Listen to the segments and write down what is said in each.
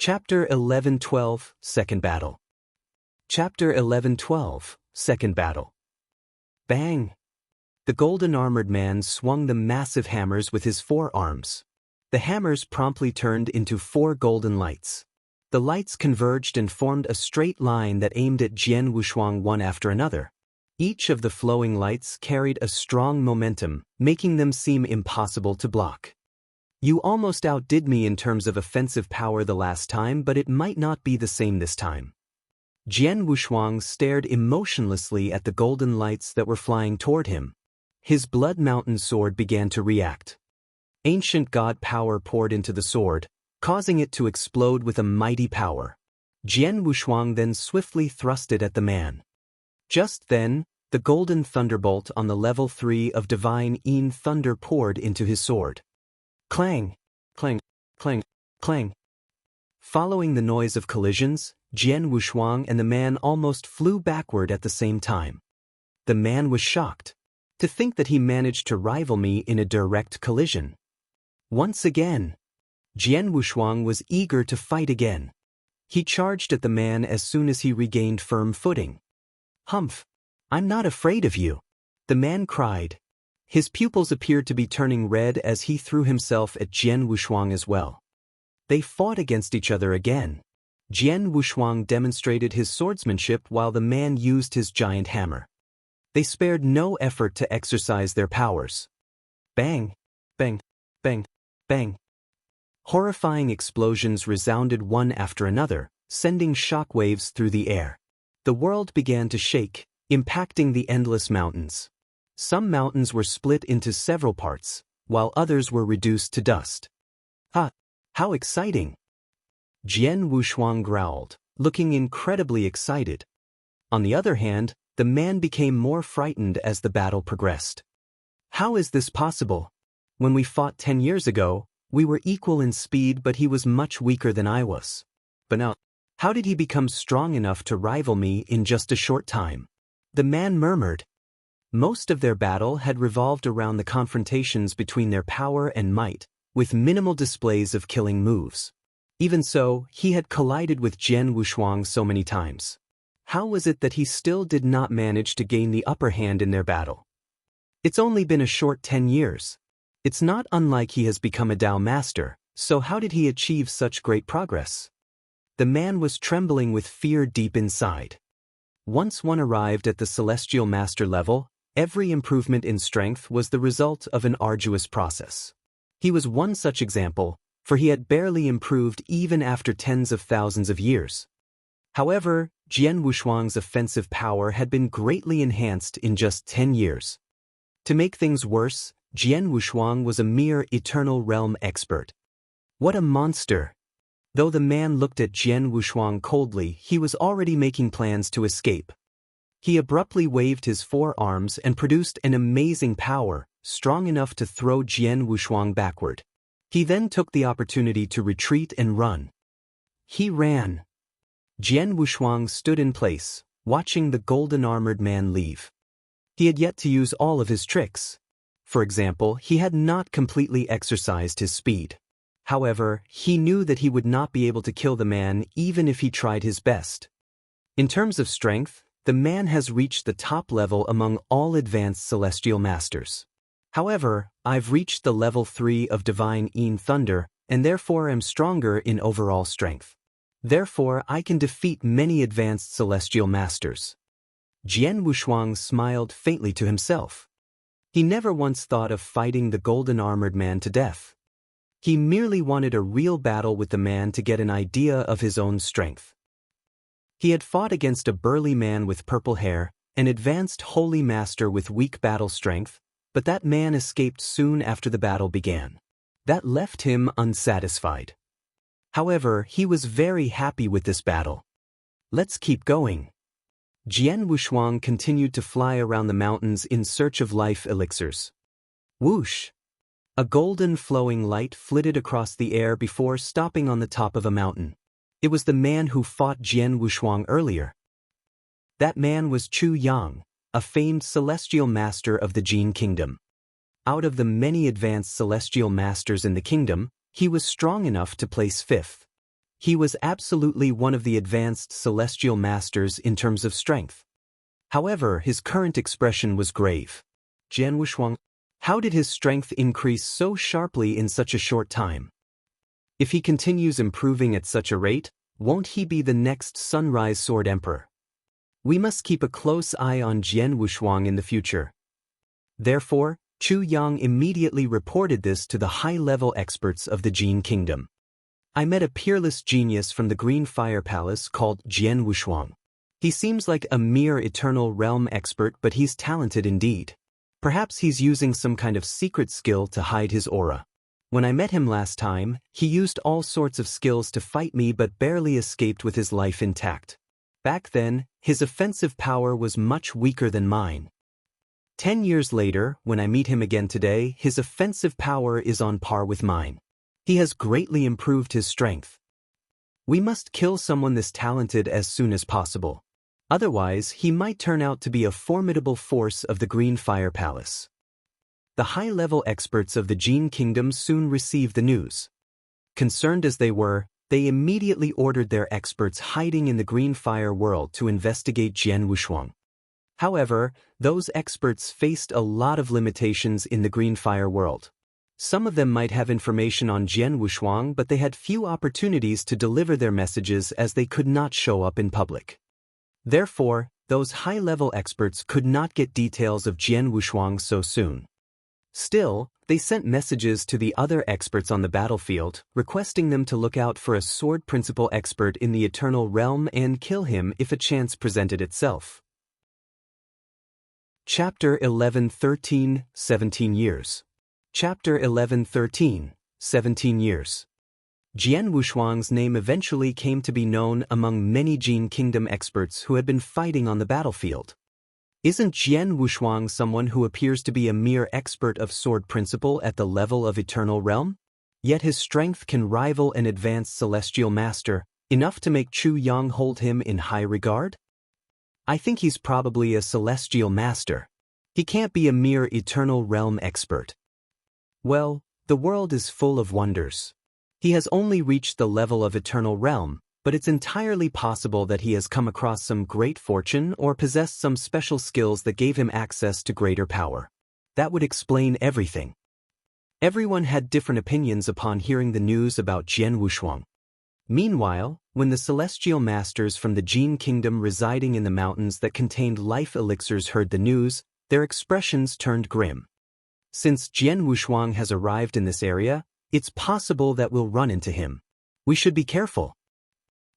Chapter 11-12, Second Battle. Chapter 11-12, Second Battle. Bang! The golden-armored man swung the massive hammers with his forearms. The hammers promptly turned into 4 golden lights. The lights converged and formed a straight line that aimed at Jian Wushuang one after another. Each of the flowing lights carried a strong momentum, making them seem impossible to block. You almost outdid me in terms of offensive power the last time, but it might not be the same this time. Jian Wushuang stared emotionlessly at the golden lights that were flying toward him. His blood mountain sword began to react. Ancient god power poured into the sword, causing it to explode with a mighty power. Jian Wushuang then swiftly thrust it at the man. Just then, the golden thunderbolt on the level 3 of divine Yin thunder poured into his sword. Clang! Clang! Clang! Clang! Following the noise of collisions, Jian Wushuang and the man almost flew backward at the same time. The man was shocked. To think that he managed to rival me in a direct collision. Once again, Jian Wushuang was eager to fight again. He charged at the man as soon as he regained firm footing. "Humph! I'm not afraid of you," the man cried. His pupils appeared to be turning red as he threw himself at Jian Wushuang as well. They fought against each other again. Jian Wushuang demonstrated his swordsmanship while the man used his giant hammer. They spared no effort to exercise their powers. Bang! Bang! Bang! Bang! Horrifying explosions resounded one after another, sending shock waves through the air. The world began to shake, impacting the endless mountains. Some mountains were split into several parts, while others were reduced to dust. How exciting! Jian Wushuang growled, looking incredibly excited. On the other hand, the man became more frightened as the battle progressed. How is this possible? When we fought 10 years ago, we were equal in speed, but he was much weaker than I was. But now, how did he become strong enough to rival me in just a short time? The man murmured. Most of their battle had revolved around the confrontations between their power and might, with minimal displays of killing moves. Even so, he had collided with Jian Wushuang so many times. How was it that he still did not manage to gain the upper hand in their battle? It's only been a short 10 years. It's not unlike he has become a Tao master, so how did he achieve such great progress? The man was trembling with fear deep inside. Once one arrived at the celestial master level, every improvement in strength was the result of an arduous process. He was one such example, for he had barely improved even after tens of thousands of years. However, Jian Wushuang's offensive power had been greatly enhanced in just 10 years. To make things worse, Jian Wushuang was a mere eternal realm expert. What a monster! Though the man looked at Jian Wushuang coldly, he was already making plans to escape. He abruptly waved his forearms and produced an amazing power, strong enough to throw Jian Wushuang backward. He then took the opportunity to retreat and run. He ran. Jian Wushuang stood in place, watching the golden-armored man leave. He had yet to use all of his tricks. For example, he had not completely exercised his speed. However, he knew that he would not be able to kill the man even if he tried his best. In terms of strength, the man has reached the top level among all advanced celestial masters. However, I've reached the level 3 of divine Yin thunder, and therefore am stronger in overall strength. Therefore, I can defeat many advanced celestial masters. Jian Wushuang smiled faintly to himself. He never once thought of fighting the golden-armored man to death. He merely wanted a real battle with the man to get an idea of his own strength. He had fought against a burly man with purple hair, an advanced holy master with weak battle strength, but that man escaped soon after the battle began. That left him unsatisfied. However, he was very happy with this battle. Let's keep going. Jian Wushuang continued to fly around the mountains in search of life elixirs. Whoosh! A golden flowing light flitted across the air before stopping on the top of a mountain. It was the man who fought Jian Wushuang earlier. That man was Chu Yang, a famed celestial master of the Jin Kingdom. Out of the many advanced celestial masters in the kingdom, he was strong enough to place 5th. he was absolutely one of the advanced celestial masters in terms of strength. However, his current expression was grave. Jian Wushuang, how did his strength increase so sharply in such a short time? If he continues improving at such a rate, won't he be the next Sunrise Sword Emperor? We must keep a close eye on Jian Wushuang in the future. Therefore, Chu Yang immediately reported this to the high-level experts of the Jin Kingdom. I met a peerless genius from the Green Fire Palace called Jian Wushuang. He seems like a mere Eternal Realm expert, but he's talented indeed. Perhaps he's using some kind of secret skill to hide his aura. When I met him last time, he used all sorts of skills to fight me but barely escaped with his life intact. Back then, his offensive power was much weaker than mine. 10 years later, when I meet him again today, his offensive power is on par with mine. He has greatly improved his strength. We must kill someone this talented as soon as possible. Otherwise, he might turn out to be a formidable force of the Green Fire Palace. The high-level experts of the Jin Kingdom soon received the news. Concerned as they were, they immediately ordered their experts hiding in the Green Fire world to investigate Jian Wushuang. However, those experts faced a lot of limitations in the Green Fire world. Some of them might have information on Jian Wushuang, but they had few opportunities to deliver their messages as they could not show up in public. Therefore, those high-level experts could not get details of Jian Wushuang so soon. Still, they sent messages to the other experts on the battlefield, requesting them to look out for a sword principle expert in the Eternal Realm and kill him if a chance presented itself. Chapter 11:13, 17 years. Chapter 11:13, 17 years. Jian Wushuang's name eventually came to be known among many Jin Kingdom experts who had been fighting on the battlefield. Isn't Jian Wushuang someone who appears to be a mere expert of sword principle at the level of Eternal Realm? Yet his strength can rival an advanced celestial master, enough to make Chu Yang hold him in high regard? I think he's probably a celestial master. He can't be a mere Eternal Realm expert. Well, the world is full of wonders. He has only reached the level of Eternal Realm, but it's entirely possible that he has come across some great fortune or possessed some special skills that gave him access to greater power. That would explain everything. Everyone had different opinions upon hearing the news about Jian Wushuang. Meanwhile, when the celestial masters from the Jin Kingdom residing in the mountains that contained life elixirs heard the news, their expressions turned grim. Since Jian Wushuang has arrived in this area, it's possible that we'll run into him. We should be careful.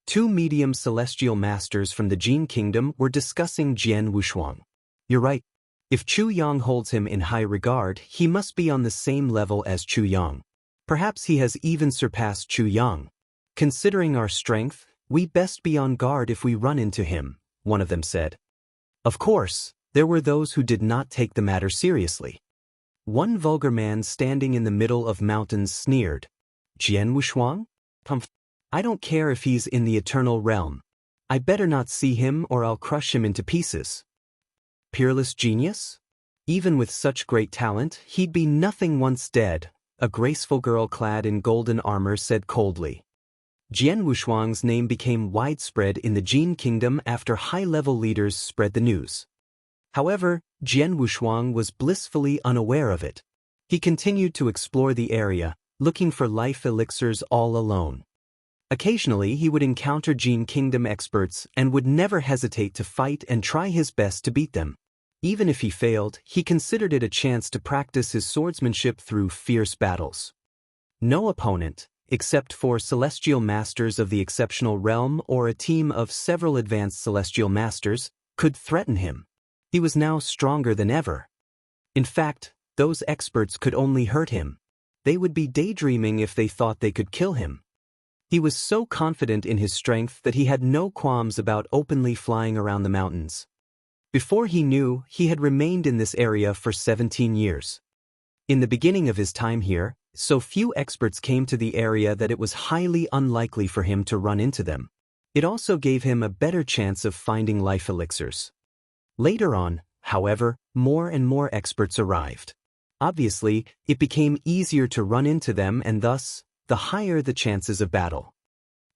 Two medium celestial masters from the Jin Kingdom were discussing Jian Wushuang. You're right. If Chu Yang holds him in high regard, he must be on the same level as Chu Yang. Perhaps he has even surpassed Chu Yang. Considering our strength, we best be on guard if we run into him, one of them said. Of course, there were those who did not take the matter seriously. One vulgar man standing in the middle of mountains sneered. Jian Wushuang? I don't care if he's in the Eternal Realm. I better not see him or I'll crush him into pieces. Peerless genius? Even with such great talent, he'd be nothing once dead, a graceful girl clad in golden armor said coldly. Jian Wushuang's name became widespread in the Jin Kingdom after high-level leaders spread the news. However, Jian Wushuang was blissfully unaware of it. He continued to explore the area, looking for life elixirs all alone. Occasionally he would encounter Jin Kingdom experts and would never hesitate to fight and try his best to beat them. Even if he failed, he considered it a chance to practice his swordsmanship through fierce battles. No opponent, except for celestial masters of the exceptional realm or a team of several advanced celestial masters, could threaten him. He was now stronger than ever. In fact, those experts could only hurt him. They would be daydreaming if they thought they could kill him. He was so confident in his strength that he had no qualms about openly flying around the mountains. Before he knew, he had remained in this area for 17 years. In the beginning of his time here, so few experts came to the area that it was highly unlikely for him to run into them. It also gave him a better chance of finding life elixirs. Later on, however, more and more experts arrived. Obviously, it became easier to run into them and thus, the higher the chances of battle.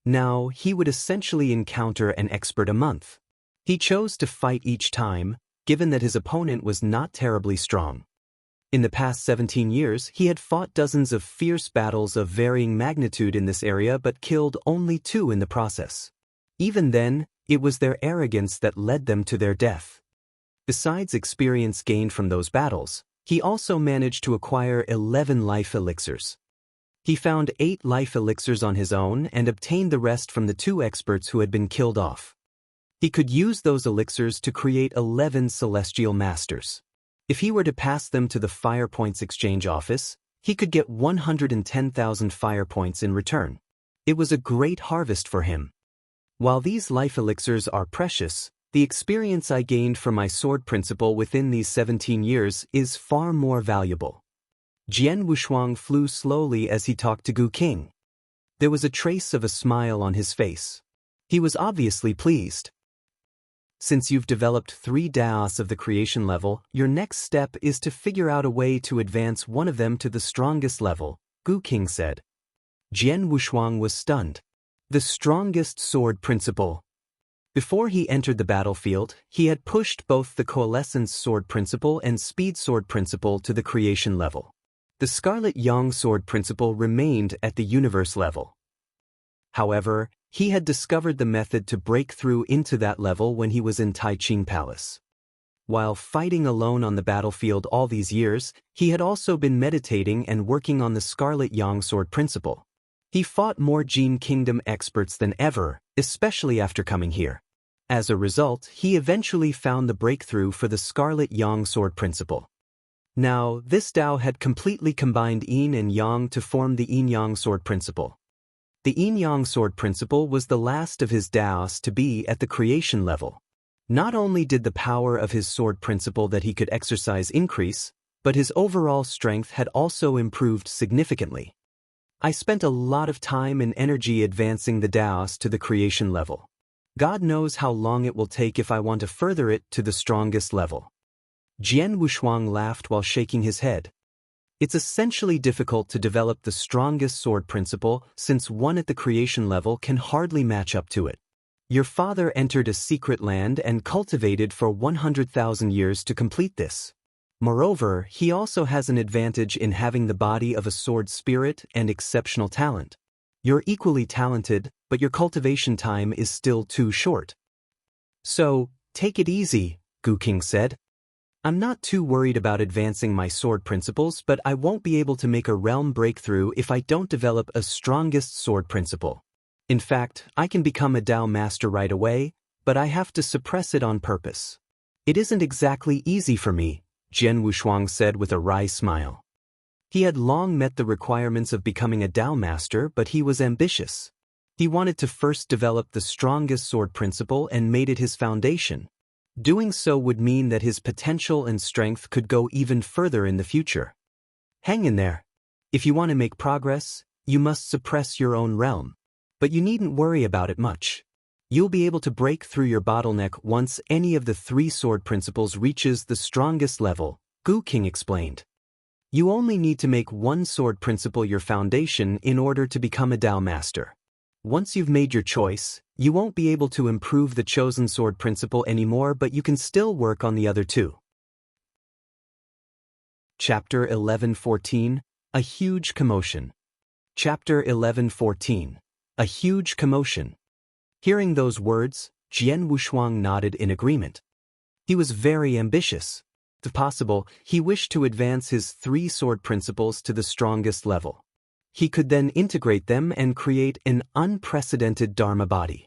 Now, he would essentially encounter an expert a month. He chose to fight each time, given that his opponent was not terribly strong. In the past 17 years, he had fought dozens of fierce battles of varying magnitude in this area but killed only 2 in the process. Even then, it was their arrogance that led them to their death. Besides experience gained from those battles, he also managed to acquire 11 life elixirs. He found 8 life elixirs on his own and obtained the rest from the 2 experts who had been killed off. He could use those elixirs to create 11 celestial masters. If he were to pass them to the Fire Points Exchange Office, he could get 110,000 Fire Points in return. It was a great harvest for him. While these life elixirs are precious, the experience I gained from my sword principle within these 17 years is far more valuable. Jian Wushuang flew slowly as he talked to Gu King. There was a trace of a smile on his face. He was obviously pleased. Since you've developed 3 Daos of the creation level, your next step is to figure out a way to advance one of them to the strongest level, Gu King said. Jian Wushuang was stunned. The strongest sword principle. Before he entered the battlefield, he had pushed both the Coalescence Sword Principle and Speed Sword Principle to the creation level. The Scarlet Yang Sword Principle remained at the universe level. However, he had discovered the method to break through into that level when he was in Taiching Palace. While fighting alone on the battlefield all these years, he had also been meditating and working on the Scarlet Yang Sword Principle. He fought more Jin Kingdom experts than ever, especially after coming here. As a result, he eventually found the breakthrough for the Scarlet Yang Sword Principle. Now, this Dao had completely combined Yin and Yang to form the Yin-Yang Sword Principle. The Yin-Yang Sword Principle was the last of his Daos to be at the creation level. Not only did the power of his sword principle that he could exercise increase, but his overall strength had also improved significantly. I spent a lot of time and energy advancing the Daos to the creation level. God knows how long it will take if I want to further it to the strongest level. Jian Wushuang laughed while shaking his head. It's essentially difficult to develop the strongest sword principle since one at the creation level can hardly match up to it. Your father entered a secret land and cultivated for 100,000 years to complete this. Moreover, he also has an advantage in having the body of a sword spirit and exceptional talent. You're equally talented, but your cultivation time is still too short. So, take it easy, Gu King said. I'm not too worried about advancing my sword principles, but I won't be able to make a realm breakthrough if I don't develop a strongest sword principle. In fact, I can become a Dao master right away, but I have to suppress it on purpose. It isn't exactly easy for me, Jian Wushuang said with a wry smile. He had long met the requirements of becoming a Dao master, but he was ambitious. He wanted to first develop the strongest sword principle and made it his foundation. Doing so would mean that his potential and strength could go even further in the future. Hang in there. If you want to make progress, you must suppress your own realm. But you needn't worry about it much. You'll be able to break through your bottleneck once any of the 3 sword principles reaches the strongest level, Gu King explained. You only need to make one sword principle your foundation in order to become a Dao master. Once you've made your choice, you won't be able to improve the chosen sword principle anymore, but you can still work on the other 2. Chapter 11:14, A Huge Commotion. Chapter 11:14, A Huge Commotion. Hearing those words, Jian Wushuang nodded in agreement. He was very ambitious. If possible, he wished to advance his 3 sword principles to the strongest level. He could then integrate them and create an unprecedented Dharma body.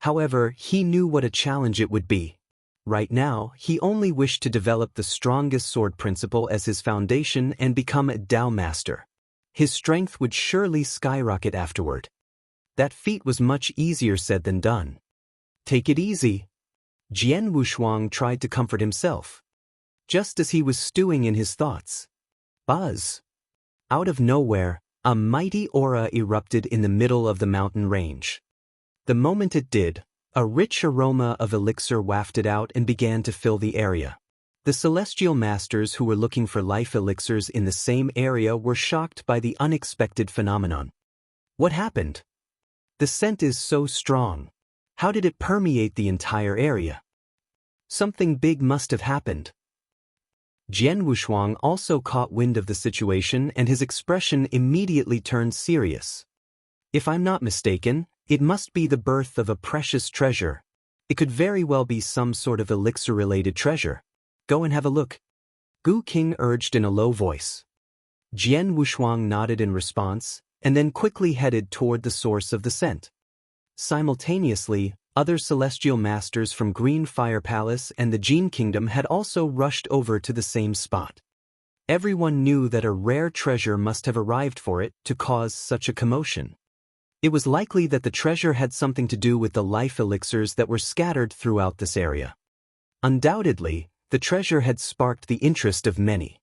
However, he knew what a challenge it would be. Right now, he only wished to develop the strongest sword principle as his foundation and become a Dao master. His strength would surely skyrocket afterward. That feat was much easier said than done. Take it easy. Jian Wushuang tried to comfort himself. Just as he was stewing in his thoughts. Buzz! Out of nowhere, a mighty aura erupted in the middle of the mountain range. The moment it did, a rich aroma of elixir wafted out and began to fill the area. The celestial masters who were looking for life elixirs in the same area were shocked by the unexpected phenomenon. What happened? The scent is so strong. How did it permeate the entire area? Something big must have happened. Jian Wushuang also caught wind of the situation and his expression immediately turned serious. If I'm not mistaken, it must be the birth of a precious treasure. It could very well be some sort of elixir-related treasure. Go and have a look. Gu King urged in a low voice. Jian Wushuang nodded in response, and then quickly headed toward the source of the scent. Simultaneously, other celestial masters from Green Fire Palace and the Jin Kingdom had also rushed over to the same spot. Everyone knew that a rare treasure must have arrived for it to cause such a commotion. It was likely that the treasure had something to do with the life elixirs that were scattered throughout this area. Undoubtedly, the treasure had sparked the interest of many.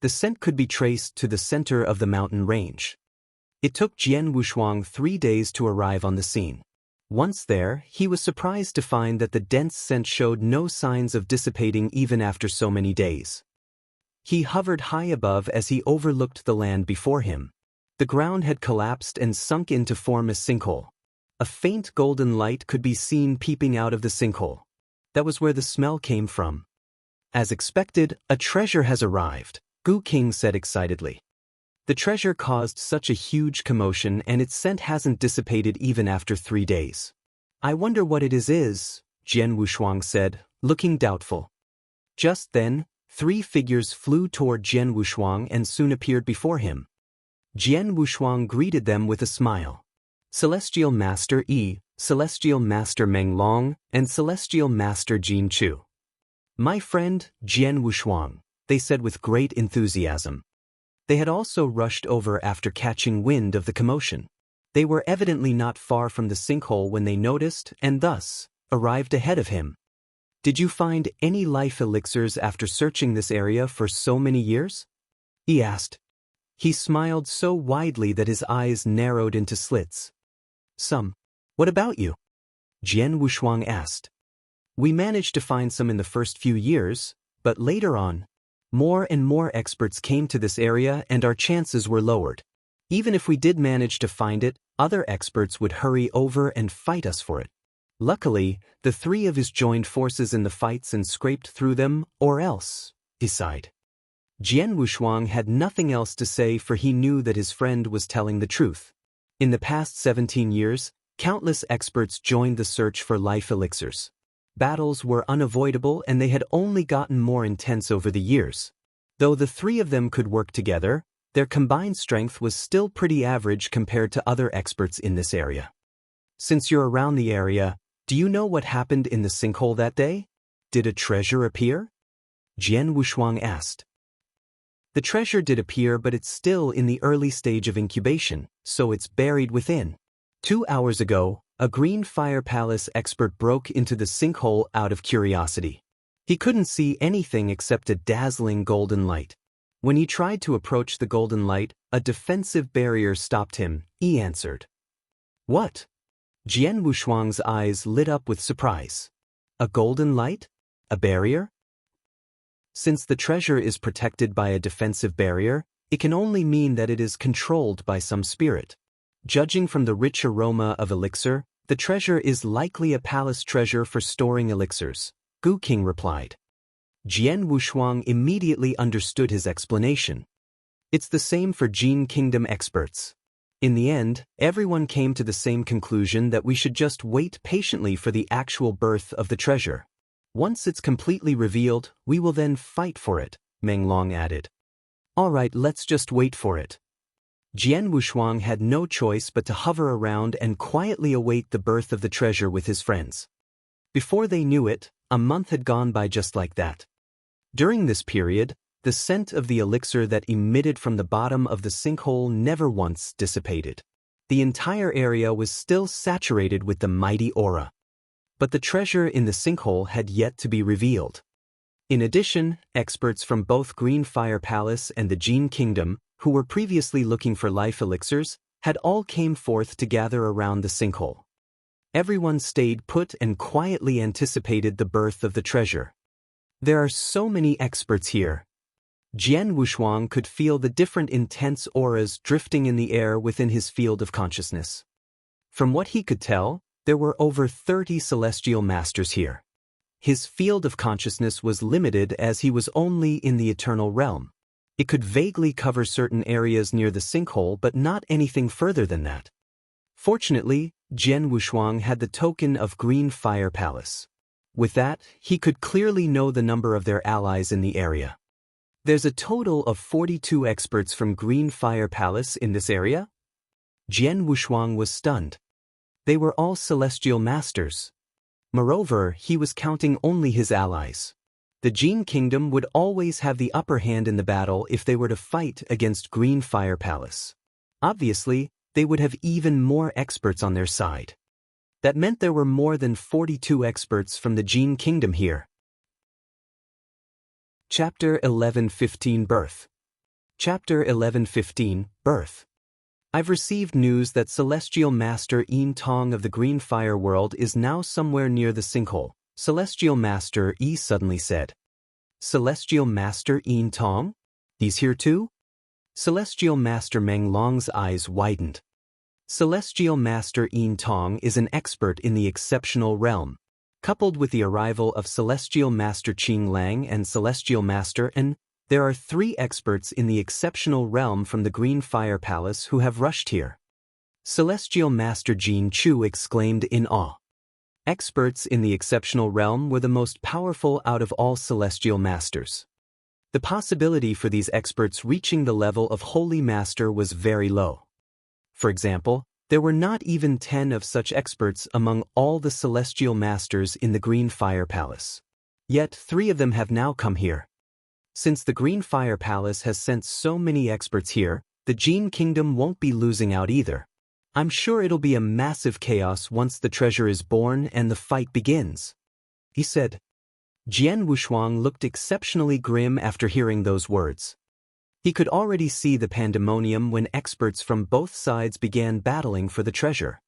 The scent could be traced to the center of the mountain range. It took Jian Wushuang 3 days to arrive on the scene. Once there, he was surprised to find that the dense scent showed no signs of dissipating even after so many days. He hovered high above as he overlooked the land before him. The ground had collapsed and sunk in to form a sinkhole. A faint golden light could be seen peeping out of the sinkhole. That was where the smell came from. As expected, a treasure has arrived, Gu King said excitedly. The treasure caused such a huge commotion and its scent hasn't dissipated even after 3 days. I wonder what it is, Jian Wushuang said, looking doubtful. Just then, 3 figures flew toward Jian Wushuang and soon appeared before him. Jian Wushuang greeted them with a smile. Celestial Master Yi, Celestial Master Meng Long, and Celestial Master Jin Chu. My friend, Jian Wushuang, they said with great enthusiasm. They had also rushed over after catching wind of the commotion. They were evidently not far from the sinkhole when they noticed and thus arrived ahead of him. Did you find any life elixirs after searching this area for so many years? He asked. He smiled so widely that his eyes narrowed into slits. Some. What about you? Jian Wushuang asked. We managed to find some in the first few years, but later on, more and more experts came to this area and our chances were lowered. Even if we did manage to find it, other experts would hurry over and fight us for it. Luckily, the 3 of us joined forces in the fights and scraped through them, or else, he sighed. Jian Wushuang had nothing else to say for he knew that his friend was telling the truth. In the past 17 years, countless experts joined the search for life elixirs. Battles were unavoidable and they had only gotten more intense over the years. Though the 3 of them could work together, their combined strength was still pretty average compared to other experts in this area. Since you're around the area, do you know what happened in the sinkhole that day? Did a treasure appear? Jian Wushuang asked. The treasure did appear, but it's still in the early stage of incubation, so it's buried within. 2 hours ago, a Green Fire Palace expert broke into the sinkhole out of curiosity. He couldn't see anything except a dazzling golden light. When he tried to approach the golden light, a defensive barrier stopped him, he answered. What? Jian Wushuang's eyes lit up with surprise. A golden light? A barrier? Since the treasure is protected by a defensive barrier, it can only mean that it is controlled by some spirit. Judging from the rich aroma of elixir, the treasure is likely a palace treasure for storing elixirs, Gu King replied. Jian Wushuang immediately understood his explanation. It's the same for Jin Kingdom experts. In the end, everyone came to the same conclusion that we should just wait patiently for the actual birth of the treasure. Once it's completely revealed, we will then fight for it, Meng Long added. All right, let's just wait for it. Jian Wushuang had no choice but to hover around and quietly await the birth of the treasure with his friends. Before they knew it, a month had gone by just like that. During this period, the scent of the elixir that emitted from the bottom of the sinkhole never once dissipated. The entire area was still saturated with the mighty aura. But the treasure in the sinkhole had yet to be revealed. In addition, experts from both Green Fire Palace and the Jin Kingdom, who were previously looking for life elixirs, had all came forth to gather around the sinkhole. Everyone stayed put and quietly anticipated the birth of the treasure. There are so many experts here. Jian Wushuang could feel the different intense auras drifting in the air within his field of consciousness. From what he could tell, there were over 30 celestial masters here. His field of consciousness was limited as he was only in the eternal realm. It could vaguely cover certain areas near the sinkhole but not anything further than that. Fortunately, Jian Wushuang had the token of Green Fire Palace. With that, he could clearly know the number of their allies in the area. There's a total of 42 experts from Green Fire Palace in this area? Jian Wushuang was stunned. They were all celestial masters. Moreover, he was counting only his allies. The Jin Kingdom would always have the upper hand in the battle if they were to fight against Green Fire Palace. Obviously, they would have even more experts on their side. That meant there were more than 42 experts from the Jin Kingdom here. Chapter 11:15 Birth. Chapter 11:15 Birth. I've received news that Celestial Master Yin Tong of the Green Fire World is now somewhere near the sinkhole, Celestial Master Yi suddenly said. Celestial Master Yin Tong? He's here too? Celestial Master Meng Long's eyes widened. Celestial Master Yin Tong is an expert in the exceptional realm. Coupled with the arrival of Celestial Master Qing Lang and Celestial Master En, there are 3 experts in the exceptional realm from the Green Fire Palace who have rushed here. Celestial Master Jin Chu exclaimed in awe. Experts in the exceptional realm were the most powerful out of all celestial masters. The possibility for these experts reaching the level of Holy Master was very low. For example, there were not even 10 of such experts among all the celestial masters in the Green Fire Palace. Yet 3 of them have now come here. Since the Green Fire Palace has sent so many experts here, the Jin Kingdom won't be losing out either. I'm sure it'll be a massive chaos once the treasure is born and the fight begins, he said. Jian Wushuang looked exceptionally grim after hearing those words. He could already see the pandemonium when experts from both sides began battling for the treasure.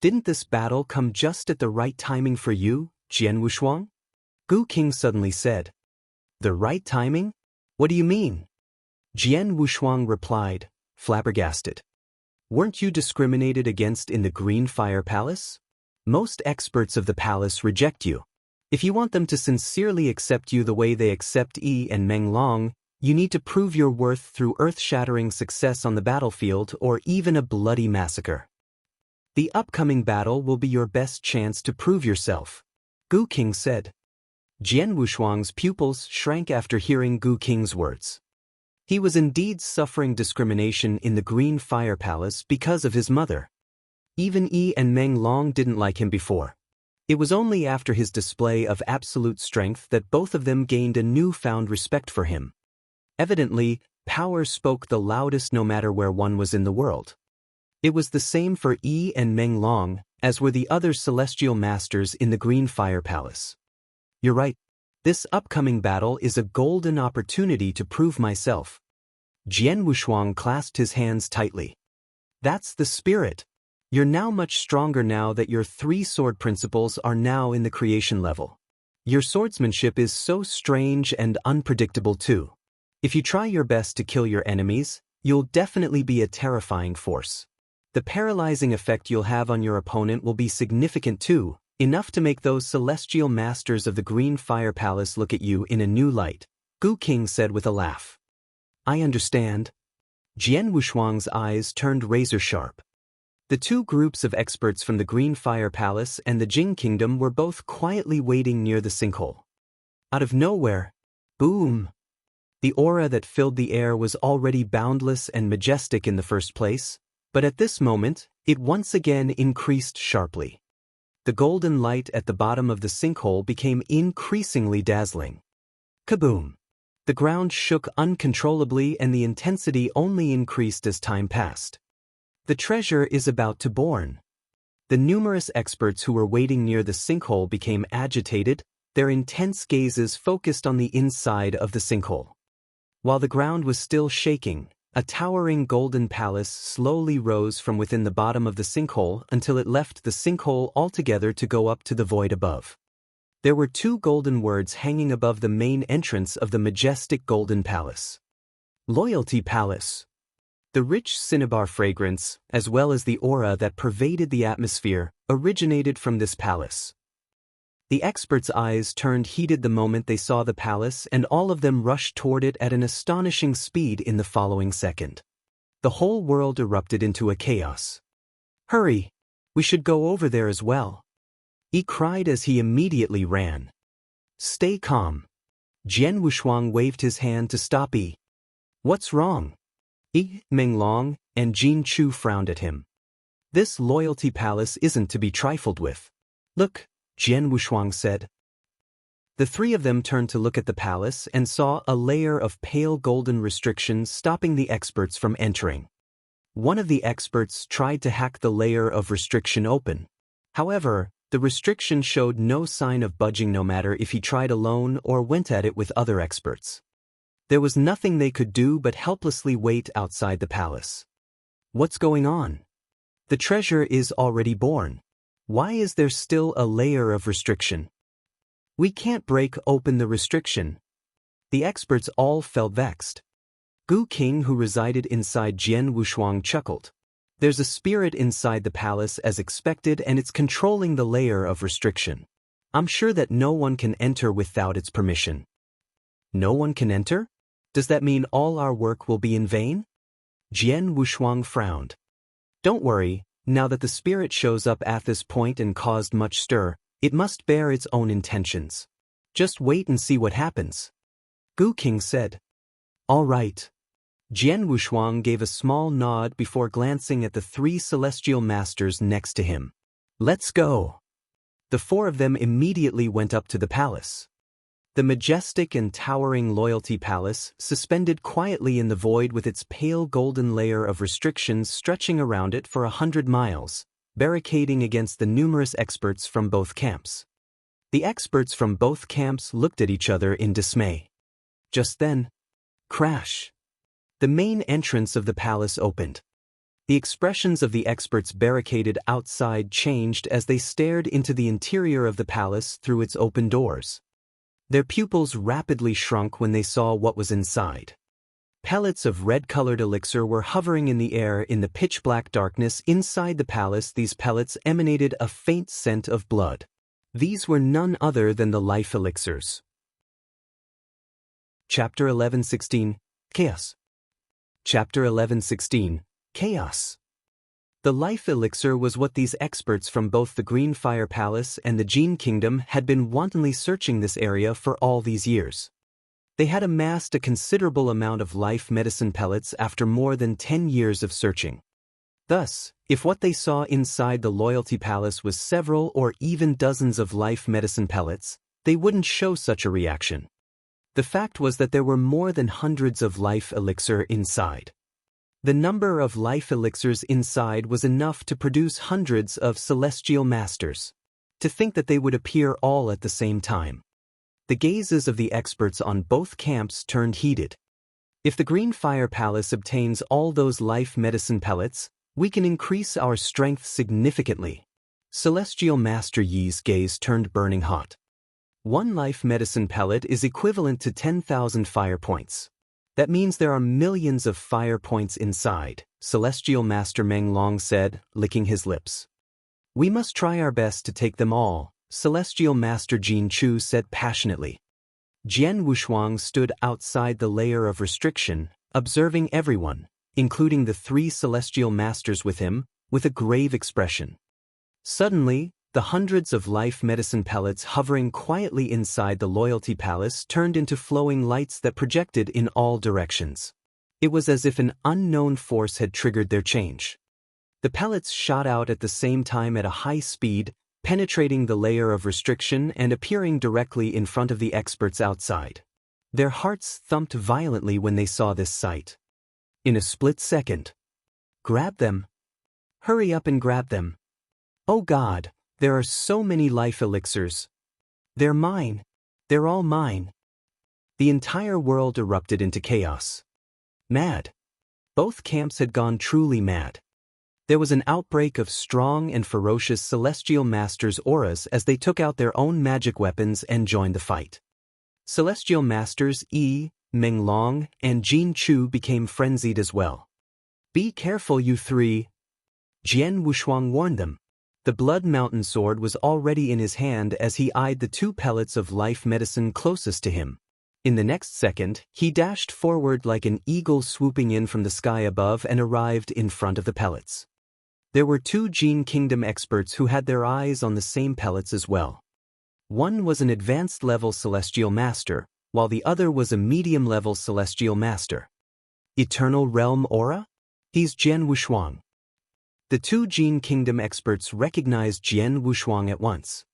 Didn't this battle come just at the right timing for you, Jian Wushuang? Gu King suddenly said. The right timing? What do you mean? Jian Wushuang replied, flabbergasted. Weren't you discriminated against in the Green Fire Palace? Most experts of the palace reject you. If you want them to sincerely accept you the way they accept Yi and Meng Long, you need to prove your worth through earth-shattering success on the battlefield or even a bloody massacre. The upcoming battle will be your best chance to prove yourself, Gu King said. Jian Wushuang's pupils shrank after hearing Gu King's words. He was indeed suffering discrimination in the Green Fire Palace because of his mother. Even Yi and Meng Long didn't like him before. It was only after his display of absolute strength that both of them gained a newfound respect for him. Evidently, power spoke the loudest no matter where one was in the world. It was the same for Yi and Meng Long, as were the other celestial masters in the Green Fire Palace. You're right. This upcoming battle is a golden opportunity to prove myself. Jian Wushuang clasped his hands tightly. That's the spirit. You're now much stronger now that your 3 sword principles are now in the creation level. Your swordsmanship is so strange and unpredictable too. If you try your best to kill your enemies, you'll definitely be a terrifying force. The paralyzing effect you'll have on your opponent will be significant too, enough to make those celestial masters of the Green Fire Palace look at you in a new light, Gu King said with a laugh. I understand. Jian Wushuang's eyes turned razor-sharp. The 2 groups of experts from the Green Fire Palace and the Jin Kingdom were both quietly waiting near the sinkhole. Out of nowhere, boom! The aura that filled the air was already boundless and majestic in the first place, but at this moment, it once again increased sharply. The golden light at the bottom of the sinkhole became increasingly dazzling. Kaboom! The ground shook uncontrollably and the intensity only increased as time passed. The treasure is about to born. The numerous experts who were waiting near the sinkhole became agitated, their intense gazes focused on the inside of the sinkhole. While the ground was still shaking, a towering golden palace slowly rose from within the bottom of the sinkhole until it left the sinkhole altogether to go up to the void above. There were 2 golden words hanging above the main entrance of the majestic golden palace. Loyalty Palace. The rich cinnabar fragrance, as well as the aura that pervaded the atmosphere, originated from this palace. The experts' eyes turned heated the moment they saw the palace, and all of them rushed toward it at an astonishing speed in the following second. The whole world erupted into a chaos. "Hurry! We should go over there as well," he cried as he immediately ran. "Stay calm." Jian Wushuang waved his hand to stop Yi. "What's wrong?" Yi, Menglong, and Jin Chu frowned at him. "This loyalty palace isn't to be trifled with." "Look," Jian Wushuang said. The three of them turned to look at the palace and saw a layer of pale golden restrictions stopping the experts from entering. One of the experts tried to hack the layer of restriction open. However, the restriction showed no sign of budging no matter if he tried alone or went at it with other experts. There was nothing they could do but helplessly wait outside the palace. "What's going on? The treasure is already born. Why is there still a layer of restriction? We can't break open the restriction." The experts all felt vexed. Gu King, who resided inside Jian Wushuang, chuckled. "There's a spirit inside the palace as expected, and it's controlling the layer of restriction. I'm sure that no one can enter without its permission." "No one can enter? Does that mean all our work will be in vain?" Jian Wushuang frowned. "Don't worry, now that the spirit shows up at this point and caused much stir, it must bear its own intentions. Just wait and see what happens." Gu King said. "All right." Jian Wushuang gave a small nod before glancing at the three celestial masters next to him. "Let's go." The four of them immediately went up to the palace. The majestic and towering loyalty palace, suspended quietly in the void with its pale golden layer of restrictions stretching around it for 100 miles, barricading against the numerous experts from both camps. The experts from both camps looked at each other in dismay. Just then, crash! The main entrance of the palace opened. The expressions of the experts barricaded outside changed as they stared into the interior of the palace through its open doors. Their pupils rapidly shrunk when they saw what was inside. Pellets of red-colored elixir were hovering in the air in the pitch-black darkness inside the palace. These pellets emanated a faint scent of blood. These were none other than the life elixirs. Chapter 11:16, Chaos. Chapter 11:16, Chaos. The life elixir was what these experts from both the Green Fire Palace and the Jin Kingdom had been wantonly searching this area for all these years. They had amassed a considerable amount of life medicine pellets after more than 10 years of searching. Thus, if what they saw inside the Loyalty Palace was several or even dozens of life medicine pellets, they wouldn't show such a reaction. The fact was that there were more than hundreds of life elixir inside. The number of life elixirs inside was enough to produce hundreds of celestial masters. To think that they would appear all at the same time. The gazes of the experts on both camps turned heated. If the Green Fire Palace obtains all those life medicine pellets, we can increase our strength significantly. Celestial Master Yi's gaze turned burning hot. One life medicine pellet is equivalent to 10,000 fire points. That means there are millions of fire points inside, Celestial Master Meng Long said, licking his lips. "We must try our best to take them all," Celestial Master Jin Chu said passionately. Jian Wushuang stood outside the layer of restriction, observing everyone, including the three celestial masters with him, with a grave expression. Suddenly, the hundreds of life medicine pellets hovering quietly inside the Loyalty Palace turned into flowing lights that projected in all directions. It was as if an unknown force had triggered their change. The pellets shot out at the same time at a high speed, penetrating the layer of restriction and appearing directly in front of the experts outside. Their hearts thumped violently when they saw this sight. In a split second. "Grab them. Hurry up and grab them. Oh God, there are so many life elixirs. They're mine. They're all mine." The entire world erupted into chaos. Mad. Both camps had gone truly mad. There was an outbreak of strong and ferocious Celestial Masters' auras as they took out their own magic weapons and joined the fight. Celestial Masters Yi, Menglong, and Jin Chu became frenzied as well. Be careful, you three, Jian Wushuang warned them. The Blood Mountain sword was already in his hand as he eyed the 2 pellets of life medicine closest to him. In the next second, he dashed forward like an eagle swooping in from the sky above and arrived in front of the pellets. There were 2 Jin Kingdom experts who had their eyes on the same pellets as well. One was an advanced-level Celestial Master, while the other was a medium-level Celestial Master. Eternal Realm Aura? He's Jian Wushuang. The 2 Jin Kingdom experts recognized Jian Wushuang at once.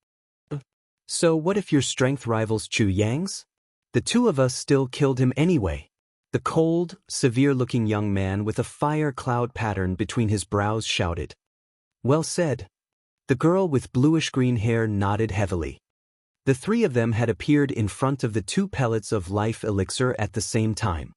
So what if your strength rivals Chu Yang's? The 2 of us still killed him anyway. The cold, severe-looking young man with a fire cloud pattern between his brows shouted. Well said. The girl with bluish-green hair nodded heavily. The 3 of them had appeared in front of the 2 pellets of life elixir at the same time.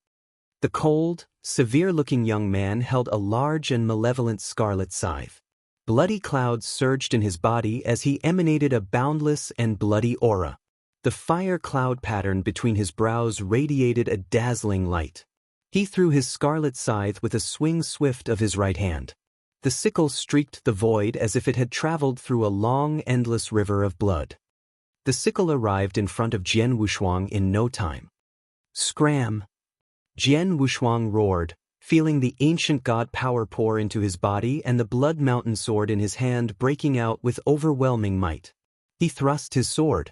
The cold, severe-looking young man held a large and malevolent scarlet scythe. Bloody clouds surged in his body as he emanated a boundless and bloody aura. The fire cloud pattern between his brows radiated a dazzling light. He threw his scarlet scythe with a swing swift of his right hand. The sickle streaked the void as if it had traveled through a long, endless river of blood. The sickle arrived in front of Jian Wushuang in no time. Scram! Jian Wushuang roared, feeling the ancient god power pour into his body and the Blood Mountain sword in his hand breaking out with overwhelming might. He thrust his sword.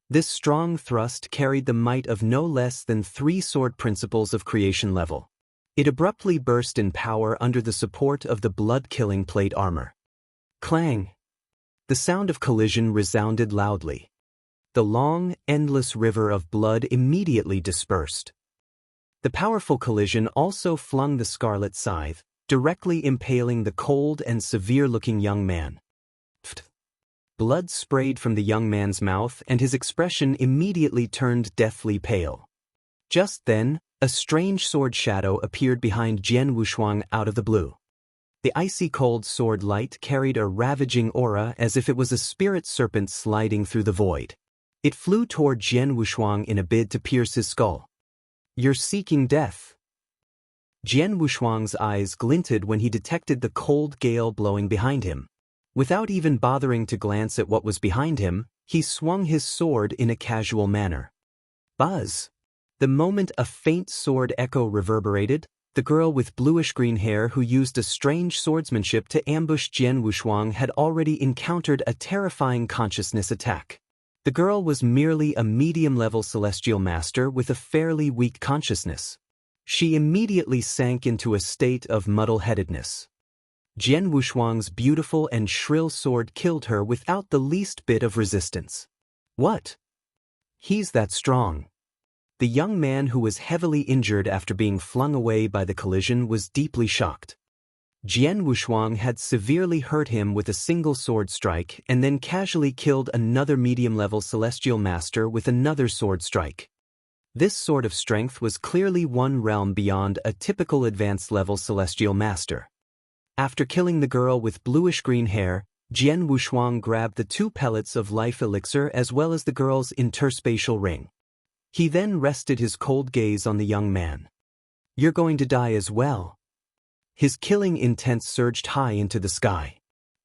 This strong thrust carried the might of no less than 3 sword principles of creation level. It abruptly burst in power under the support of the blood-killing plate armor. Clang! The sound of collision resounded loudly. The long, endless river of blood immediately dispersed. The powerful collision also flung the scarlet scythe, directly impaling the cold and severe-looking young man. Pfft. Blood sprayed from the young man's mouth and his expression immediately turned deathly pale. Just then, a strange sword shadow appeared behind Jian Wushuang out of the blue. The icy cold sword light carried a ravaging aura as if it was a spirit serpent sliding through the void. It flew toward Jian Wushuang in a bid to pierce his skull. You're seeking death. Jian Wushuang's eyes glinted when he detected the cold gale blowing behind him. Without even bothering to glance at what was behind him, he swung his sword in a casual manner. Buzz! The moment a faint sword echo reverberated, the girl with bluish-green hair who used a strange swordsmanship to ambush Jian Wushuang had already encountered a terrifying consciousness attack. The girl was merely a medium-level celestial master with a fairly weak consciousness. She immediately sank into a state of muddle-headedness. Jian Wushuang's beautiful and shrill sword killed her without the least bit of resistance. What? He's that strong. The young man who was heavily injured after being flung away by the collision was deeply shocked. Jian Wushuang had severely hurt him with a single sword strike and then casually killed another medium-level celestial master with another sword strike. This sort of strength was clearly one realm beyond a typical advanced-level celestial master. After killing the girl with bluish-green hair, Jian Wushuang grabbed the 2 pellets of life elixir as well as the girl's interspatial ring. He then rested his cold gaze on the young man. You're going to die as well. His killing intent surged high into the sky.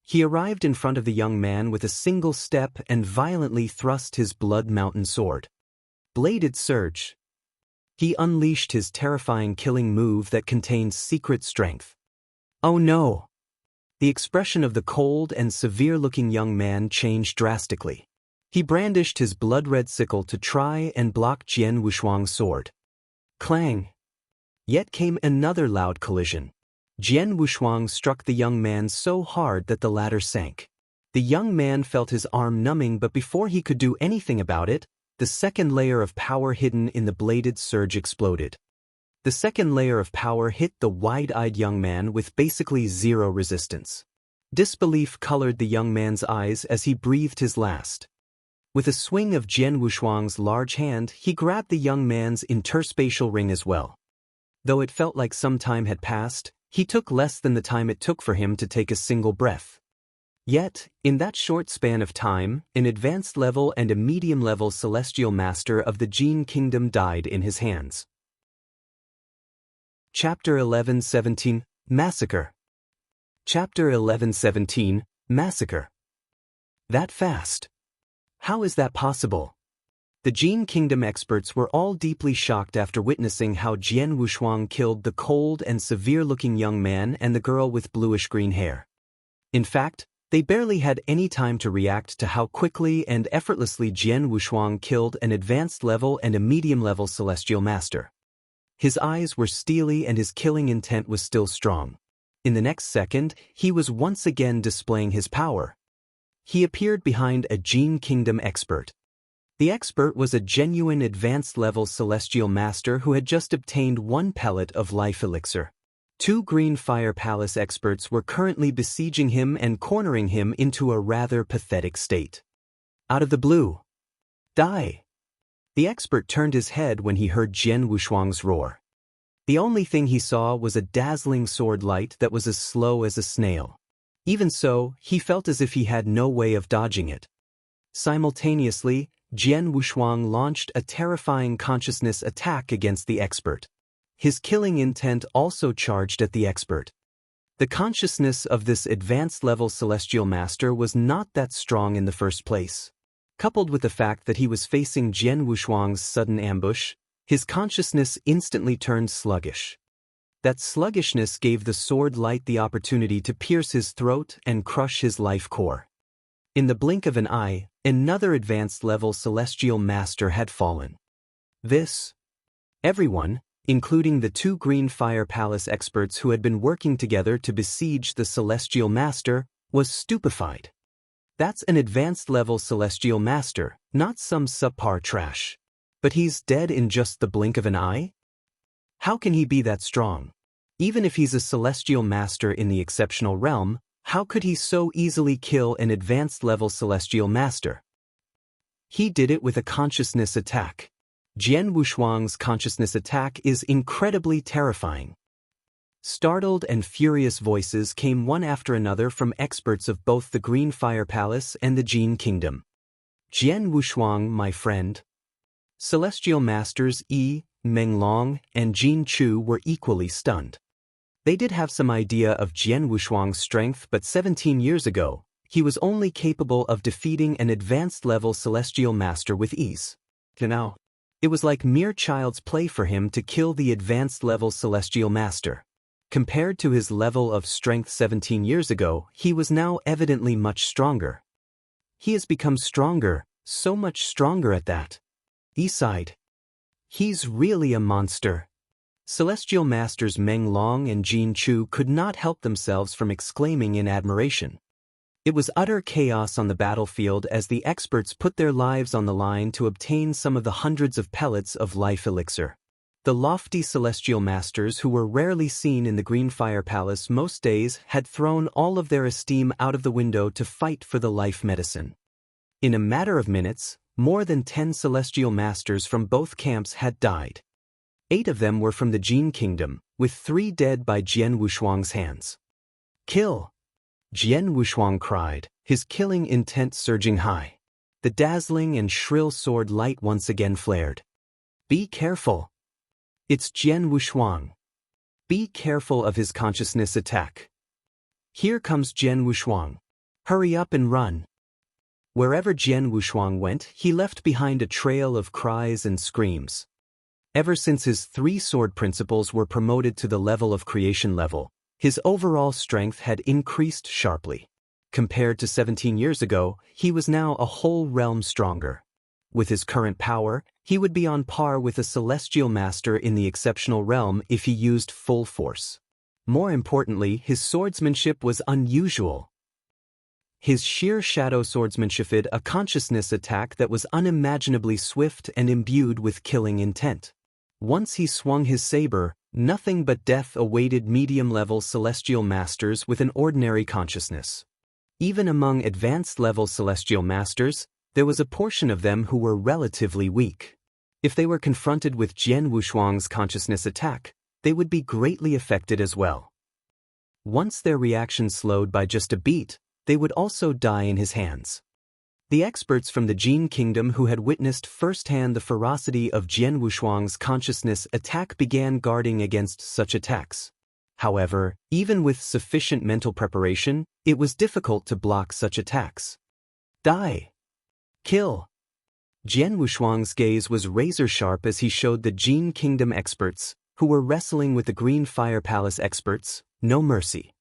He arrived in front of the young man with a single step and violently thrust his Blood Mountain sword. Bladed surge. He unleashed his terrifying killing move that contained secret strength. Oh no! The expression of the cold and severe-looking young man changed drastically. He brandished his blood-red sickle to try and block Jian Wushuang's sword. Clang! Yet came another loud collision. Jian Wushuang struck the young man so hard that the latter sank. The young man felt his arm numbing, but before he could do anything about it, the second layer of power hidden in the bladed surge exploded. The second layer of power hit the wide-eyed young man with basically zero resistance. Disbelief colored the young man's eyes as he breathed his last. With a swing of Jian Wushuang's large hand, he grabbed the young man's interspatial ring as well. Though it felt like some time had passed, he took less than the time it took for him to take a single breath. Yet, in that short span of time, an advanced level and a medium-level celestial master of the Jin Kingdom died in his hands. Chapter 11:17 Massacre. Chapter 11:17, Massacre. That fast? How is that possible? The Jin Kingdom experts were all deeply shocked after witnessing how Jian Wushuang killed the cold and severe-looking young man and the girl with bluish-green hair. In fact, they barely had any time to react to how quickly and effortlessly Jian Wushuang killed an advanced level and a medium-level celestial master. His eyes were steely and his killing intent was still strong. In the next second, he was once again displaying his power. He appeared behind a Jin Kingdom expert. The expert was a genuine advanced-level celestial master who had just obtained 1 pellet of life elixir. 2 Green Fire Palace experts were currently besieging him and cornering him into a rather pathetic state. Out of the blue. Die! The expert turned his head when he heard Jian Wushuang's roar. The only thing he saw was a dazzling sword light that was as slow as a snail. Even so, he felt as if he had no way of dodging it. Simultaneously, Jian Wushuang launched a terrifying consciousness attack against the expert. His killing intent also charged at the expert. The consciousness of this advanced-level celestial master was not that strong in the first place. Coupled with the fact that he was facing Jian Wushuang's sudden ambush, his consciousness instantly turned sluggish. That sluggishness gave the sword light the opportunity to pierce his throat and crush his life core. In the blink of an eye, another advanced-level celestial master had fallen. Everyone, including the 2 Green Fire Palace experts who had been working together to besiege the celestial master, was stupefied. That's an advanced-level celestial master, not some subpar trash. But he's dead in just the blink of an eye? How can he be that strong? Even if he's a celestial master in the exceptional realm, how could he so easily kill an advanced-level celestial master? He did it with a consciousness attack. Jian Wushuang's consciousness attack is incredibly terrifying. Startled and furious voices came one after another from experts of both the Green Fire Palace and the Jin Kingdom. Jian Wushuang, my friend. Celestial Masters Yi, Menglong, and Jin Chu were equally stunned. They did have some idea of Jian Wushuang's strength, but 17 years ago, he was only capable of defeating an advanced-level celestial master with ease. Now, it was like mere child's play for him to kill the advanced-level celestial master. Compared to his level of strength 17 years ago, he was now evidently much stronger. He has become stronger, so much stronger at that. He sighed. He's really a monster. Celestial Masters Meng Long and Jin Chu could not help themselves from exclaiming in admiration. It was utter chaos on the battlefield as the experts put their lives on the line to obtain some of the hundreds of pellets of life elixir. The lofty Celestial Masters who were rarely seen in the Green Fire Palace most days had thrown all of their esteem out of the window to fight for the life medicine. In a matter of minutes, more than 10 Celestial Masters from both camps had died. 8 of them were from the Jin Kingdom, with 3 dead by Jian Wushuang's hands. Kill! Jian Wushuang cried, his killing intent surging high. The dazzling and shrill sword light once again flared. Be careful! It's Jian Wushuang. Be careful of his consciousness attack. Here comes Jian Wushuang. Hurry up and run. Wherever Jian Wushuang went, he left behind a trail of cries and screams. Ever since his 3 sword principles were promoted to the level of creation level, his overall strength had increased sharply. Compared to 17 years ago, he was now a whole realm stronger. With his current power, he would be on par with a celestial master in the exceptional realm if he used full force. More importantly, his swordsmanship was unusual. His sheer shadow swordsmanship did a consciousness attack that was unimaginably swift and imbued with killing intent. Once he swung his saber, nothing but death awaited medium-level celestial masters with an ordinary consciousness. Even among advanced-level celestial masters, there was a portion of them who were relatively weak. If they were confronted with Jian Wushuang's consciousness attack, they would be greatly affected as well. Once their reaction slowed by just a beat, they would also die in his hands. The experts from the Jin Kingdom who had witnessed firsthand the ferocity of Jian Wushuang's consciousness attack began guarding against such attacks. However, even with sufficient mental preparation, it was difficult to block such attacks. Die! Kill! Jian Wushuang's gaze was razor-sharp as he showed the Jin Kingdom experts, who were wrestling with the Green Fire Palace experts, no mercy.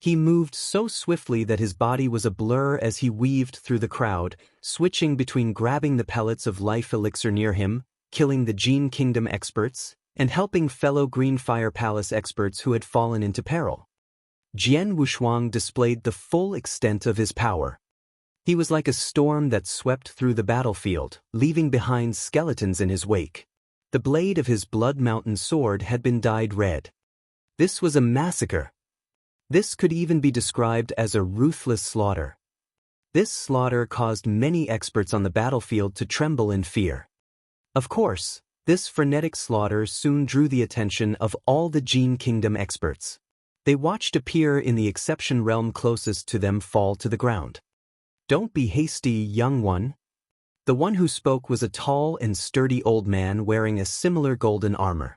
He moved so swiftly that his body was a blur as he weaved through the crowd, switching between grabbing the pellets of life elixir near him, killing the Jin Kingdom experts, and helping fellow Green Fire Palace experts who had fallen into peril. Jian Wushuang displayed the full extent of his power. He was like a storm that swept through the battlefield, leaving behind skeletons in his wake. The blade of his Blood Mountain sword had been dyed red. This was a massacre. This could even be described as a ruthless slaughter. This slaughter caused many experts on the battlefield to tremble in fear. Of course, this frenetic slaughter soon drew the attention of all the Jin Kingdom experts. They watched a peer in the exception realm closest to them fall to the ground. Don't be hasty, young one. The one who spoke was a tall and sturdy old man wearing a similar golden armor.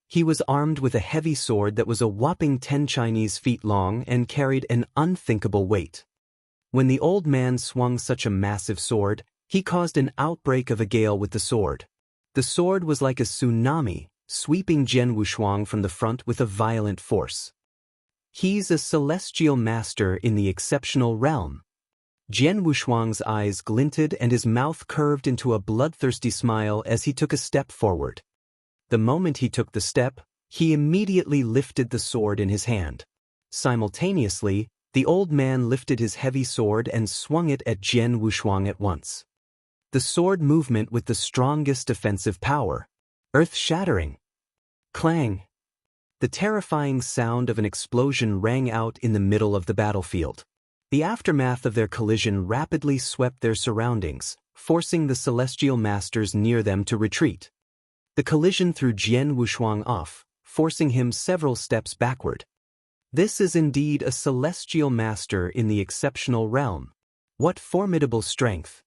He was armed with a heavy sword that was a whopping 10 Chinese feet long and carried an unthinkable weight. When the old man swung such a massive sword, he caused an outbreak of a gale with the sword. The sword was like a tsunami, sweeping Jian Wushuang from the front with a violent force. He's a celestial master in the exceptional realm. Jian Wushuang's eyes glinted and his mouth curved into a bloodthirsty smile as he took a step forward. The moment he took the step, he immediately lifted the sword in his hand. Simultaneously, the old man lifted his heavy sword and swung it at Jian Wushuang at once. The sword movement with the strongest defensive power. Earth-shattering. Clang. The terrifying sound of an explosion rang out in the middle of the battlefield. The aftermath of their collision rapidly swept their surroundings, forcing the celestial masters near them to retreat. The collision threw Jian Wushuang off, forcing him several steps backward. This is indeed a celestial master in the exceptional realm. What formidable strength!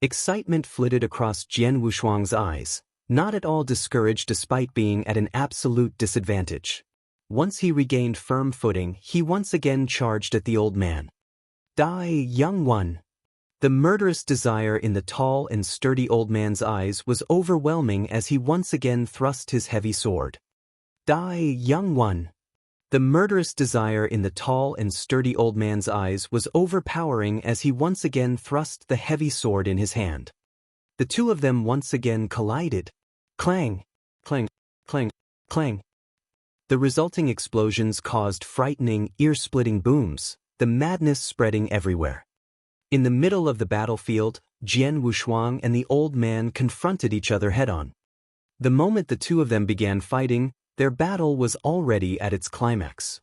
Excitement flitted across Jian Wushuang's eyes, not at all discouraged despite being at an absolute disadvantage. Once he regained firm footing, he once again charged at the old man. Die, young one! The murderous desire in the tall and sturdy old man's eyes was overwhelming as he once again thrust his heavy sword. Die, young one! The murderous desire in the tall and sturdy old man's eyes was overpowering as he once again thrust the heavy sword in his hand. The two of them once again collided. Clang! Clang! Clang! Clang! The resulting explosions caused frightening, ear-splitting booms, the madness spreading everywhere. In the middle of the battlefield, Jian Wushuang and the old man confronted each other head-on. The moment the two of them began fighting, their battle was already at its climax.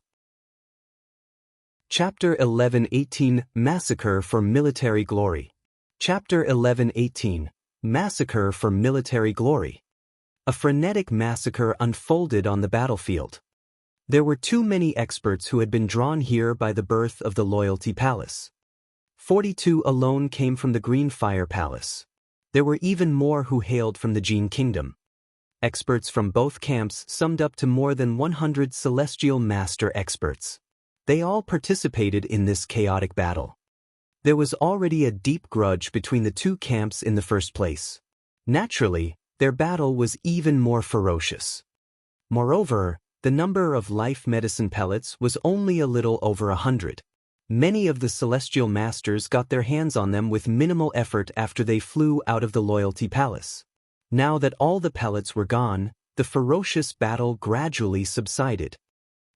Chapter 11:18 Massacre for Military Glory. Chapter 11:18 Massacre for Military Glory. A frenetic massacre unfolded on the battlefield. There were too many experts who had been drawn here by the birth of the Loyalty Palace. 42 alone came from the Green Fire Palace. There were even more who hailed from the Jin Kingdom. Experts from both camps summed up to more than 100 celestial master experts. They all participated in this chaotic battle. There was already a deep grudge between the two camps in the first place. Naturally, their battle was even more ferocious. Moreover, the number of life medicine pellets was only a little over 100. Many of the celestial masters got their hands on them with minimal effort after they flew out of the Loyalty Palace. Now that all the pellets were gone, the ferocious battle gradually subsided.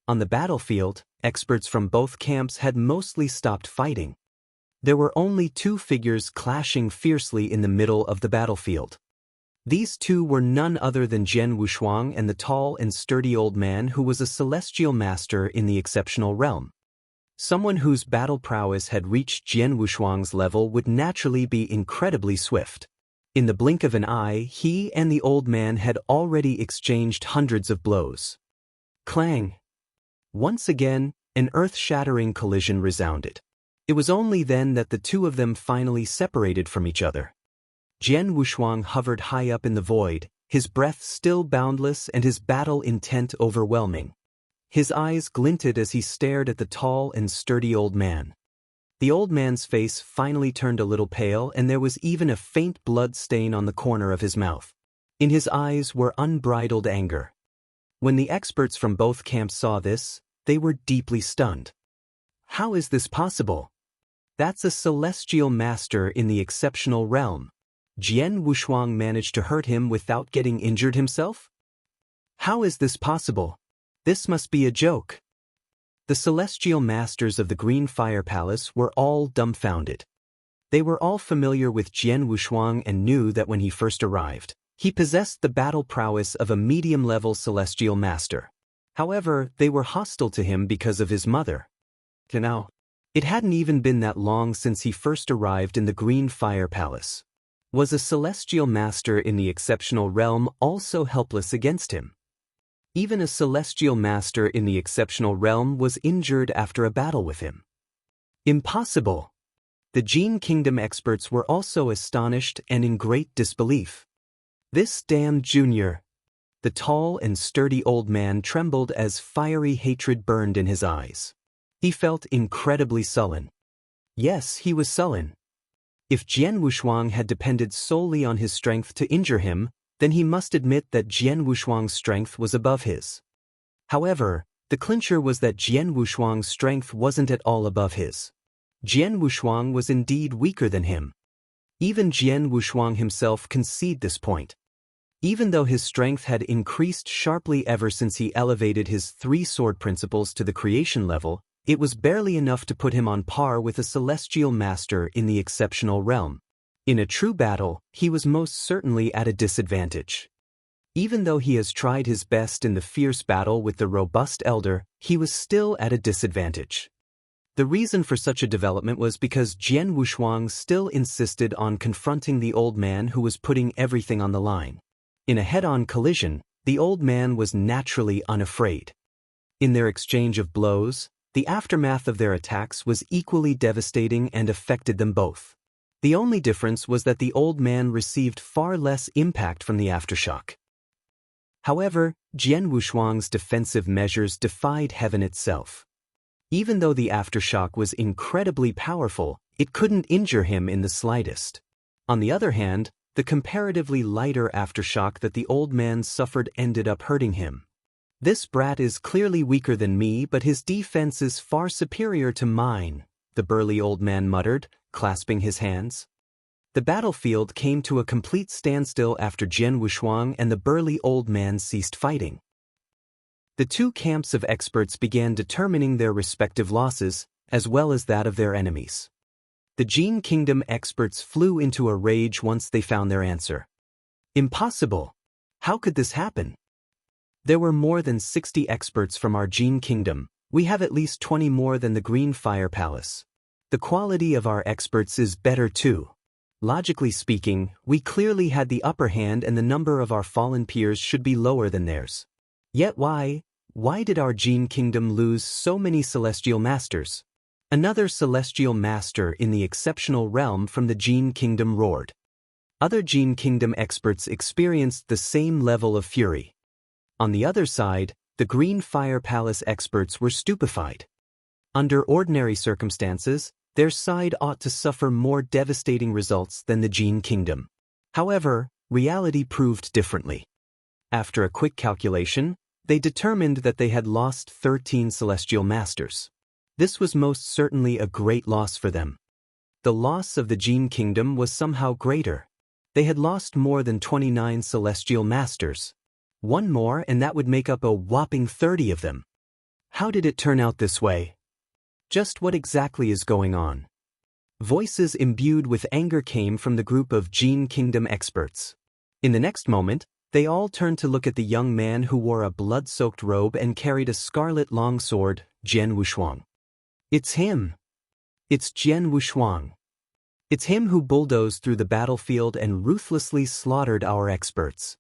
On the battlefield, experts from both camps had mostly stopped fighting. There were only two figures clashing fiercely in the middle of the battlefield. These two were none other than Jian Wushuang and the tall and sturdy old man who was a celestial master in the exceptional realm. Someone whose battle prowess had reached Jian Wushuang's level would naturally be incredibly swift. In the blink of an eye, he and the old man had already exchanged hundreds of blows. Clang! Once again, an earth-shattering collision resounded. It was only then that the two of them finally separated from each other. Jian Wushuang hovered high up in the void, his breath still boundless and his battle intent overwhelming. His eyes glinted as he stared at the tall and sturdy old man. The old man's face finally turned a little pale, and there was even a faint blood stain on the corner of his mouth. In his eyes were unbridled anger. When the experts from both camps saw this, they were deeply stunned. How is this possible? That's a celestial master in the exceptional realm. Jian Wushuang managed to hurt him without getting injured himself? How is this possible? This must be a joke. The celestial masters of the Green Fire Palace were all dumbfounded. They were all familiar with Jian Wushuang and knew that when he first arrived, he possessed the battle prowess of a medium-level celestial master. However, they were hostile to him because of his mother. Now, it hadn't even been that long since he first arrived in the Green Fire Palace. Was a celestial master in the exceptional realm also helpless against him? Even a celestial master in the exceptional realm was injured after a battle with him. Impossible! The Jin Kingdom experts were also astonished and in great disbelief. This damned junior! The tall and sturdy old man trembled as fiery hatred burned in his eyes. He felt incredibly sullen. Yes, he was sullen. If Jian Wushuang had depended solely on his strength to injure him, then he must admit that Jian Wushuang's strength was above his. However, the clincher was that Jian Wushuang's strength wasn't at all above his. Jian Wushuang was indeed weaker than him. Even Jian Wushuang himself conceded this point. Even though his strength had increased sharply ever since he elevated his 3 sword principles to the creation level, it was barely enough to put him on par with a celestial master in the exceptional realm. In a true battle, he was most certainly at a disadvantage. Even though he has tried his best in the fierce battle with the robust elder, he was still at a disadvantage. The reason for such a development was because Jian Wushuang still insisted on confronting the old man who was putting everything on the line. In a head-on collision, the old man was naturally unafraid. In their exchange of blows, the aftermath of their attacks was equally devastating and affected them both. The only difference was that the old man received far less impact from the aftershock. However, Jian Wushuang's defensive measures defied heaven itself. Even though the aftershock was incredibly powerful, it couldn't injure him in the slightest. On the other hand, the comparatively lighter aftershock that the old man suffered ended up hurting him. This brat is clearly weaker than me, but his defense is far superior to mine, the burly old man muttered, clasping his hands. The battlefield came to a complete standstill after Jian Wushuang and the burly old man ceased fighting. The 2 camps of experts began determining their respective losses, as well as that of their enemies. The Jin Kingdom experts flew into a rage once they found their answer. Impossible! How could this happen? There were more than 60 experts from our Jin Kingdom. We have at least 20 more than the Green Fire Palace. The quality of our experts is better too. Logically speaking, we clearly had the upper hand and the number of our fallen peers should be lower than theirs. Yet why did our Jin Kingdom lose so many celestial masters? Another celestial master in the exceptional realm from the Jin Kingdom roared. Other Jin Kingdom experts experienced the same level of fury. On the other side, the Green Fire Palace experts were stupefied. Under ordinary circumstances, their side ought to suffer more devastating results than the Jin Kingdom. However, reality proved differently. After a quick calculation, they determined that they had lost 13 celestial masters. This was most certainly a great loss for them. The loss of the Jin Kingdom was somehow greater. They had lost more than 29 celestial masters. One more and that would make up a whopping 30 of them. How did it turn out this way? Just what exactly is going on? Voices imbued with anger came from the group of Jin Kingdom experts. In the next moment, they all turned to look at the young man who wore a blood-soaked robe and carried a scarlet longsword, Jian Wushuang. It's him! It's Jian Wushuang. It's him who bulldozed through the battlefield and ruthlessly slaughtered our experts.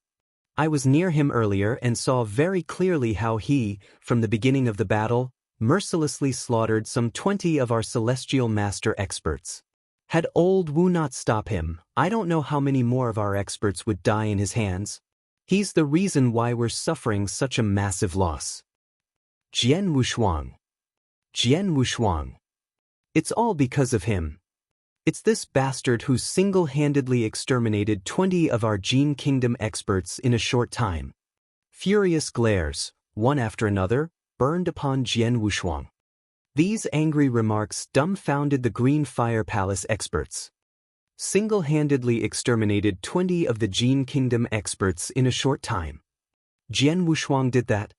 I was near him earlier and saw very clearly how he, from the beginning of the battle, mercilessly slaughtered some 20 of our celestial master experts. Had old Wu not stopped him, I don't know how many more of our experts would die in his hands. He's the reason why we're suffering such a massive loss. Jian Wushuang. Jian Wushuang. It's all because of him. It's this bastard who single-handedly exterminated 20 of our Gene Kingdom experts in a short time. Furious glares, one after another, burned upon Jian Wushuang. These angry remarks dumbfounded the Green Fire Palace experts. Single-handedly exterminated 20 of the Gene Kingdom experts in a short time. Jian Wushuang did that.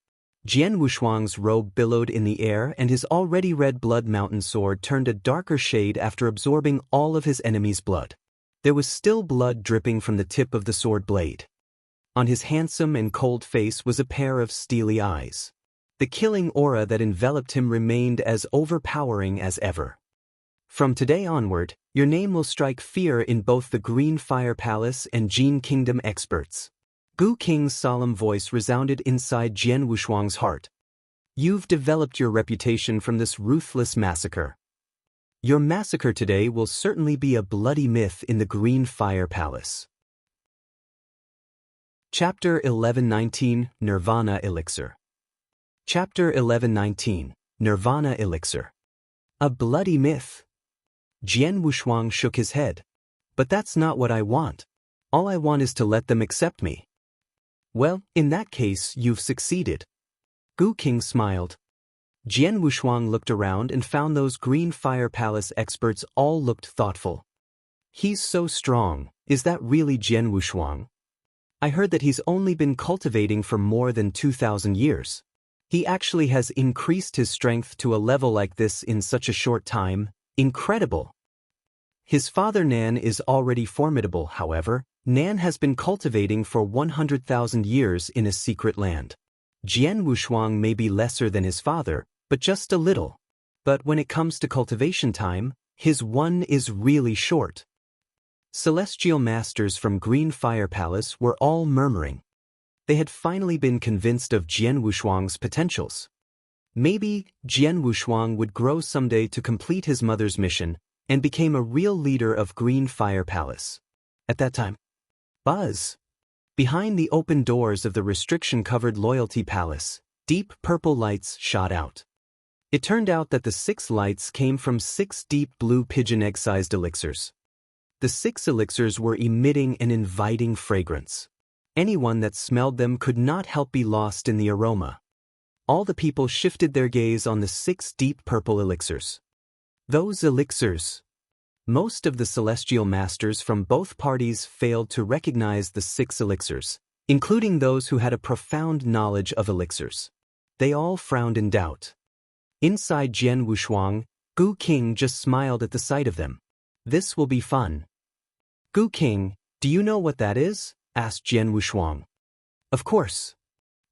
Jian Wushuang's robe billowed in the air and his already red blood mountain sword turned a darker shade after absorbing all of his enemy's blood. There was still blood dripping from the tip of the sword blade. On his handsome and cold face was a pair of steely eyes. The killing aura that enveloped him remained as overpowering as ever. From today onward, your name will strike fear in both the Green Fire Palace and Gene Kingdom experts. Gu Qing's solemn voice resounded inside Jian Wushuang's heart. You've developed your reputation from this ruthless massacre. Your massacre today will certainly be a bloody myth in the Green Fire Palace. Chapter 1119 Nirvana Elixir. Chapter 1119 Nirvana Elixir. A bloody myth. Jian Wushuang shook his head. But that's not what I want. All I want is to let them accept me. Well, in that case, you've succeeded. Gu Qing smiled. Jian Wushuang looked around and found those Green Fire Palace experts all looked thoughtful. He's so strong, is that really Jian Wushuang? I heard that he's only been cultivating for more than 2,000 years. He actually has increased his strength to a level like this in such a short time. Incredible. His father Nan is already formidable, however. Nan has been cultivating for 100,000 years in a secret land. Jian Wushuang may be lesser than his father, but just a little. But when it comes to cultivation time, his one is really short. Celestial masters from Green Fire Palace were all murmuring. They had finally been convinced of Jian Wushuang's potentials. Maybe Jian Wushuang would grow someday to complete his mother's mission and became a real leader of Green Fire Palace. At that time, buzz. Behind the open doors of the restriction-covered Loyalty Palace, deep purple lights shot out. It turned out that the 6 lights came from 6 deep blue pigeon egg-sized elixirs. The 6 elixirs were emitting an inviting fragrance. Anyone that smelled them could not help be lost in the aroma. All the people shifted their gaze on the 6 deep purple elixirs. Those elixirs. Most of the celestial masters from both parties failed to recognize the 6 elixirs, including those who had a profound knowledge of elixirs. They all frowned in doubt. Inside Jian Wushuang, Gu Qing just smiled at the sight of them. This will be fun. Gu Qing, do you know what that is? Asked Jian Wushuang. Of course.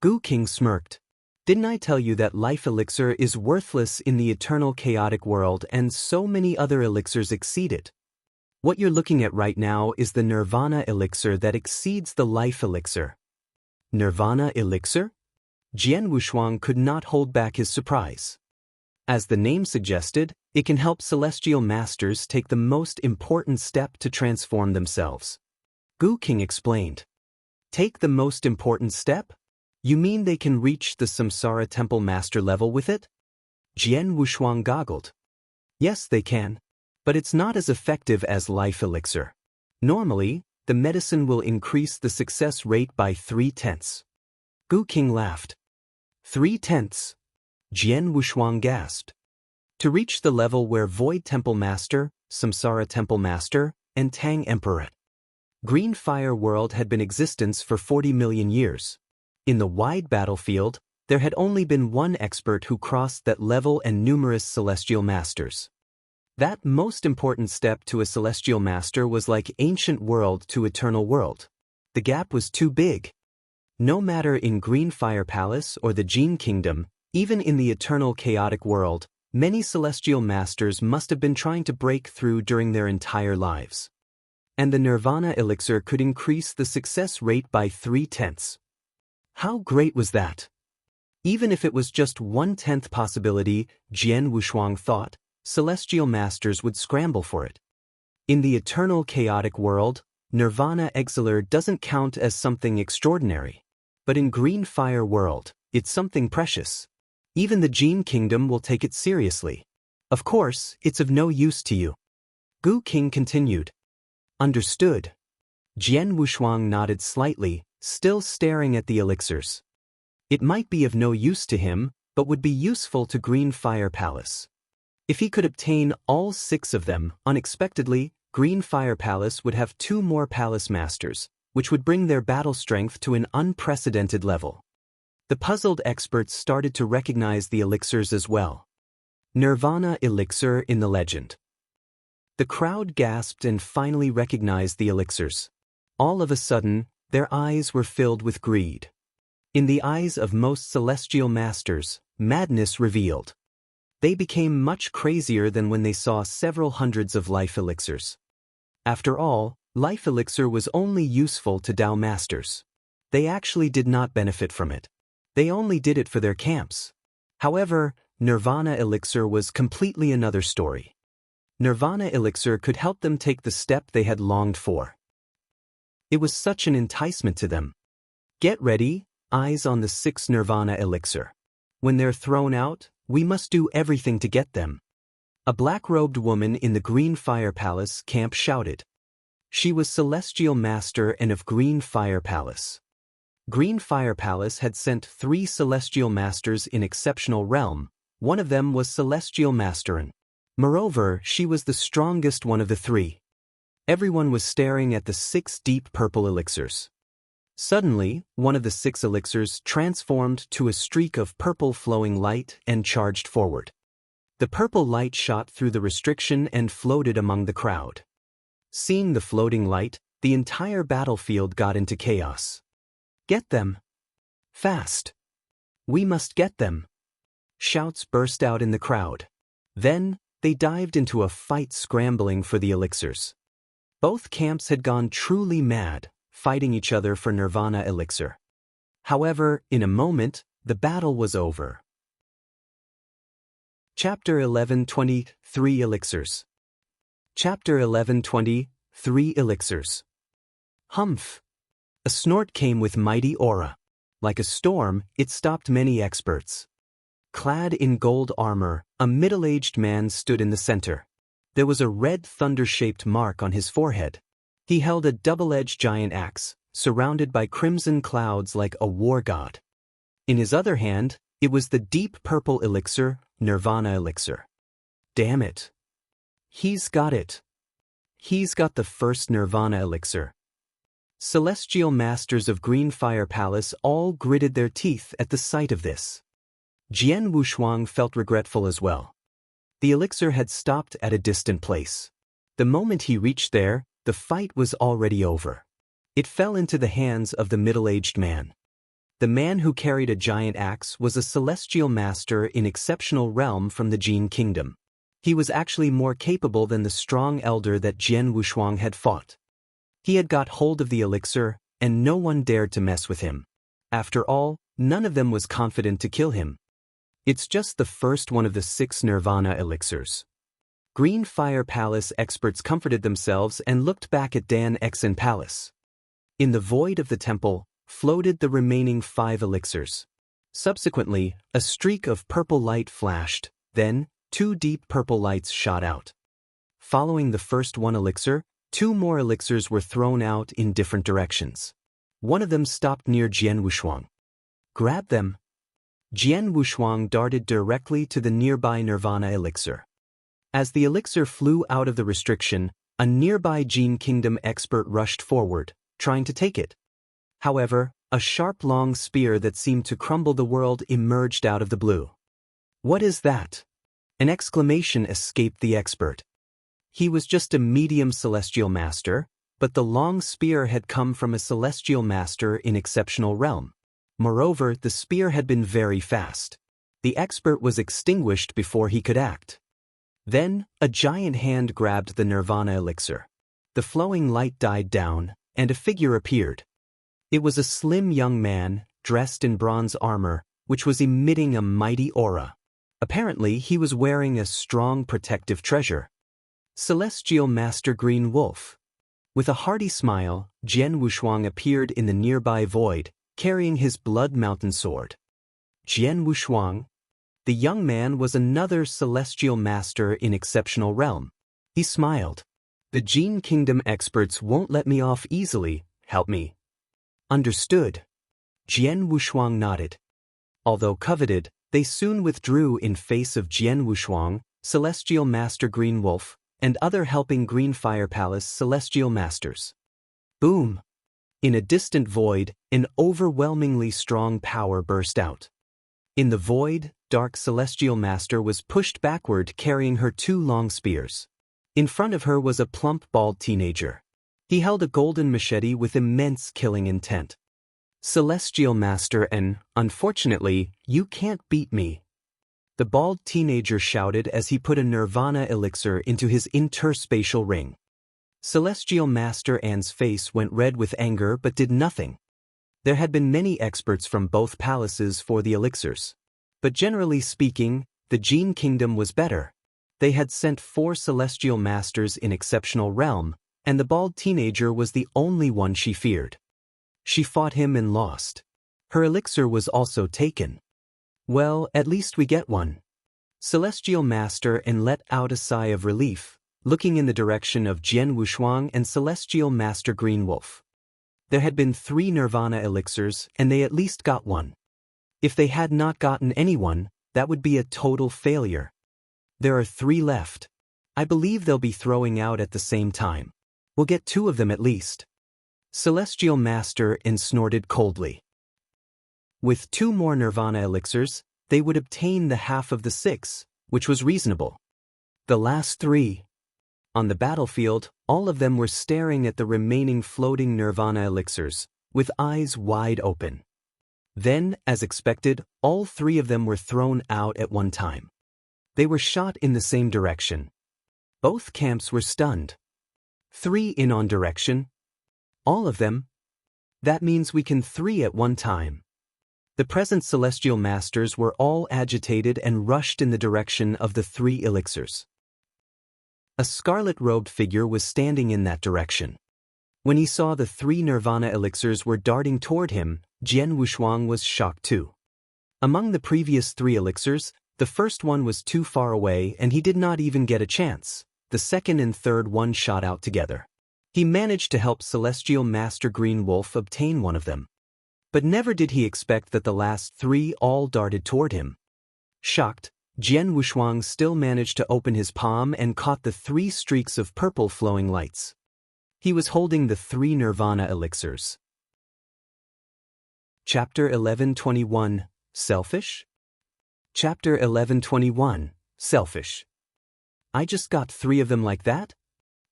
Gu Qing smirked. Didn't I tell you that life elixir is worthless in the eternal chaotic world and so many other elixirs exceed it? What you're looking at right now is the Nirvana elixir that exceeds the life elixir. Nirvana elixir? Jian Wushuang could not hold back his surprise. As the name suggested, it can help celestial masters take the most important step to transform themselves. Gu Qing explained. Take the most important step? You mean they can reach the Samsara Temple Master level with it? Jian Wushuang goggled. Yes, they can. But it's not as effective as life elixir. Normally, the medicine will increase the success rate by 3/10. Gu Qing laughed. 3/10. Jian Wushuang gasped. To reach the level where Void Temple Master, Samsara Temple Master, and Tang Emperor. Green Fire World had been in existence for 40 million years. In the wide battlefield, there had only been one expert who crossed that level and numerous celestial masters. That most important step to a celestial master was like ancient world to eternal world. The gap was too big. No matter in Green Fire Palace or the Gene Kingdom, even in the eternal chaotic world, many celestial masters must have been trying to break through during their entire lives. And the Nirvana elixir could increase the success rate by 3/10. How great was that? Even if it was just 1/10 possibility, Jian Wushuang thought, celestial masters would scramble for it. In the eternal chaotic world, Nirvana elixir doesn't count as something extraordinary. But in Green Fire World, it's something precious. Even the Jin Kingdom will take it seriously. Of course, it's of no use to you. Gu King continued. Understood. Jian Wushuang nodded slightly, still staring at the elixirs. It might be of no use to him, but would be useful to Green Fire Palace. If he could obtain all 6 of them, unexpectedly, Green Fire Palace would have 2 more palace masters, which would bring their battle strength to an unprecedented level. The puzzled experts started to recognize the elixirs as well. Nirvana elixir in the legend. The crowd gasped and finally recognized the elixirs. All of a sudden, their eyes were filled with greed. In the eyes of most celestial masters, madness revealed. They became much crazier than when they saw several hundreds of life elixirs. After all, life elixir was only useful to Dao masters. They actually did not benefit from it. They only did it for their camps. However, Nirvana elixir was completely another story. Nirvana elixir could help them take the step they had longed for. It was such an enticement to them. Get ready, eyes on the 6 Nirvana elixir. When they're thrown out, we must do everything to get them. A black-robed woman in the Green Fire Palace camp shouted. She was Celestial Master and of Green Fire Palace. Green Fire Palace had sent 3 Celestial Masters in Exceptional Realm. One of them was Celestial Masterin. Moreover, she was the strongest one of the 3. Everyone was staring at the 6 deep purple elixirs. Suddenly, one of the 6 elixirs transformed to a streak of purple flowing light and charged forward. The purple light shot through the restriction and floated among the crowd. Seeing the floating light, the entire battlefield got into chaos. Get them! Fast! We must get them! Shouts burst out in the crowd. Then, they dived into a fight scrambling for the elixirs. Both camps had gone truly mad, fighting each other for Nirvana elixir. However, in a moment, the battle was over. Chapter 11:20 3 Elixirs. Chapter 11:20 3 Elixirs. Humph! A snort came with mighty aura. Like a storm, it stopped many experts. Clad in gold armor, a middle-aged man stood in the center. There was a red thunder-shaped mark on his forehead. He held a double-edged giant axe, surrounded by crimson clouds like a war god. In his other hand, it was the deep purple elixir, Nirvana elixir. Damn it. He's got it. He's got the first Nirvana elixir. Celestial Masters of Green Fire Palace all gritted their teeth at the sight of this. Jian Wushuang felt regretful as well. The elixir had stopped at a distant place. The moment he reached there, the fight was already over. It fell into the hands of the middle-aged man. The man who carried a giant axe was a celestial master in Exceptional Realm from the Jin Kingdom. He was actually more capable than the strong elder that Jian Wushuang had fought. He had got hold of the elixir, and no one dared to mess with him. After all, none of them was confident to kill him. It's just the first one of the 6 Nirvana elixirs. Green Fire Palace experts comforted themselves and looked back at Dan Xen Palace. In the void of the temple, floated the remaining 5 elixirs. Subsequently, a streak of purple light flashed, then, 2 deep purple lights shot out. Following the first 1 elixir, 2 more elixirs were thrown out in different directions. One of them stopped near Jian Wushuang. Grab them! Jian Wushuang darted directly to the nearby Nirvana elixir. As the elixir flew out of the restriction, a nearby Jin Kingdom expert rushed forward, trying to take it. However, a sharp long spear that seemed to crumble the world emerged out of the blue. What is that? An exclamation escaped the expert. He was just a medium celestial master, but the long spear had come from a celestial master in Exceptional Realm. Moreover, the spear had been very fast. The expert was extinguished before he could act. Then, a giant hand grabbed the Nirvana elixir. The flowing light died down, and a figure appeared. It was a slim young man, dressed in bronze armor, which was emitting a mighty aura. Apparently, he was wearing a strong protective treasure. Celestial Master Green Wolf. With a hearty smile, Jian Wushuang appeared in the nearby void, carrying his Blood Mountain sword. Jian Wushuang. The young man was another celestial master in exceptional realm. He smiled. The Jin Kingdom experts won't let me off easily, help me. Understood. Jian Wushuang nodded. Although coveted, they soon withdrew in face of Jian Wushuang, Celestial Master Green Wolf, and other helping Green Fire Palace Celestial Masters. Boom! In a distant void, an overwhelmingly strong power burst out. In the void, Dark Celestial Master was pushed backward carrying her 2 long spears. In front of her was a plump bald teenager. He held a golden machete with immense killing intent. Celestial Master and, unfortunately, you can't beat me. The bald teenager shouted as he put a Nirvana elixir into his interspatial ring. Celestial Master An's face went red with anger but did nothing. There had been many experts from both palaces for the elixirs. But generally speaking, the Jin Kingdom was better. They had sent 4 celestial masters in exceptional realm, and the bald teenager was the only one she feared. She fought him and lost. Her elixir was also taken. Well, at least we get one. Celestial Master and let out a sigh of relief, looking in the direction of Jian Wushuang and Celestial Master Green Wolf. There had been 3 Nirvana elixirs, and they at least got one. If they had not gotten any one, that would be a total failure. There are 3 left. I believe they'll be throwing out at the same time. We'll get 2 of them at least. Celestial Master and snorted coldly. With 2 more Nirvana elixirs, they would obtain the half of the 6, which was reasonable. The last 3. On the battlefield, all of them were staring at the remaining floating Nirvana elixirs, with eyes wide open. Then, as expected, all 3 of them were thrown out at one time. They were shot in the same direction. Both camps were stunned. 3 in on direction. All of them? That means we can 3 at one time. The present Celestial Masters were all agitated and rushed in the direction of the 3 elixirs. A scarlet-robed figure was standing in that direction. When he saw the 3 Nirvana elixirs were darting toward him, Jian Wushuang was shocked too. Among the previous 3 elixirs, the first one was too far away and he did not even get a chance. The second and third one shot out together. He managed to help Celestial Master Green Wolf obtain one of them. But never did he expect that the last 3 all darted toward him. Shocked, Jian Wushuang still managed to open his palm and caught the 3 streaks of purple flowing lights. He was holding the 3 Nirvana elixirs. Chapter 1121, Selfish? Chapter 1121, Selfish. I just got 3 of them like that?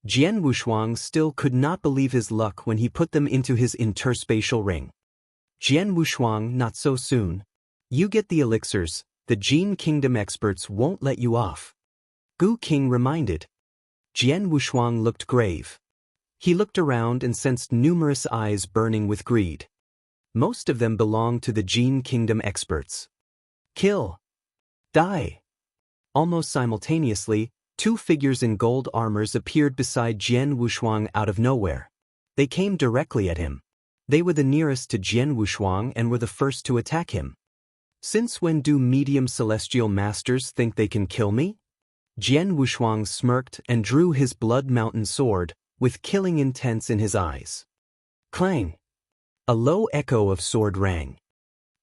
Jian Wushuang still could not believe his luck when he put them into his interspatial ring. Jian Wushuang, not so soon. You get the elixirs, the Jin Kingdom experts won't let you off. Gu King reminded. Jian Wushuang looked grave. He looked around and sensed numerous eyes burning with greed. Most of them belonged to the Jin Kingdom experts. Kill. Die. Almost simultaneously, 2 figures in gold armors appeared beside Jian Wushuang out of nowhere. They came directly at him. They were the nearest to Jian Wushuang and were the first to attack him. Since when do medium celestial masters think they can kill me? Jian Wushuang smirked and drew his blood mountain sword, with killing intents in his eyes. Clang! A low echo of sword rang.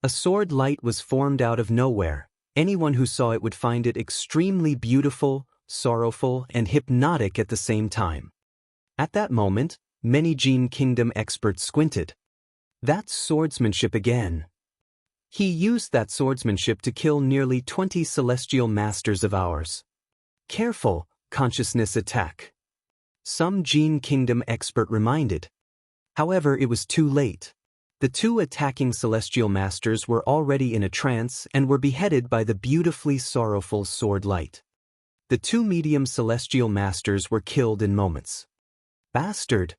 A sword light was formed out of nowhere. Anyone who saw it would find it extremely beautiful, sorrowful, and hypnotic at the same time. At that moment, many Jin Kingdom experts squinted. That's swordsmanship again. He used that swordsmanship to kill nearly 20 celestial masters of ours. Careful, consciousness attack. Some Jin Kingdom expert reminded. However, it was too late. The 2 attacking celestial masters were already in a trance and were beheaded by the beautifully sorrowful sword light. The 2 medium celestial masters were killed in moments. Bastard!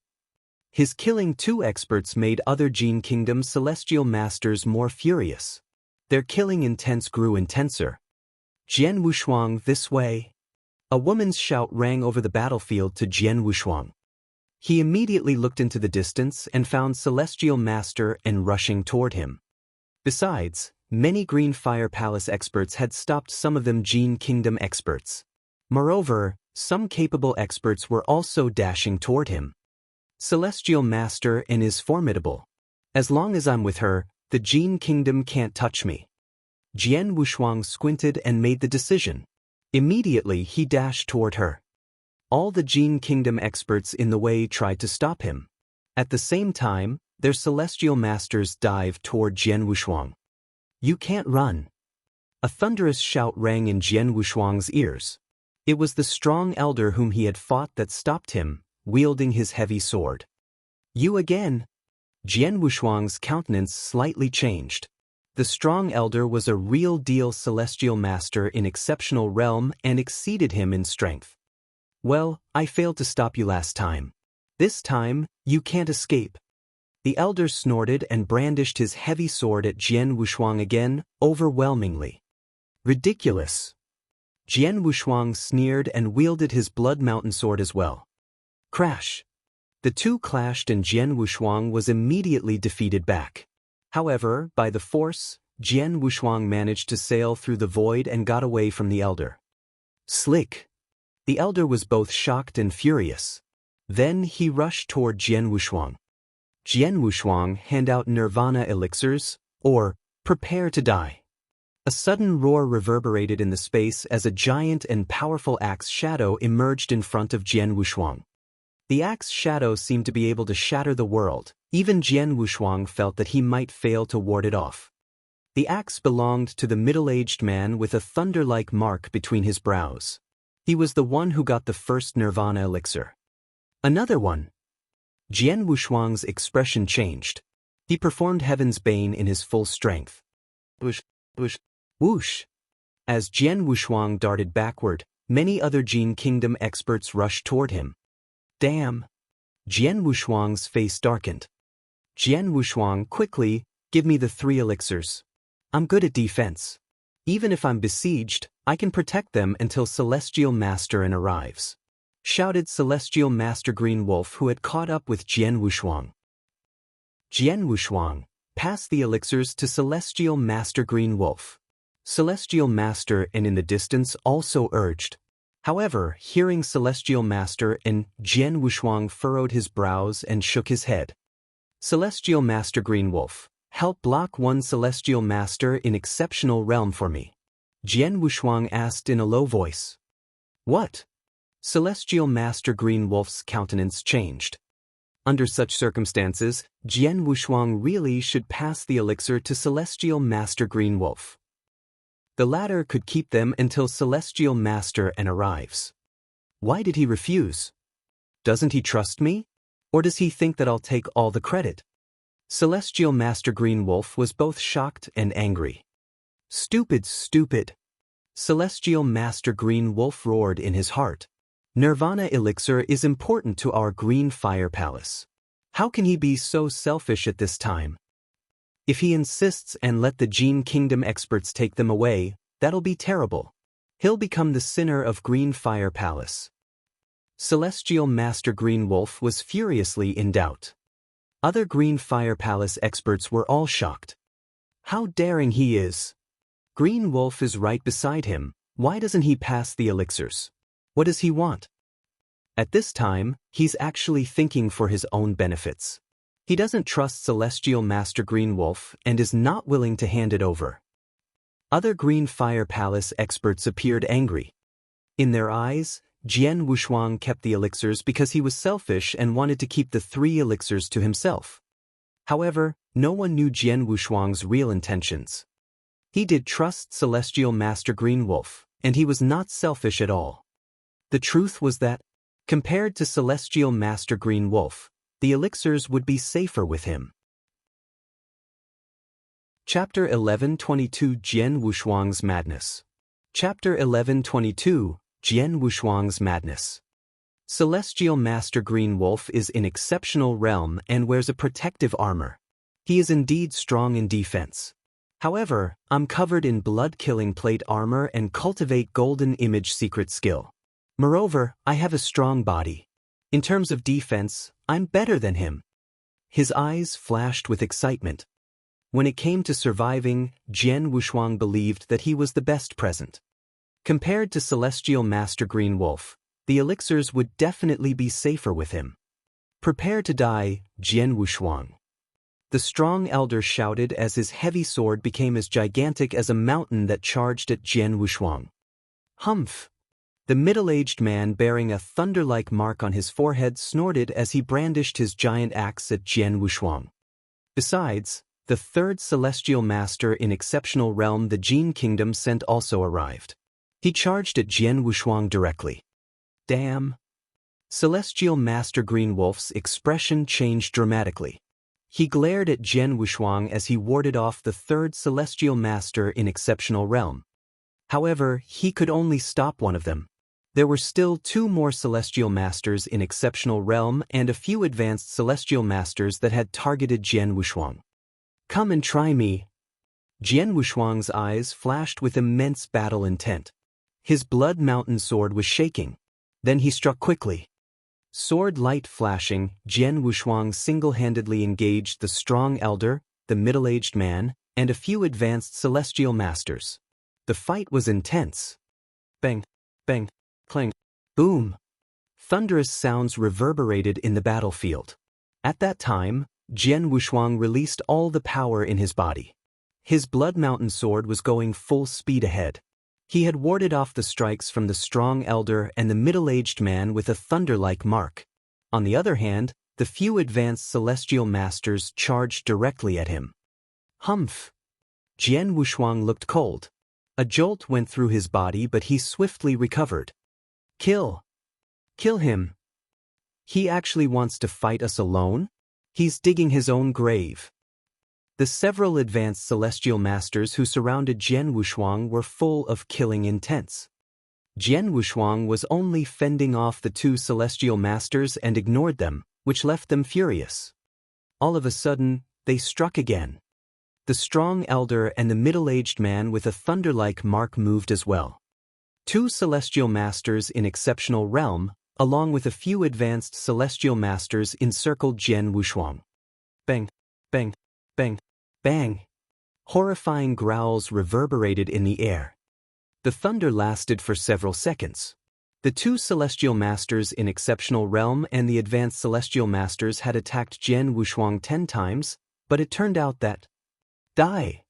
His killing 2 experts made other Jin Kingdom celestial masters more furious. Their killing intents grew intenser. Jian Wushuang, this way. A woman's shout rang over the battlefield to Jian Wushuang. He immediately looked into the distance and found Celestial Master and rushing toward him. Besides, many Green Fire Palace experts had stopped some of them Gene Kingdom experts. Moreover, some capable experts were also dashing toward him. Celestial Master N is formidable. As long as I'm with her, the Gene Kingdom can't touch me. Jian Wushuang squinted and made the decision. Immediately he dashed toward her. All the Gene Kingdom experts in the way tried to stop him. At the same time, their celestial masters dived toward Jian Wushuang. You can't run. A thunderous shout rang in Jian Wushuang's ears. It was the strong elder whom he had fought that stopped him, wielding his heavy sword. You again? Jian Wushuang's countenance slightly changed. The strong elder was a real-deal celestial master in exceptional realm and exceeded him in strength. Well, I failed to stop you last time. This time, you can't escape. The elder snorted and brandished his heavy sword at Jian Wushuang again, overwhelmingly. Ridiculous. Jian Wushuang sneered and wielded his Blood Mountain sword as well. Crash. The two clashed and Jian Wushuang was immediately defeated back. However, by the force, Jian Wushuang managed to sail through the void and got away from the elder. Slick. The elder was both shocked and furious. Then he rushed toward Jian Wushuang. Jian Wushuang, hand out Nirvana elixirs, or prepare to die. A sudden roar reverberated in the space as a giant and powerful axe shadow emerged in front of Jian Wushuang. The axe shadow seemed to be able to shatter the world. Even Jian Wushuang felt that he might fail to ward it off. The axe belonged to the middle-aged man with a thunder-like mark between his brows. He was the one who got the first Nirvana elixir. Another one. Jian Wushuang's expression changed. He performed Heaven's Bane in his full strength. Whoosh, whoosh, whoosh. As Jian Wushuang darted backward, many other Gene Kingdom experts rushed toward him. Damn. Jian Wushuang's face darkened. Jian Wushuang, quickly, give me the 3 elixirs. I'm good at defense. Even if I'm besieged, I can protect them until Celestial Master N arrives. Shouted Celestial Master Green Wolf, who had caught up with Jian Wushuang. Jian Wushuang, pass the elixirs to Celestial Master Green Wolf. Celestial Master N in the distance also urged. However, hearing Celestial Master N, Jian Wushuang furrowed his brows and shook his head. Celestial Master Green Wolf, help block one Celestial Master in exceptional realm for me. Jian Wushuang asked in a low voice. What? Celestial Master Green Wolf's countenance changed. Under such circumstances, Jian Wushuang really should pass the elixir to Celestial Master Green Wolf. The latter could keep them until Celestial Master N arrives. Why did he refuse? Doesn't he trust me? Or does he think that I'll take all the credit? Celestial Master Green Wolf was both shocked and angry. Stupid, stupid. Celestial Master Green Wolf roared in his heart. Nirvana elixir is important to our Green Fire Palace. How can he be so selfish at this time? If he insists and let the Gene Kingdom experts take them away, that'll be terrible. He'll become the sinner of Green Fire Palace. Celestial Master Green Wolf was furiously in doubt. Other Green Fire Palace experts were all shocked. How daring he is! Green Wolf is right beside him. Why doesn't he pass the elixirs? What does he want? At this time, he's actually thinking for his own benefits. He doesn't trust Celestial Master Green Wolf and is not willing to hand it over. Other Green Fire Palace experts appeared angry. In their eyes, Jian Wushuang kept the elixirs because he was selfish and wanted to keep the 3 elixirs to himself. However, no one knew Jian Wushuang's real intentions. He did trust Celestial Master Green Wolf, and he was not selfish at all. The truth was that, compared to Celestial Master Green Wolf, the elixirs would be safer with him. Chapter 1122 Jian Wushuang's Madness. Chapter 1122 Jian Wushuang's Madness. Celestial Master Green Wolf is in exceptional realm and wears a protective armor. He is indeed strong in defense. However, I'm covered in blood-killing plate armor and cultivate golden image secret skill. Moreover, I have a strong body. In terms of defense, I'm better than him. His eyes flashed with excitement. When it came to surviving, Jian Wushuang believed that he was the best present. Compared to Celestial Master Green Wolf, the elixirs would definitely be safer with him. Prepare to die, Jian Wushuang. The strong elder shouted as his heavy sword became as gigantic as a mountain that charged at Jian Wushuang. Humph! The middle-aged man bearing a thunder-like mark on his forehead snorted as he brandished his giant axe at Jian Wushuang. Besides, the third celestial master in exceptional realm the Jin Kingdom sent also arrived. He charged at Jian Wushuang directly. Damn! Celestial Master Green Wolf's expression changed dramatically. He glared at Jian Wushuang as he warded off the third celestial master in exceptional realm. However, he could only stop one of them. There were still 2 more celestial masters in exceptional realm and a few advanced celestial masters that had targeted Jian Wushuang. Come and try me. Jian Wushuang's eyes flashed with immense battle intent. His blood mountain sword was shaking. Then he struck quickly. Sword light flashing, Jian Wushuang single-handedly engaged the strong elder, the middle-aged man, and a few advanced celestial masters. The fight was intense. Bang, bang, clang, boom. Thunderous sounds reverberated in the battlefield. At that time, Jian Wushuang released all the power in his body. His blood mountain sword was going full speed ahead. He had warded off the strikes from the strong elder and the middle-aged man with a thunder-like mark. On the other hand, the few advanced celestial masters charged directly at him. Humph! Jian Wushuang looked cold. A jolt went through his body but he swiftly recovered. Kill! Kill him! He actually wants to fight us alone? He's digging his own grave. The several advanced celestial masters who surrounded Jian Wushuang were full of killing intents. Jian Wushuang was only fending off the 2 celestial masters and ignored them, which left them furious. All of a sudden, they struck again. The strong elder and the middle-aged man with a thunder-like mark moved as well. 2 celestial masters in exceptional realm, along with a few advanced celestial masters encircled Jian Wushuang. Bang, bang, bang, bang. Horrifying growls reverberated in the air. The thunder lasted for several seconds. The 2 celestial masters in exceptional realm and the advanced celestial masters had attacked Jian Wushuang 10 times, but it turned out that die!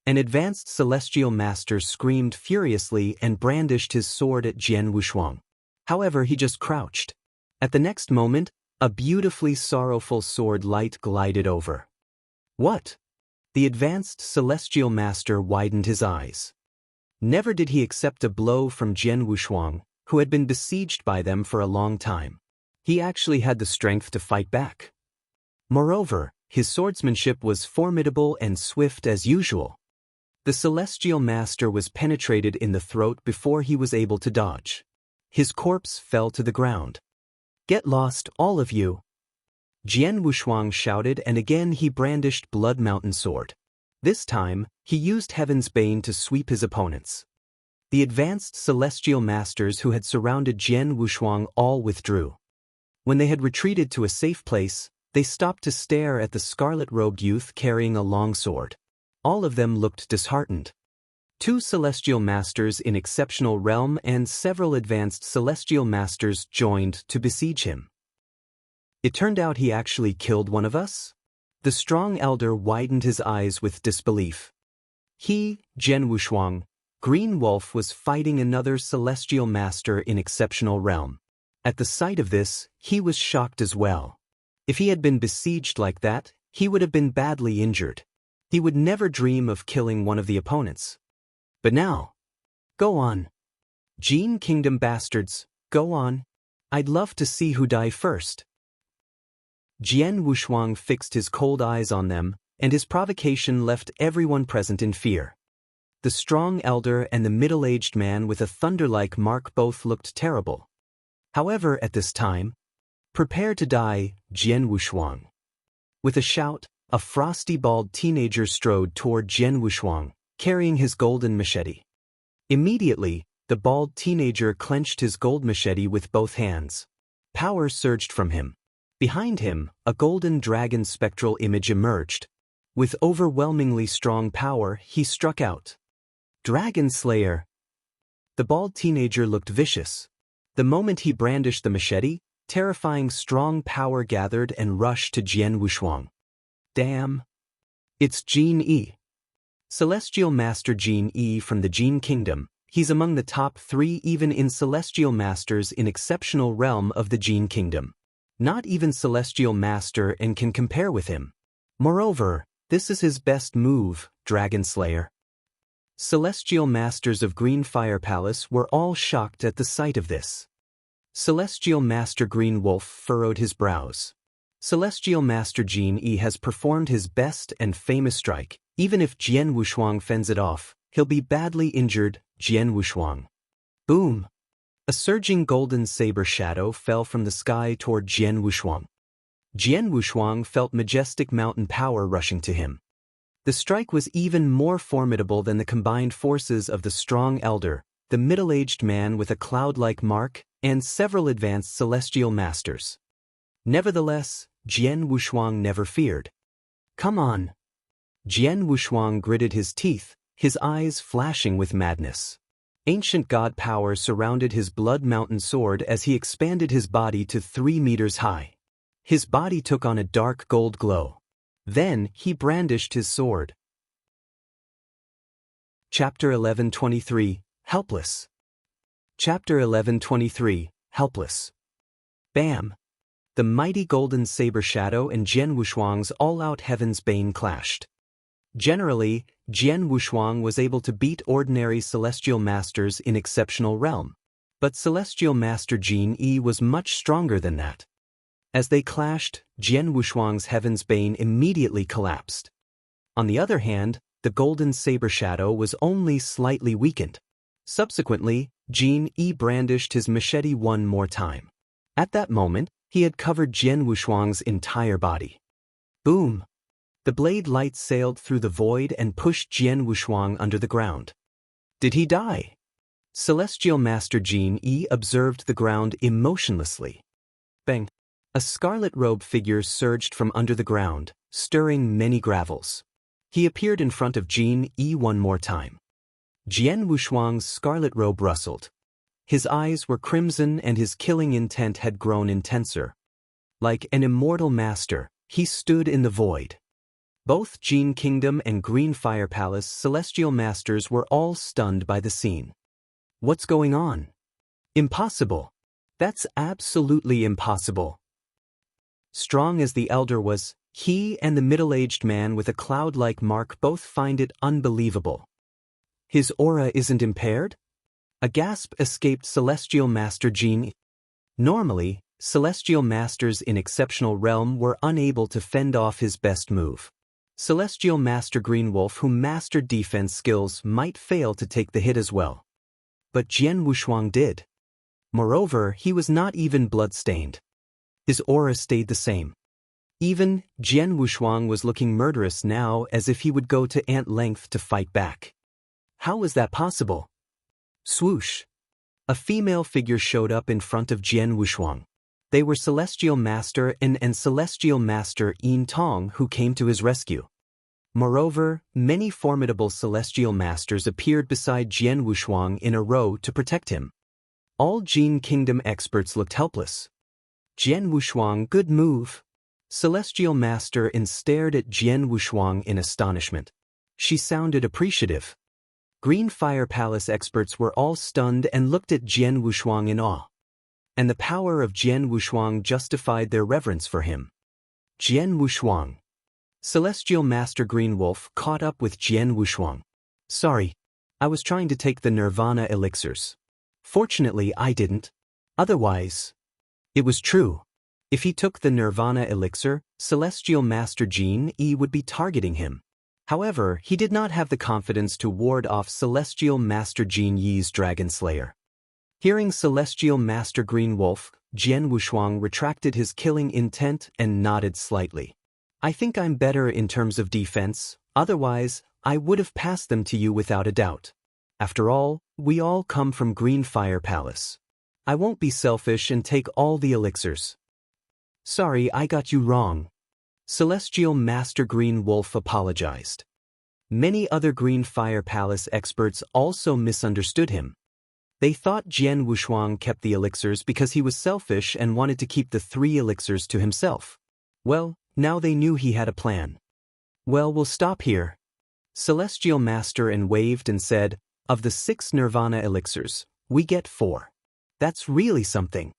An advanced celestial master screamed furiously and brandished his sword at Jian Wushuang. However, he just crouched. At the next moment, a beautifully sorrowful sword light glided over. What? The advanced celestial master widened his eyes. Never did he accept a blow from Jian Wushuang, who had been besieged by them for a long time. He actually had the strength to fight back. Moreover, his swordsmanship was formidable and swift as usual. The celestial master was penetrated in the throat before he was able to dodge. His corpse fell to the ground. Get lost, all of you! Jian Wushuang shouted and again he brandished Blood Mountain Sword. This time, he used Heaven's Bane to sweep his opponents. The advanced celestial masters who had surrounded Jian Wushuang all withdrew. When they had retreated to a safe place, they stopped to stare at the scarlet-robed youth carrying a long sword. All of them looked disheartened. 2 celestial masters in exceptional realm and several advanced celestial masters joined to besiege him. It turned out he actually killed one of us? The strong elder widened his eyes with disbelief. He, Jian Wushuang, Green Wolf, was fighting another celestial master in exceptional realm. At the sight of this, he was shocked as well. If he had been besieged like that, he would have been badly injured. He would never dream of killing one of the opponents. But now, go on. Jin Kingdom bastards, go on. I'd love to see who die first. Jian Wushuang fixed his cold eyes on them, and his provocation left everyone present in fear. The strong elder and the middle-aged man with a thunder-like mark both looked terrible. However, at this time, prepare to die, Jian Wushuang. With a shout, a frosty bald teenager strode toward Jian Wushuang, carrying his golden machete. Immediately, the bald teenager clenched his gold machete with both hands. Power surged from him. Behind him, a golden dragon spectral image emerged. With overwhelmingly strong power, he struck out. Dragon Slayer! The bald teenager looked vicious. The moment he brandished the machete, terrifying strong power gathered and rushed to Jian Wushuang. Damn! It's Jin Yi. Celestial Master Jin Yi from the Jin Kingdom. He's among the top 3 even in Celestial Masters in exceptional realm of the Jin Kingdom. Not even Celestial Master and can compare with him. Moreover, this is his best move, Dragon Slayer. Celestial Masters of Green Fire Palace were all shocked at the sight of this. Celestial Master Green Wolf furrowed his brows. Celestial Master Jin Yi has performed his best and famous strike. Even if Jian Wushuang fends it off, he'll be badly injured, Jian Wushuang. Boom! A surging golden saber shadow fell from the sky toward Jian Wushuang. Jian Wushuang felt majestic mountain power rushing to him. The strike was even more formidable than the combined forces of the strong elder, the middle-aged man with a cloud-like mark, and several advanced celestial masters. Nevertheless, Jian Wushuang never feared. Come on! Jian Wushuang gritted his teeth, his eyes flashing with madness. Ancient god power surrounded his blood mountain sword as he expanded his body to 3 meters high. His body took on a dark gold glow. Then he brandished his sword. Chapter 1123, Helpless. Chapter 1123, Helpless. Bam! The mighty golden saber shadow and Jian Wushuang's all-out Heaven's Bane clashed. Generally, Jian Wushuang was able to beat ordinary Celestial Masters in exceptional realm. But Celestial Master Jin Yi was much stronger than that. As they clashed, Jian Wushuang's Heaven's Bane immediately collapsed. On the other hand, the golden saber shadow was only slightly weakened. Subsequently, Jin Yi brandished his machete one more time. At that moment, he had covered Jian Wushuang's entire body. Boom! The blade light sailed through the void and pushed Jian Wushuang under the ground. Did he die? Celestial Master Jin Yi observed the ground emotionlessly. Bang! A scarlet-robed figure surged from under the ground, stirring many gravels. He appeared in front of Jin Yi one more time. Jian Wushuang's scarlet robe rustled. His eyes were crimson and his killing intent had grown intenser. Like an immortal master, he stood in the void. Both Jin Kingdom and Green Fire Palace Celestial Masters were all stunned by the scene. What's going on? Impossible. That's absolutely impossible. Strong as the elder was, he and the middle-aged man with a cloud-like mark both find it unbelievable. His aura isn't impaired? A gasp escaped Celestial Master Jin. Normally, Celestial Masters in exceptional realm were unable to fend off his best move. Celestial Master Green Wolf who mastered defense skills might fail to take the hit as well. But Jian Wushuang did. Moreover, he was not even blood-stained. His aura stayed the same. Even, Jian Wushuang was looking murderous now as if he would go to ant length to fight back. How was that possible? Swoosh! A female figure showed up in front of Jian Wushuang. They were Celestial Master and Celestial Master Yin Tong who came to his rescue. Moreover, many formidable Celestial Masters appeared beside Jian Wushuang in a row to protect him. All Jin Kingdom experts looked helpless. Jian Wushuang, good move. Celestial Master Yin stared at Jian Wushuang in astonishment. She sounded appreciative. Green Fire Palace experts were all stunned and looked at Jian Wushuang in awe. And the power of Jian Wushuang justified their reverence for him. Jian Wushuang. Celestial Master Green Wolf caught up with Jian Wushuang. Sorry, I was trying to take the Nirvana elixirs. Fortunately, I didn't. Otherwise, it was true. If he took the Nirvana elixir, Celestial Master Jin Yi would be targeting him. However, he did not have the confidence to ward off Celestial Master Jin Yi's Dragon Slayer. Hearing Celestial Master Green Wolf, Jian Wushuang retracted his killing intent and nodded slightly. I think I'm better in terms of defense, otherwise, I would have passed them to you without a doubt. After all, we all come from Green Fire Palace. I won't be selfish and take all the elixirs. Sorry, I got you wrong. Celestial Master Green Wolf apologized. Many other Green Fire Palace experts also misunderstood him. They thought Jian Wushuang kept the elixirs because he was selfish and wanted to keep the 3 elixirs to himself. Well, now they knew he had a plan. Well, we'll stop here. Celestial Master waved and said, of the 6 Nirvana elixirs, we get 4. That's really something.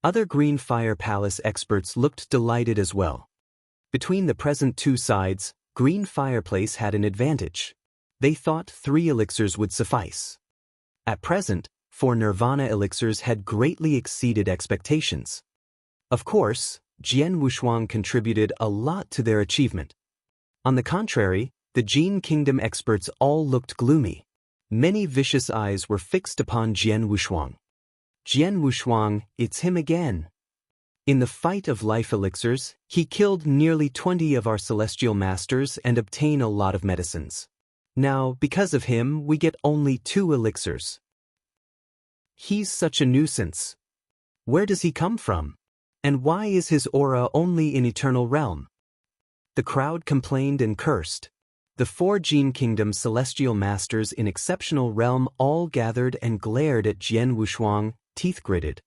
Other Green Fire Palace experts looked delighted as well. Between the present 2 sides, Green Fireplace had an advantage. They thought 3 elixirs would suffice. At present, 4 Nirvana elixirs had greatly exceeded expectations. Of course, Jian Wushuang contributed a lot to their achievement. On the contrary, the Jin Kingdom experts all looked gloomy. Many vicious eyes were fixed upon Jian Wushuang. Jian Wushuang, it's him again. In the fight of life elixirs, he killed nearly 20 of our celestial masters and obtained a lot of medicines. Now, because of him, we get only 2 elixirs. He's such a nuisance. Where does he come from? And why is his aura only in Eternal Realm? The crowd complained and cursed. The 4 Jin Kingdom celestial masters in Exceptional Realm all gathered and glared at Jian Wushuang, teeth gritted.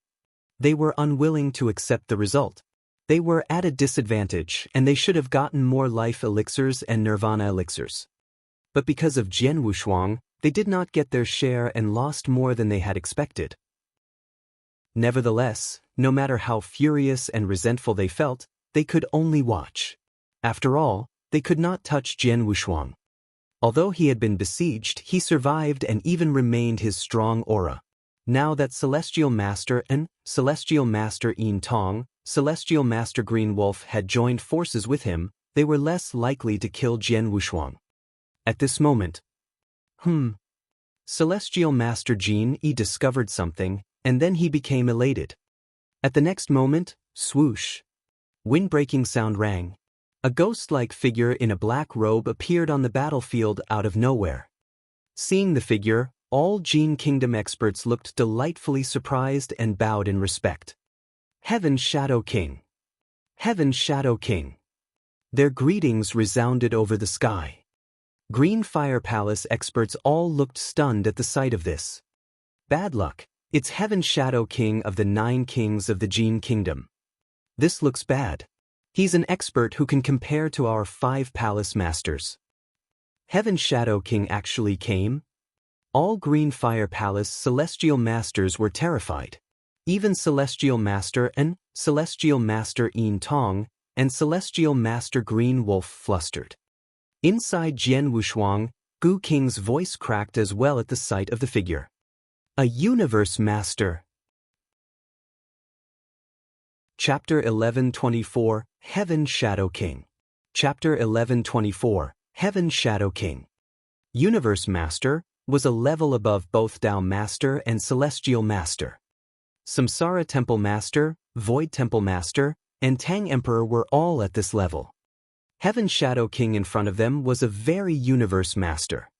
They were unwilling to accept the result. They were at a disadvantage and they should have gotten more life elixirs and nirvana elixirs. But because of Jian Wushuang, they did not get their share and lost more than they had expected. Nevertheless, no matter how furious and resentful they felt, they could only watch. After all, they could not touch Jian Wushuang. Although he had been besieged, he survived and even remained his strong aura. Now that Celestial Master and Celestial Master Yin Tong, Celestial Master Green Wolf had joined forces with him, they were less likely to kill Jian Wushuang. At this moment, Celestial Master Jin Yi discovered something, and then he became elated. At the next moment, swoosh. Wind-breaking sound rang. A ghost-like figure in a black robe appeared on the battlefield out of nowhere. Seeing the figure, all Jin Kingdom experts looked delightfully surprised and bowed in respect. Heaven's Shadow King! Heaven's Shadow King! Their greetings resounded over the sky. Green Fire Palace experts all looked stunned at the sight of this. Bad luck! It's Heaven's Shadow King of the 9 kings of the Jin Kingdom. This looks bad. He's an expert who can compare to our 5 palace masters. Heaven's Shadow King actually came? All Green Fire Palace celestial masters were terrified. Even Celestial Master and Celestial Master Yin Tong and Celestial Master Green Wolf flustered. Inside Jian Wushuang, Gu King's voice cracked as well at the sight of the figure. A Universe Master. Chapter 1124, Heaven's Shadow King. Chapter 1124, Heaven's Shadow King. Universe Master was a level above both Tao Master and Celestial Master. Samsara Temple Master, Void Temple Master, and Tang Emperor were all at this level. Heaven's Shadow King in front of them was a very Universe Master.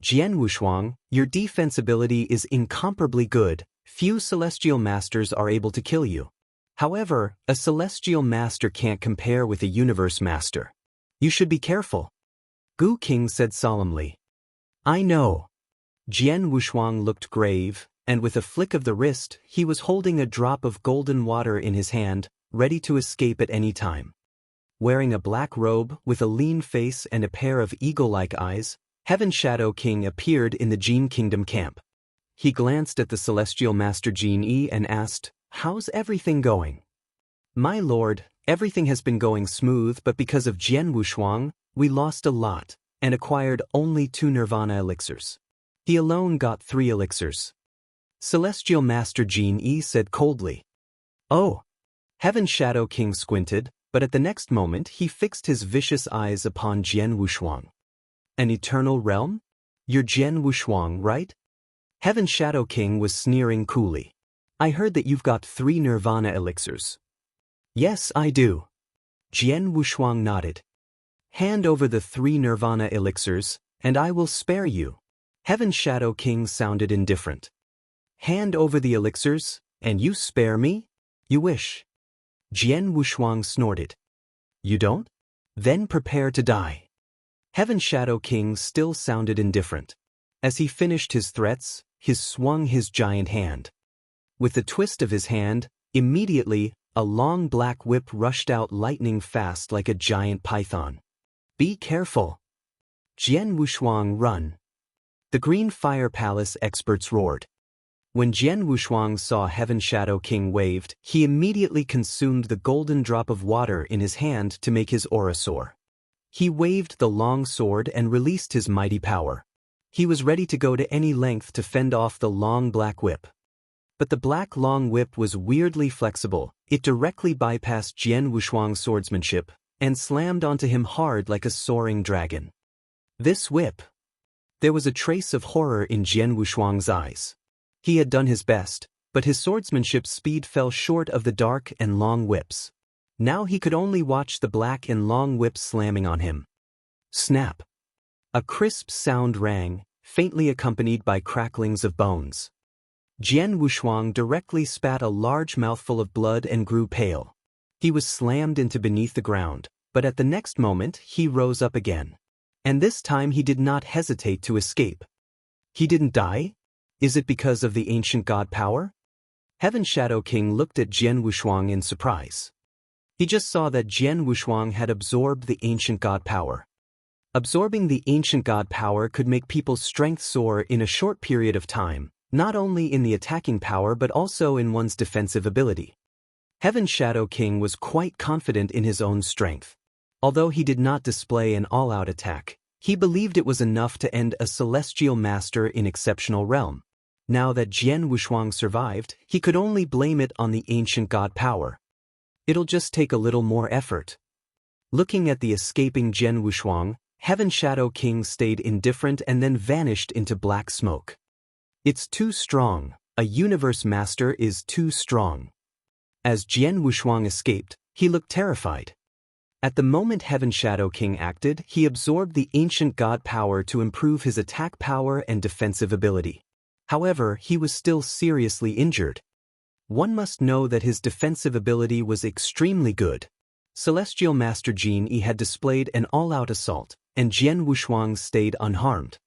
Jian Wushuang, your defense ability is incomparably good. Few Celestial Masters are able to kill you. However, a Celestial Master can't compare with a Universe Master. You should be careful. Gu King said solemnly. I know. Jian Wushuang looked grave, and with a flick of the wrist, he was holding a drop of golden water in his hand, ready to escape at any time. Wearing a black robe with a lean face and a pair of eagle-like eyes, Heaven's Shadow King appeared in the Jin Kingdom camp. He glanced at the Celestial Master Jin Yi and asked, How's everything going? My lord, everything has been going smooth, but because of Jian Wushuang, we lost a lot, and acquired only 2 Nirvana elixirs. He alone got 3 elixirs. Celestial Master Jin Yi said coldly. Oh! Heaven's Shadow King squinted, but at the next moment he fixed his vicious eyes upon Jian Wushuang. An Eternal Realm? You're Jian Wushuang, right? Heaven's Shadow King was sneering coolly. I heard that you've got 3 Nirvana elixirs. Yes, I do. Jian Wushuang nodded. Hand over the 3 Nirvana elixirs, and I will spare you. Heaven's Shadow King sounded indifferent. Hand over the elixirs, and you spare me? You wish. Jian Wushuang snorted. You don't? Then prepare to die. Heaven Shadow King still sounded indifferent. As he finished his threats, he swung his giant hand. With the twist of his hand, immediately, a long black whip rushed out lightning fast like a giant python. Be careful. Jian Wushuang, run. The Green Fire Palace experts roared. When Jian Wushuang saw Heaven Shadow King waved, he immediately consumed the golden drop of water in his hand to make his aura soar. He waved the long sword and released his mighty power. He was ready to go to any length to fend off the long black whip. But the black long whip was weirdly flexible. It directly bypassed Jian Wushuang's swordsmanship and slammed onto him hard like a soaring dragon. This whip. There was a trace of horror in Jian Wushuang's eyes. He had done his best, but his swordsmanship's speed fell short of the dark and long whips. Now he could only watch the black and long whips slamming on him. Snap. A crisp sound rang, faintly accompanied by cracklings of bones. Jian Wushuang directly spat a large mouthful of blood and grew pale. He was slammed into beneath the ground, but at the next moment he rose up again. And this time he did not hesitate to escape. He didn't die? Is it because of the ancient god power? Heaven Shadow King looked at Jian Wushuang in surprise. He just saw that Jian Wushuang had absorbed the ancient god power. Absorbing the ancient god power could make people's strength soar in a short period of time, not only in the attacking power but also in one's defensive ability. Heaven Shadow King was quite confident in his own strength. Although he did not display an all-out attack, he believed it was enough to end a celestial master in exceptional realm. Now that Jian Wushuang survived, he could only blame it on the ancient god power. It'll just take a little more effort. Looking at the escaping Jian Wushuang, Heaven Shadow King stayed indifferent and then vanished into black smoke. It's too strong. A universe master is too strong. As Jian Wushuang escaped, he looked terrified. At the moment Heaven Shadow King acted, he absorbed the ancient god power to improve his attack power and defensive ability. However, he was still seriously injured. One must know that his defensive ability was extremely good. Celestial Master Jin Yi had displayed an all-out assault, and Jian Wushuang stayed unharmed.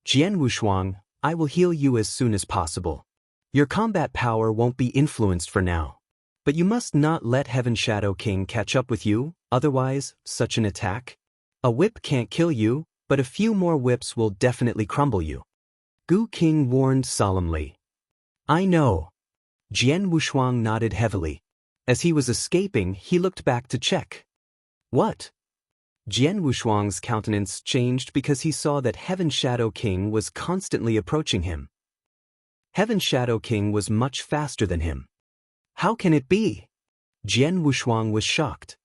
Jian Wushuang, I will heal you as soon as possible. Your combat power won't be influenced for now. But you must not let Heaven Shadow King catch up with you, otherwise, such an attack. A whip can't kill you, but a few more whips will definitely crumble you. Gu King warned solemnly. I know. Jian Wushuang nodded heavily. As he was escaping, he looked back to check. What? Jian Wushuang's countenance changed because he saw that Heaven Shadow King was constantly approaching him. Heaven Shadow King was much faster than him. How can it be? Jian Wushuang was shocked.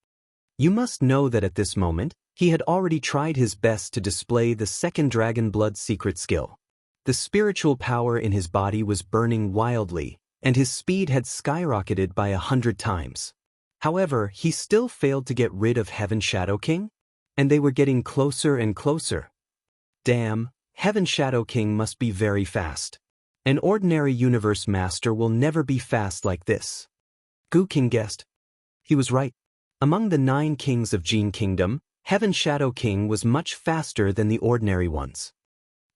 You must know that at this moment, he had already tried his best to display the second Dragon Blood secret skill. The spiritual power in his body was burning wildly, and his speed had skyrocketed by 100 times. However, he still failed to get rid of Heaven Shadow King, and they were getting closer and closer. Damn, Heaven Shadow King must be very fast. An ordinary universe master will never be fast like this. Gu King guessed. He was right. Among the 9 kings of Jin Kingdom, Heaven Shadow King was much faster than the ordinary ones.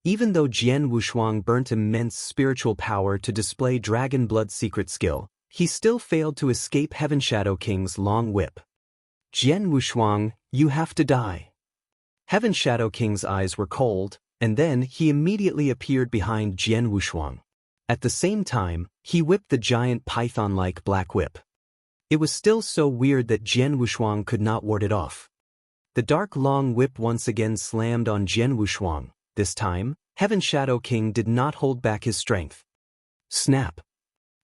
Even though Jian Wushuang burnt immense spiritual power to display Dragon Blood secret skill, he still failed to escape Heaven Shadow King's long whip. Jian Wushuang, you have to die. Heaven Shadow King's eyes were cold, and then he immediately appeared behind Jian Wushuang. At the same time, he whipped the giant python-like black whip. It was still so weird that Jian Wushuang could not ward it off. The dark long whip once again slammed on Jian Wushuang. This time, Heaven Shadow King did not hold back his strength. Snap!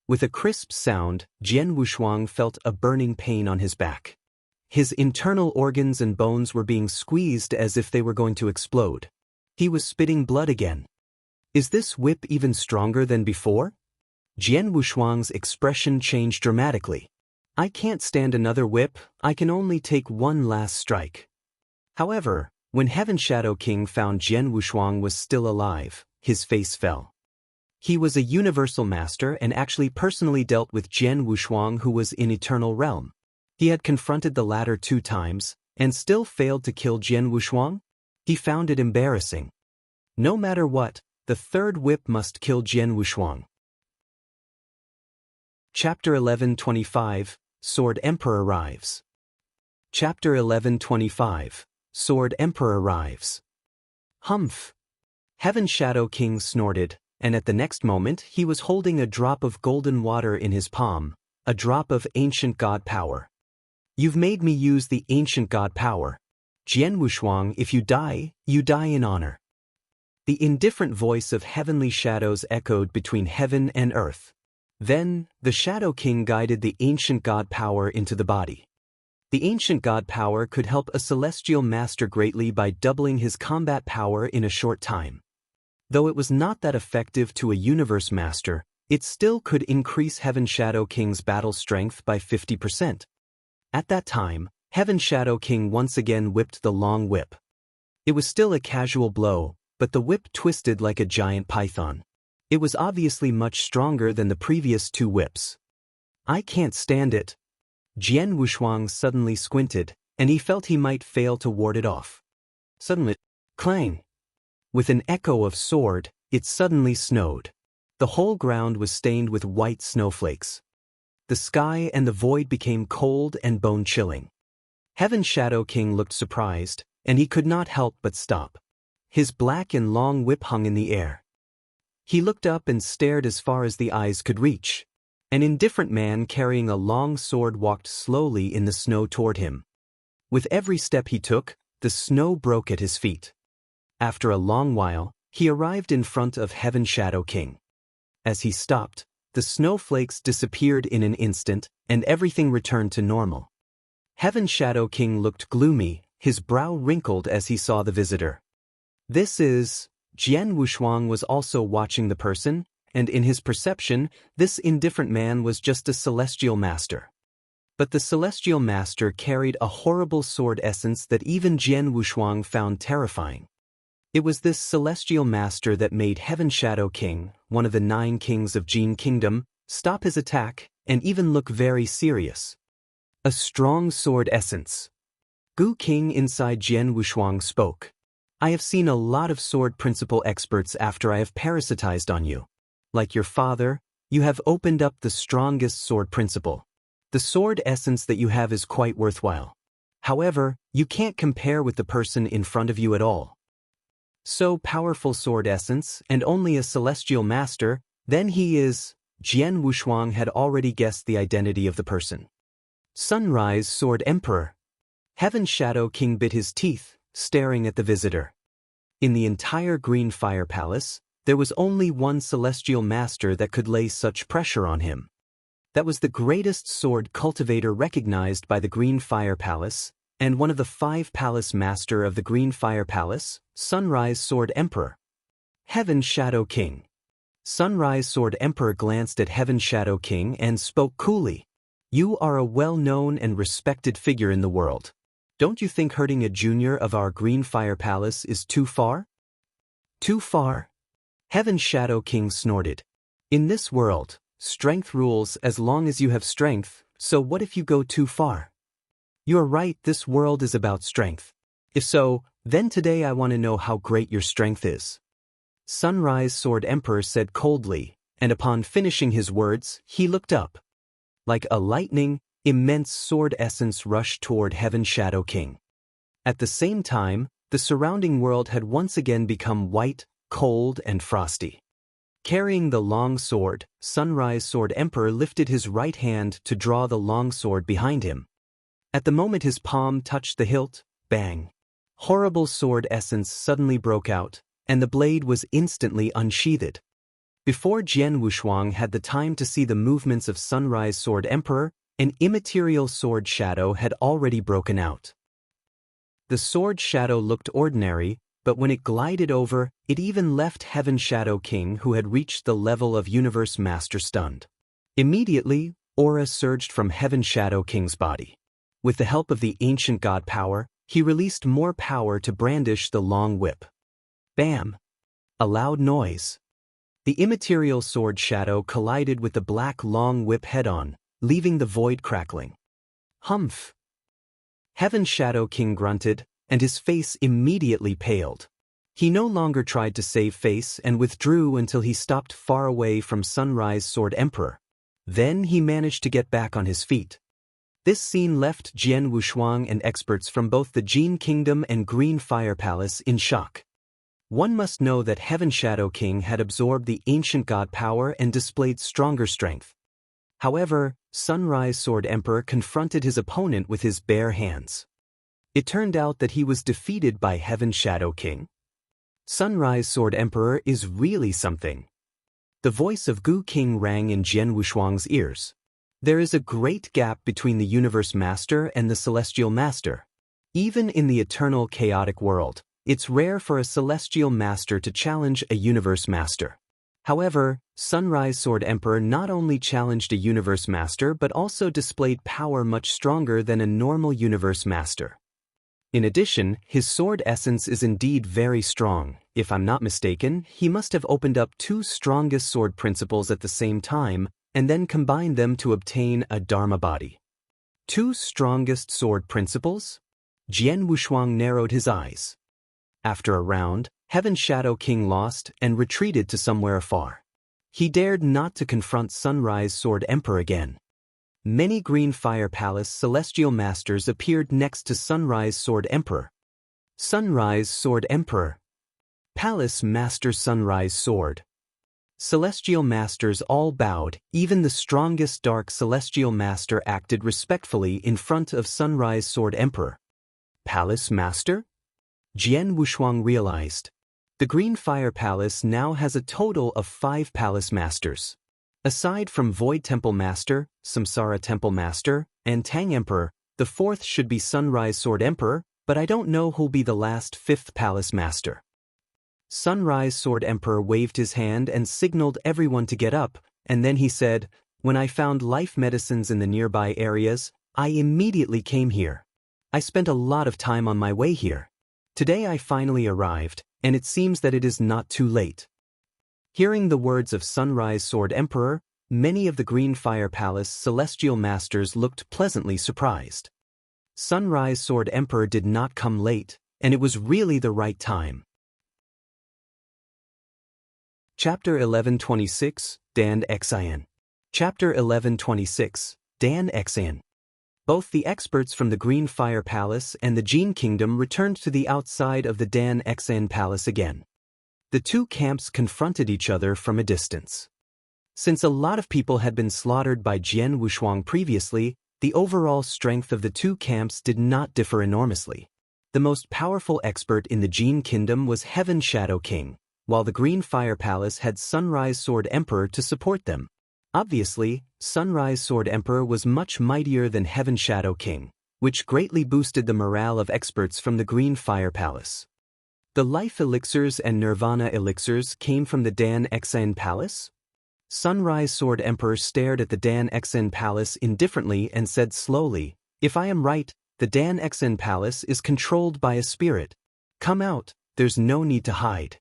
With a crisp sound, Jian Wushuang felt a burning pain on his back. His internal organs and bones were being squeezed as if they were going to explode. He was spitting blood again. Is this whip even stronger than before? Jian Wushuang's expression changed dramatically. I can't stand another whip, I can only take one last strike. However, when Heaven Shadow King found Jian Wushuang was still alive, his face fell. He was a universal master and actually personally dealt with Jian Wushuang, who was in Eternal Realm. He had confronted the latter 2 times, and still failed to kill Jian Wushuang? He found it embarrassing. No matter what, the 3rd whip must kill Jian Wushuang. Chapter 11:25, Sword Emperor arrives. Chapter 11:25, Sword Emperor arrives. Humph! Heaven Shadow King snorted, and at the next moment he was holding a drop of golden water in his palm, a drop of ancient god power. You've made me use the ancient god power. Jian Wushuang, if you die in honor. The indifferent voice of heavenly shadows echoed between heaven and earth. Then, the Shadow King guided the ancient god power into the body. The ancient god power could help a celestial master greatly by doubling his combat power in a short time. Though it was not that effective to a universe master, it still could increase Heaven Shadow King's battle strength by 50%. At that time, Heaven Shadow King once again whipped the long whip. It was still a casual blow, but the whip twisted like a giant python. It was obviously much stronger than the previous 2 whips. I can't stand it. Jian Wushuang suddenly squinted, and he felt he might fail to ward it off. Suddenly, clang! With an echo of sword, it suddenly snowed. The whole ground was stained with white snowflakes. The sky and the void became cold and bone-chilling. Heaven Shadow King looked surprised, and he could not help but stop. His black and long whip hung in the air. He looked up and stared as far as the eyes could reach. An indifferent man carrying a long sword walked slowly in the snow toward him. With every step he took, the snow broke at his feet. After a long while, he arrived in front of Heaven Shadow King. As he stopped, the snowflakes disappeared in an instant, and everything returned to normal. Heaven Shadow King looked gloomy, his brow wrinkled as he saw the visitor. This is... Jian Wushuang was also watching the person, and in his perception, this indifferent man was just a celestial master. But the celestial master carried a horrible sword essence that even Jian Wushuang found terrifying. It was this celestial master that made Heaven Shadow King, one of the 9 kings of Jin Kingdom, stop his attack and even look very serious. A strong sword essence. Gu King inside Jian Wushuang spoke. I have seen a lot of sword principle experts after I have parasitized on you. Like your father, you have opened up the strongest sword principle. The sword essence that you have is quite worthwhile. However, you can't compare with the person in front of you at all. So powerful sword essence, and only a celestial master, then he is... Jian Wushuang had already guessed the identity of the person. Sunrise Sword Emperor. Heaven Shadow King bit his teeth, staring at the visitor. In the entire Green Fire Palace, there was only one celestial master that could lay such pressure on him. That was the greatest sword cultivator recognized by the Green Fire Palace, and one of the 5 palace master of the Green Fire Palace, Sunrise Sword Emperor. Heaven Shadow King. Sunrise Sword Emperor glanced at Heaven Shadow King and spoke coolly. You are a well-known and respected figure in the world. Don't you think hurting a junior of our Green Fire Palace is too far? Too far? Heaven Shadow King snorted. In this world, strength rules as long as you have strength, so what if you go too far? You're right, this world is about strength. If so, then today I want to know how great your strength is. Sunrise Sword Emperor said coldly, and upon finishing his words, he looked up. Like a lightning, immense sword essence rushed toward Heaven Shadow King. At the same time, the surrounding world had once again become white, cold, and frosty. Carrying the long sword, Sunrise Sword Emperor lifted his right hand to draw the long sword behind him. At the moment his palm touched the hilt, bang! Horrible sword essence suddenly broke out, and the blade was instantly unsheathed. Before Jian Wushuang had the time to see the movements of Sunrise Sword Emperor, an immaterial sword shadow had already broken out. The sword shadow looked ordinary, but when it glided over, it even left Heaven Shadow King, who had reached the level of Universe Master, stunned. Immediately, aura surged from Heaven Shadow King's body. With the help of the ancient god power, he released more power to brandish the long whip. Bam! A loud noise. The immaterial sword shadow collided with the black long whip head-on, leaving the void crackling. Humph! Heaven Shadow King grunted, and his face immediately paled. He no longer tried to save face and withdrew until he stopped far away from Sunrise Sword Emperor. Then he managed to get back on his feet. This scene left Jian Wushuang and experts from both the Jin Kingdom and Green Fire Palace in shock. One must know that Heaven Shadow King had absorbed the ancient god power and displayed stronger strength. However, Sunrise Sword Emperor confronted his opponent with his bare hands. It turned out that he was defeated by Heaven Shadow King. Sunrise Sword Emperor is really something. The voice of Gu King rang in Jian Wushuang's ears. There is a great gap between the Universe Master and the Celestial Master. Even in the eternal chaotic world, it's rare for a Celestial Master to challenge a Universe Master. However, Sunrise Sword Emperor not only challenged a Universe Master but also displayed power much stronger than a normal Universe Master. In addition, his sword essence is indeed very strong. If I'm not mistaken, he must have opened up two strongest sword principles at the same time, and then combined them to obtain a Dharma body. Two strongest sword principles? Jian Wushuang narrowed his eyes. After a round, Heaven Shadow King lost and retreated to somewhere afar. He dared not to confront Sunrise Sword Emperor again. Many Green Fire Palace Celestial Masters appeared next to Sunrise Sword Emperor. Sunrise Sword Emperor. Palace Master Sunrise Sword. Celestial Masters all bowed, even the strongest Dark Celestial Master acted respectfully in front of Sunrise Sword Emperor. Palace Master? Jian Wushuang realized. The Green Fire Palace now has a total of 5 Palace Masters. Aside from Void Temple Master, Samsara Temple Master, and Tang Emperor, the 4th should be Sunrise Sword Emperor, but I don't know who'll be the last 5th Palace Master. Sunrise Sword Emperor waved his hand and signaled everyone to get up, and then he said, "When I found life medicines in the nearby areas, I immediately came here. I spent a lot of time on my way here. Today I finally arrived, and it seems that it is not too late." Hearing the words of Sunrise Sword Emperor, many of the Green Fire Palace Celestial Masters looked pleasantly surprised. Sunrise Sword Emperor did not come late, and it was really the right time. Chapter 1126, Dan Xian. Chapter 1126, Dan Xian. Both the experts from the Green Fire Palace and the Jin Kingdom returned to the outside of the Dan Xian Palace again. The two camps confronted each other from a distance. Since a lot of people had been slaughtered by Jian Wushuang previously, the overall strength of the two camps did not differ enormously. The most powerful expert in the Jin Kingdom was Heaven Shadow King, while the Green Fire Palace had Sunrise Sword Emperor to support them. Obviously, Sunrise Sword Emperor was much mightier than Heaven Shadow King, which greatly boosted the morale of experts from the Green Fire Palace. The life elixirs and nirvana elixirs came from the Dan Xian Palace? Sunrise Sword Emperor stared at the Dan Xian Palace indifferently and said slowly, "If I am right, the Dan Xian Palace is controlled by a spirit. Come out, there's no need to hide."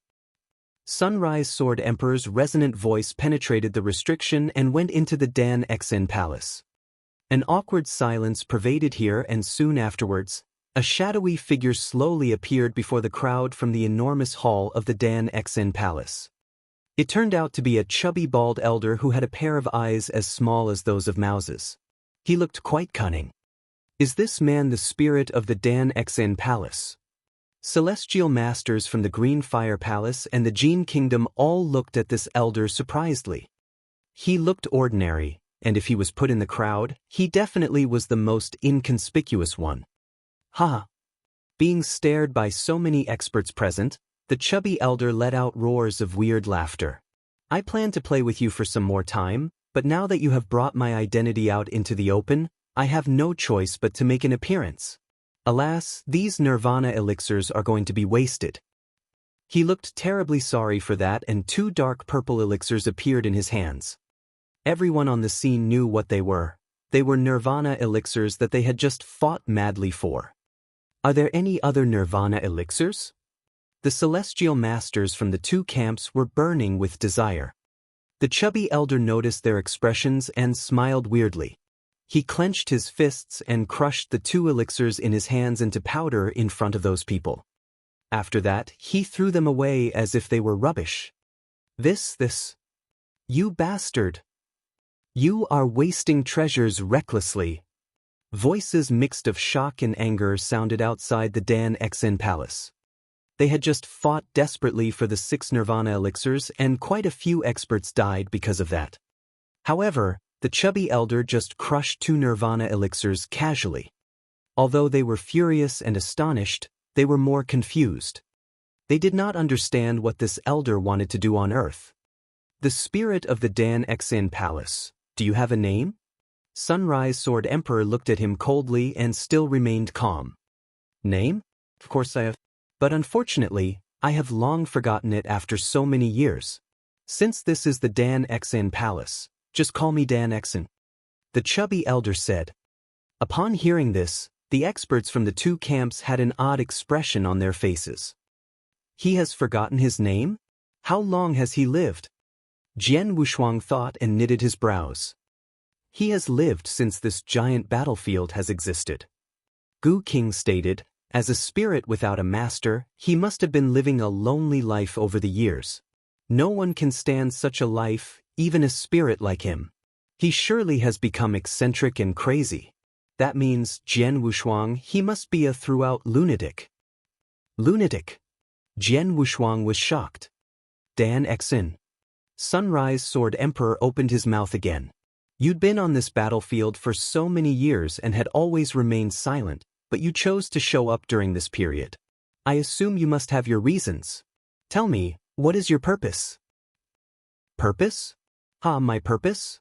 Sunrise Sword Emperor's resonant voice penetrated the restriction and went into the Dan Xian Palace. An awkward silence pervaded here, and soon afterwards, a shadowy figure slowly appeared before the crowd from the enormous hall of the Dan Xian Palace. It turned out to be a chubby bald elder who had a pair of eyes as small as those of mouses. He looked quite cunning. Is this man the spirit of the Dan Xian Palace? Celestial Masters from the Green Fire Palace and the Jin Kingdom all looked at this elder surprisedly. He looked ordinary, and if he was put in the crowd, he definitely was the most inconspicuous one. Ha! Being stared by so many experts present, the chubby elder let out roars of weird laughter. I planned to play with you for some more time, but now that you have brought my identity out into the open, I have no choice but to make an appearance. Alas, these nirvana elixirs are going to be wasted. He looked terribly sorry for that, and 2 dark purple elixirs appeared in his hands. Everyone on the scene knew what they were. They were nirvana elixirs that they had just fought madly for. Are there any other nirvana elixirs? The celestial masters from the 2 camps were burning with desire. The chubby elder noticed their expressions and smiled weirdly. He clenched his fists and crushed the 2 elixirs in his hands into powder in front of those people. After that, he threw them away as if they were rubbish. This. You bastard. You are wasting treasures recklessly. Voices mixed of shock and anger sounded outside the Dan Xen palace. They had just fought desperately for the 6 Nirvana elixirs, and quite a few experts died because of that. However, the chubby elder just crushed 2 Nirvana elixirs casually. Although they were furious and astonished, they were more confused. They did not understand what this elder wanted to do on Earth. The spirit of the Dan Xen palace, do you have a name? Sunrise Sword Emperor looked at him coldly and still remained calm. Name? Of course I have. But unfortunately, I have long forgotten it after so many years. Since this is the Dan Xen palace, just call me Dan Xen. The chubby elder said. Upon hearing this, the experts from the 2 camps had an odd expression on their faces. He has forgotten his name? How long has he lived? Jian Wushuang thought and knitted his brows. He has lived since this giant battlefield has existed. Gu King stated, as a spirit without a master, he must have been living a lonely life over the years. No one can stand such a life, even a spirit like him. He surely has become eccentric and crazy. That means, Jian Wushuang, he must be a throughout lunatic. Lunatic? Jian Wushuang was shocked. Dan Xen. Sunrise Sword Emperor opened his mouth again. You'd been on this battlefield for so many years and had always remained silent, but you chose to show up during this period. I assume you must have your reasons. Tell me, what is your purpose? Purpose? My purpose?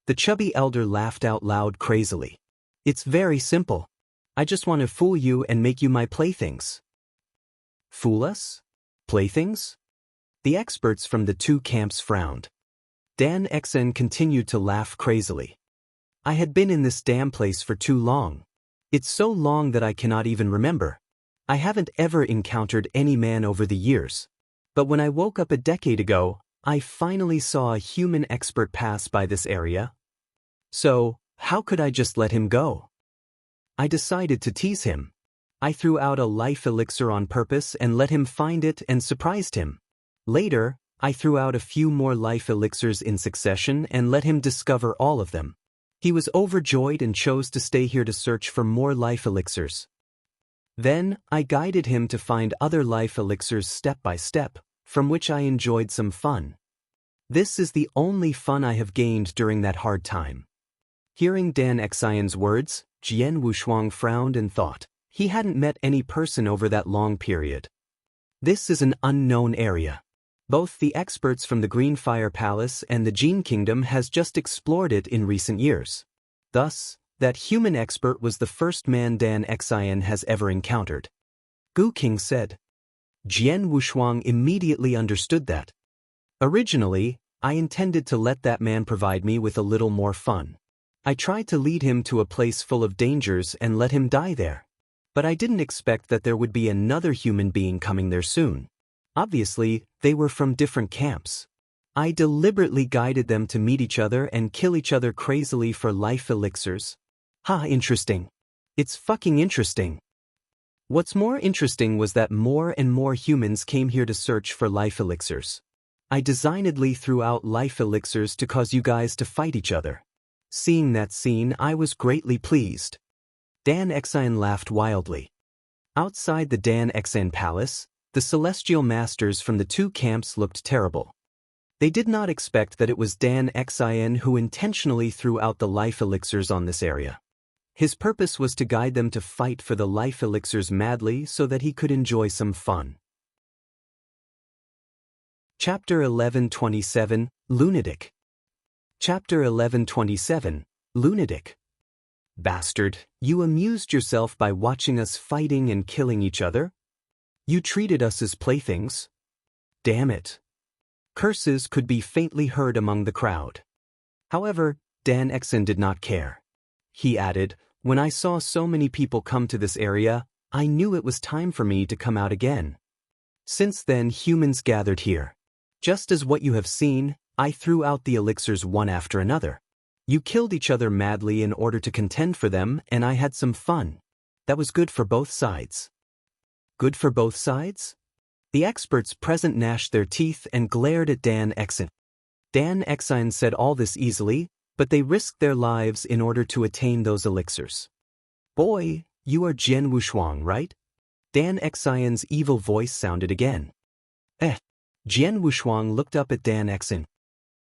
The chubby elder laughed out loud crazily. It's very simple. I just want to fool you and make you my playthings. Fool us? Playthings? The experts from the 2 camps frowned. Dan Xen continued to laugh crazily. I had been in this damn place for too long. It's so long that I cannot even remember. I haven't ever encountered any man over the years. But when I woke up a decade ago, I finally saw a human expert pass by this area. So, how could I just let him go? I decided to tease him. I threw out a life elixir on purpose and let him find it and surprised him. Later, I threw out a few more life elixirs in succession and let him discover all of them. He was overjoyed and chose to stay here to search for more life elixirs. Then, I guided him to find other life elixirs step by step, from which I enjoyed some fun. This is the only fun I have gained during that hard time. Hearing Dan Xian's words, Jian Wushuang frowned and thought. He hadn't met any person over that long period. This is an unknown area. Both the experts from the Green Fire Palace and the Gene Kingdom has just explored it in recent years. Thus, that human expert was the first man Dan Xian has ever encountered. Gu King said. Jian Wushuang immediately understood that. Originally, I intended to let that man provide me with a little more fun. I tried to lead him to a place full of dangers and let him die there. But I didn't expect that there would be another human being coming there soon. Obviously, they were from different camps. I deliberately guided them to meet each other and kill each other crazily for life elixirs. Interesting. It's fucking interesting. What's more interesting was that more and more humans came here to search for life elixirs. I designedly threw out life elixirs to cause you guys to fight each other. Seeing that scene, I was greatly pleased. Dan Xen laughed wildly. Outside the Dan Xen palace, the celestial masters from the 2 camps looked terrible. They did not expect that it was Dan Xen who intentionally threw out the life elixirs on this area. His purpose was to guide them to fight for the life elixirs madly so that he could enjoy some fun. Chapter 1127, Lunatic. Chapter 1127, Lunatic. Bastard, you amused yourself by watching us fighting and killing each other? You treated us as playthings? Damn it. Curses could be faintly heard among the crowd. However, Dan Xen did not care. He added, when I saw so many people come to this area, I knew it was time for me to come out again. Since then, humans gathered here. Just as what you have seen, I threw out the elixirs one after another. You killed each other madly in order to contend for them, and I had some fun. That was good for both sides. Good for both sides? The experts present gnashed their teeth and glared at Dan Exine. Dan Exine said all this easily, but they risked their lives in order to attain those elixirs. Boy, you are Jian Wushuang, right? Dan Exine's evil voice sounded again. Jian Wushuang looked up at Dan Exine.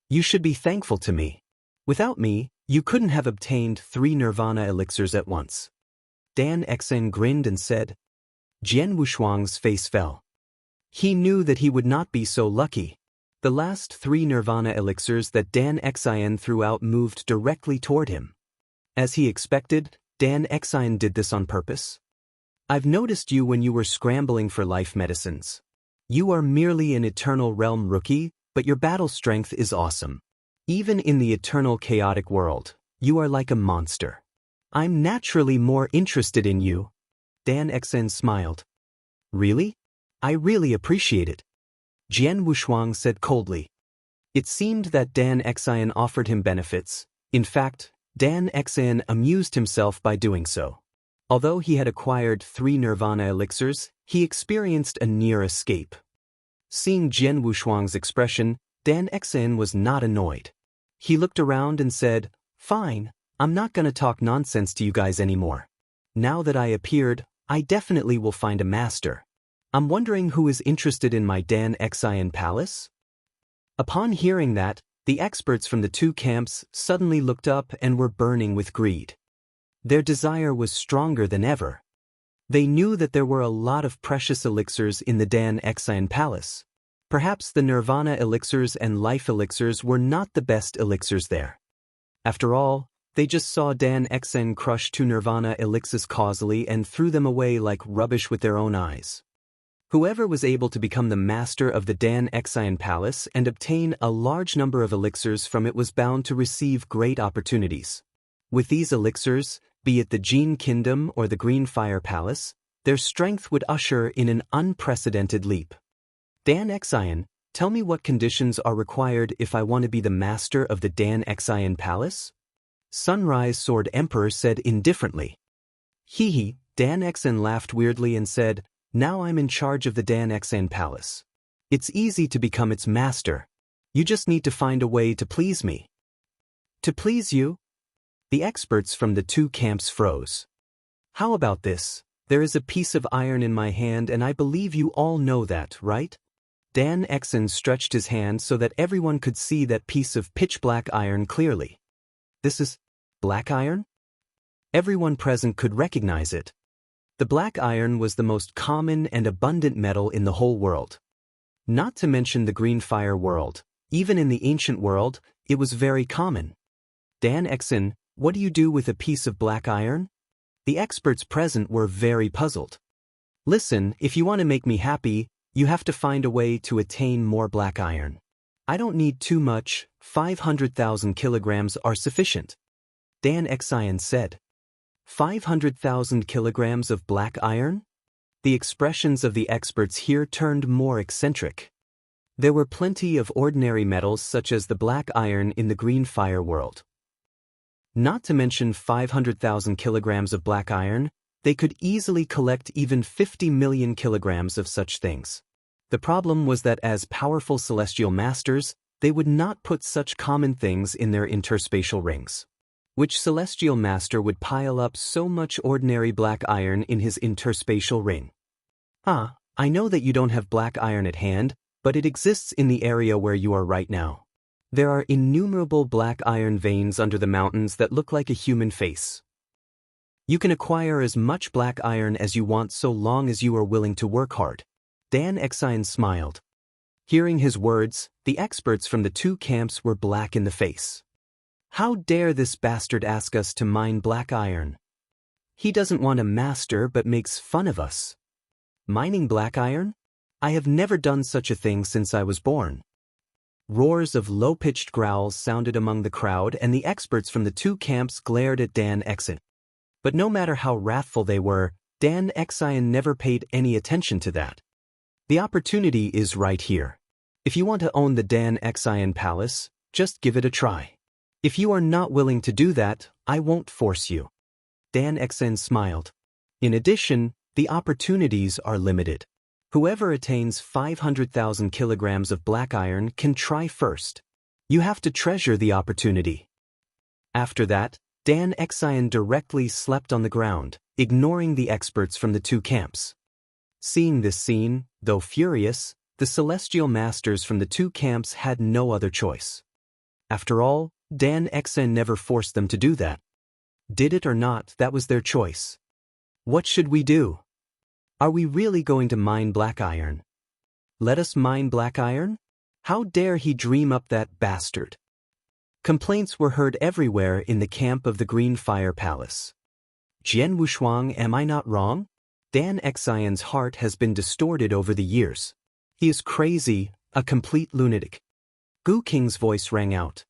You should be thankful to me. Without me, you couldn't have obtained 3 nirvana elixirs at once. Dan Exine grinned and said. Jian Wushuang's face fell. He knew that he would not be so lucky. The last 3 nirvana elixirs that Dan Exine threw out moved directly toward him. As he expected, Dan Exine did this on purpose. I've noticed you when you were scrambling for life medicines. You are merely an Eternal Realm rookie, but your battle strength is awesome. Even in the eternal chaotic world, you are like a monster. I'm naturally more interested in you. Dan Exine smiled. Really? I really appreciate it. Jian Wushuang said coldly. It seemed that Dan Exine offered him benefits. In fact, Dan Exine amused himself by doing so. Although he had acquired 3 nirvana elixirs, he experienced a near escape. Seeing Jian Wushuang's expression, Dan Exine was not annoyed. He looked around and said, Fine, I'm not gonna talk nonsense to you guys anymore. Now that I appeared, I definitely will find a master. I'm wondering who is interested in my Dan Exine palace? Upon hearing that, the experts from the 2 camps suddenly looked up and were burning with greed. Their desire was stronger than ever. They knew that there were a lot of precious elixirs in the Dan Exine palace. Perhaps the nirvana elixirs and life elixirs were not the best elixirs there. After all, they just saw Dan Exine crush 2 nirvana elixirs causally and threw them away like rubbish with their own eyes. Whoever was able to become the master of the Dan Exine palace and obtain a large number of elixirs from it was bound to receive great opportunities. With these elixirs, be it the Jin Kingdom or the Green Fire Palace, their strength would usher in an unprecedented leap. Dan Exine, tell me what conditions are required if I want to be the master of the Dan Exine palace? Sunrise Sword Emperor said indifferently. Hee, Dan Exine laughed weirdly and said, Now I'm in charge of the Dan Exine palace. It's easy to become its master. You just need to find a way to please me. To please you? The experts from the 2 camps froze. How about this? There is a piece of iron in my hand and I believe you all know that, right? Dan Exine stretched his hand so that everyone could see that piece of pitch-black iron clearly. This is black iron? Everyone present could recognize it. The black iron was the most common and abundant metal in the whole world. Not to mention the green fire world, even in the ancient world, it was very common. Dan Exine, what do you do with a piece of black iron? The experts present were very puzzled. Listen, if you want to make me happy, you have to find a way to attain more black iron. I don't need too much, 500,000 kilograms are sufficient. Dan Exine said. 500,000 kilograms of black iron? The expressions of the experts here turned more eccentric. There were plenty of ordinary metals such as the black iron in the green fire world. Not to mention 500,000 kilograms of black iron, they could easily collect even 50 million kilograms of such things. The problem was that as powerful celestial masters, they would not put such common things in their interspatial rings. Which celestial master would pile up so much ordinary black iron in his interspatial ring? I know that you don't have black iron at hand, but it exists in the area where you are right now. There are innumerable black iron veins under the mountains that look like a human face. You can acquire as much black iron as you want so long as you are willing to work hard. Dan Exine smiled. Hearing his words, the experts from the 2 camps were black in the face. How dare this bastard ask us to mine black iron? He doesn't want a master but makes fun of us. Mining black iron? I have never done such a thing since I was born. Roars of low-pitched growls sounded among the crowd and the experts from the 2 camps glared at Dan Exine. But no matter how wrathful they were, Dan Exine never paid any attention to that. The opportunity is right here. If you want to own the Dan Exine palace, just give it a try. If you are not willing to do that, I won't force you. Dan Xen smiled. In addition, the opportunities are limited. Whoever attains 500,000 kilograms of black iron can try first. You have to treasure the opportunity. After that, Dan Xen directly slept on the ground, ignoring the experts from the two camps. Seeing this scene, though furious, the celestial masters from the two camps had no other choice. After all, Dan Xen never forced them to do that. Did it or not, that was their choice. What should we do? Are we really going to mine black iron? Let us mine black iron? How dare he dream up that bastard? Complaints were heard everywhere in the camp of the Green Fire Palace. Jian Wushuang, am I not wrong? Dan Xian's heart has been distorted over the years. He is crazy, a complete lunatic. Gu Qing's voice rang out.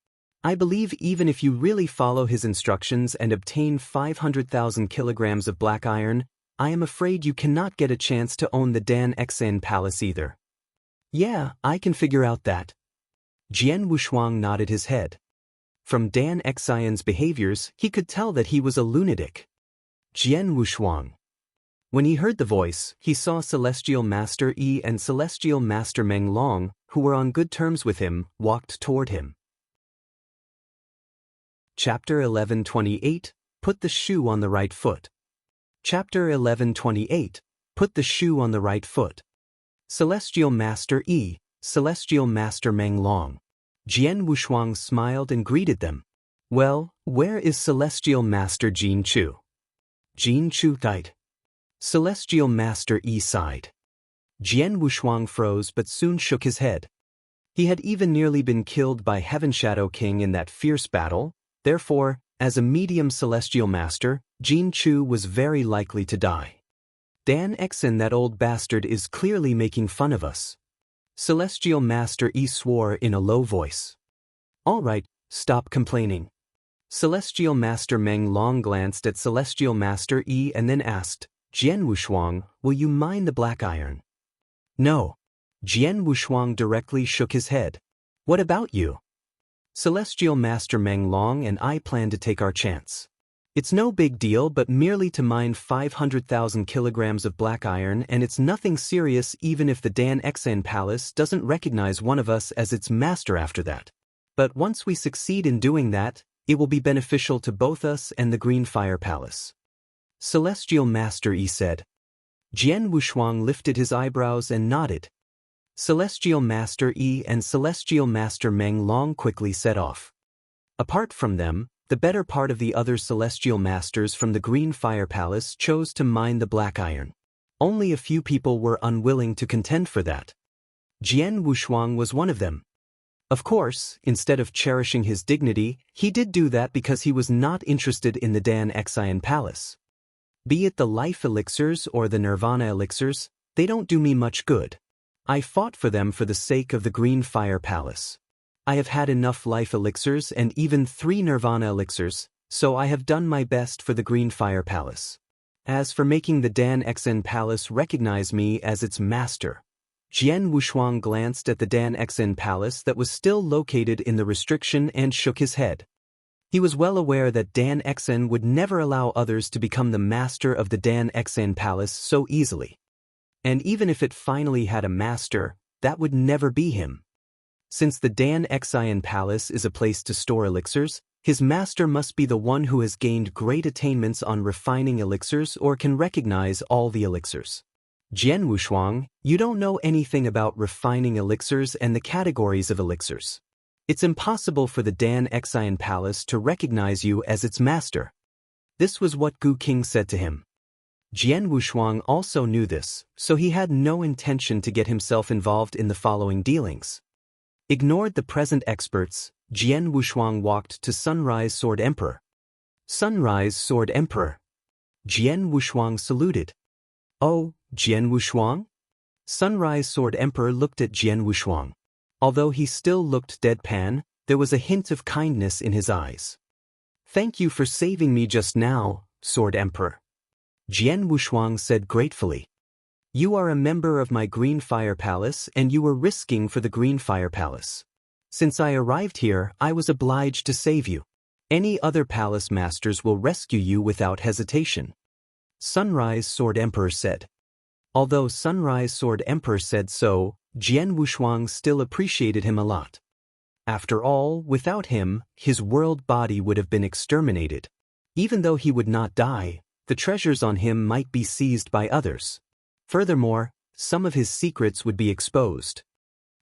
I believe even if you really follow his instructions and obtain 500,000 kilograms of black iron, I am afraid you cannot get a chance to own the Dan Xian Palace either. Yeah, I can figure out that. Jian Wushuang nodded his head. From Dan Xian's behaviors, he could tell that he was a lunatic. Jian Wushuang. When he heard the voice, he saw Celestial Master Yi and Celestial Master Meng Long, who were on good terms with him, walked toward him. Chapter 11:28, Put the shoe on the right foot. Chapter 11:28, Put the shoe on the right foot. Celestial Master Yi, Celestial Master Meng Long. Jian Wushuang smiled and greeted them. Well, where is Celestial Master Jin Chu? Jin Chu died. Celestial Master Yi sighed. Jian Wushuang froze but soon shook his head. He had even nearly been killed by Heaven Shadow King in that fierce battle, therefore, as a medium celestial master, Jin Chu was very likely to die. Dan Xen, that old bastard, is clearly making fun of us. Celestial Master Yi swore in a low voice. All right, stop complaining. Celestial Master Meng Long glanced at Celestial Master Yi and then asked, Jian Wushuang, will you mine the black iron? No. Jian Wushuang directly shook his head. What about you? Celestial Master Meng Long and I plan to take our chance. It's no big deal but merely to mine 500,000 kilograms of black iron, and it's nothing serious even if the Dan Xen Palace doesn't recognize one of us as its master after that. But once we succeed in doing that, it will be beneficial to both us and the Green Fire Palace. Celestial Master Yi said. Jian Wushuang lifted his eyebrows and nodded. Celestial Master Yi and Celestial Master Meng Long quickly set off. Apart from them, the better part of the other Celestial Masters from the Green Fire Palace chose to mine the black iron. Only a few people were unwilling to contend for that. Jian Wushuang was one of them. Of course, instead of cherishing his dignity, he did do that because he was not interested in the Dan Xian Palace. Be it the life elixirs or the nirvana elixirs, they don't do me much good. I fought for them for the sake of the Green Fire Palace. I have had enough life elixirs and even 3 nirvana elixirs, so I have done my best for the Green Fire Palace. As for making the Dan Xen Palace recognize me as its master, Jian Wushuang glanced at the Dan Xen Palace that was still located in the restriction and shook his head. He was well aware that Dan Xen would never allow others to become the master of the Dan Xen Palace so easily. And even if it finally had a master, that would never be him. Since the Dan Xian Palace is a place to store elixirs, his master must be the one who has gained great attainments on refining elixirs or can recognize all the elixirs. Jian Wushuang, you don't know anything about refining elixirs and the categories of elixirs. It's impossible for the Dan Xian Palace to recognize you as its master. This was what Gu Qing said to him. Jian Wushuang also knew this, so he had no intention to get himself involved in the following dealings. Ignored the present experts, Jian Wushuang walked to Sunrise Sword Emperor. Sunrise Sword Emperor. Jian Wushuang saluted. Oh, Jian Wushuang? Sunrise Sword Emperor looked at Jian Wushuang. Although he still looked deadpan, there was a hint of kindness in his eyes. Thank you for saving me just now, Sword Emperor. Jian Wushuang said gratefully. You are a member of my Green Fire Palace and you were risking for the Green Fire Palace. Since I arrived here, I was obliged to save you. Any other palace masters will rescue you without hesitation. Sunrise Sword Emperor said. Although Sunrise Sword Emperor said so, Jian Wushuang still appreciated him a lot. After all, without him, his world body would have been exterminated. Even though he would not die, the treasures on him might be seized by others. Furthermore, some of his secrets would be exposed.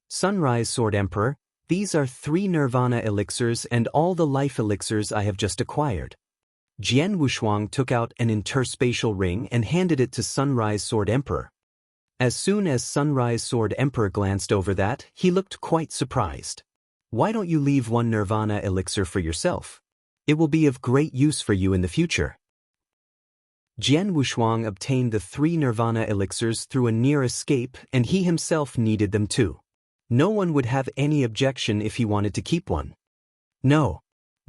Sunrise Sword Emperor, these are 3 Nirvana elixirs and all the life elixirs I have just acquired. Jian Wushuang took out an interspatial ring and handed it to Sunrise Sword Emperor. As soon as Sunrise Sword Emperor glanced over that, he looked quite surprised. Why don't you leave 1 Nirvana elixir for yourself? It will be of great use for you in the future. Jian Wushuang obtained the 3 Nirvana elixirs through a near escape, and he himself needed them too. No one would have any objection if he wanted to keep one. No.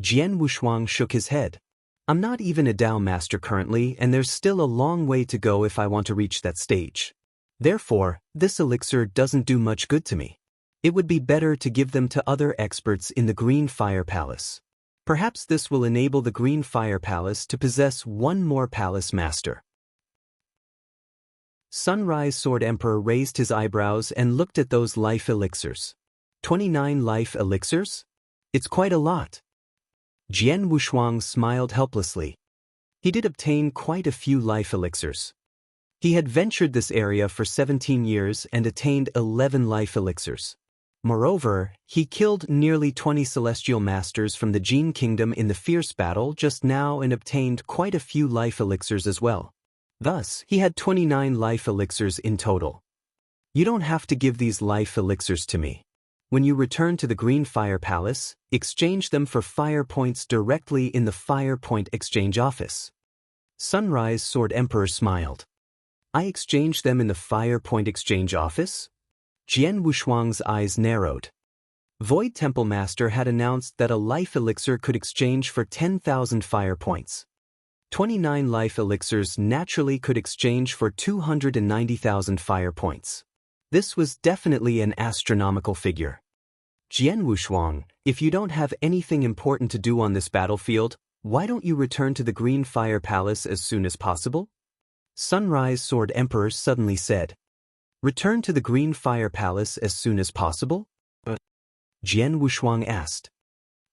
Jian Wushuang shook his head. I'm not even a Dao master currently, and there's still a long way to go if I want to reach that stage. Therefore, this elixir doesn't do much good to me. It would be better to give them to other experts in the Green Fire Palace. Perhaps this will enable the Green Fire Palace to possess 1 more palace master. Sunrise Sword Emperor raised his eyebrows and looked at those life elixirs. 29 life elixirs? It's quite a lot. Jian Wushuang smiled helplessly. He did obtain quite a few life elixirs. He had ventured this area for 17 years and attained 11 life elixirs. Moreover, he killed nearly 20 celestial masters from the Jin Kingdom in the fierce battle just now and obtained quite a few life elixirs as well. Thus, he had 29 life elixirs in total. You don't have to give these life elixirs to me. When you return to the Green Fire Palace, exchange them for fire points directly in the Fire Point Exchange Office. Sunrise Sword Emperor smiled. I exchange them in the Fire Point Exchange Office? Jian Wushuang's eyes narrowed. Void Temple Master had announced that a life elixir could exchange for 10,000 fire points. 29 life elixirs naturally could exchange for 290,000 fire points. This was definitely an astronomical figure. Jian Wushuang, if you don't have anything important to do on this battlefield, why don't you return to the Green Fire Palace as soon as possible? Sunrise Sword Emperor suddenly said. Return to the Green Fire Palace as soon as possible? Jian Wushuang asked.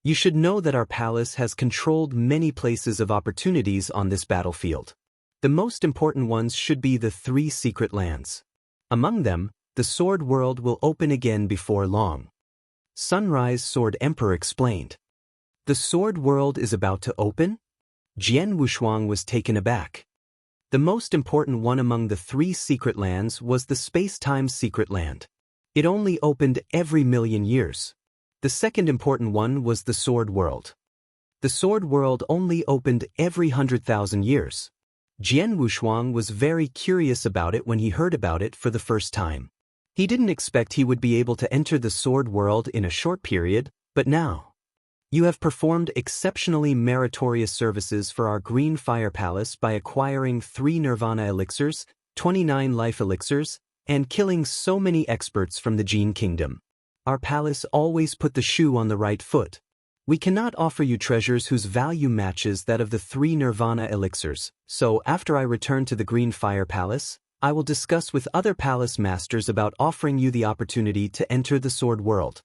You should know that our palace has controlled many places of opportunities on this battlefield. The most important ones should be the 3 secret lands. Among them, the Sword World will open again before long. Sunrise Sword Emperor explained. The Sword World is about to open? Jian Wushuang was taken aback. The most important one among the 3 secret lands was the Space-Time Secret Land. It only opened every million years. The second important one was the Sword World. The Sword World only opened every 100,000 years. Jian Wushuang was very curious about it when he heard about it for the first time. He didn't expect he would be able to enter the Sword World in a short period, but now. You have performed exceptionally meritorious services for our Green Fire Palace by acquiring 3 Nirvana elixirs, 29 life elixirs, and killing so many experts from the Jin Kingdom. Our palace always put the shoe on the right foot. We cannot offer you treasures whose value matches that of the 3 Nirvana elixirs, so after I return to the Green Fire Palace, I will discuss with other palace masters about offering you the opportunity to enter the Sword World.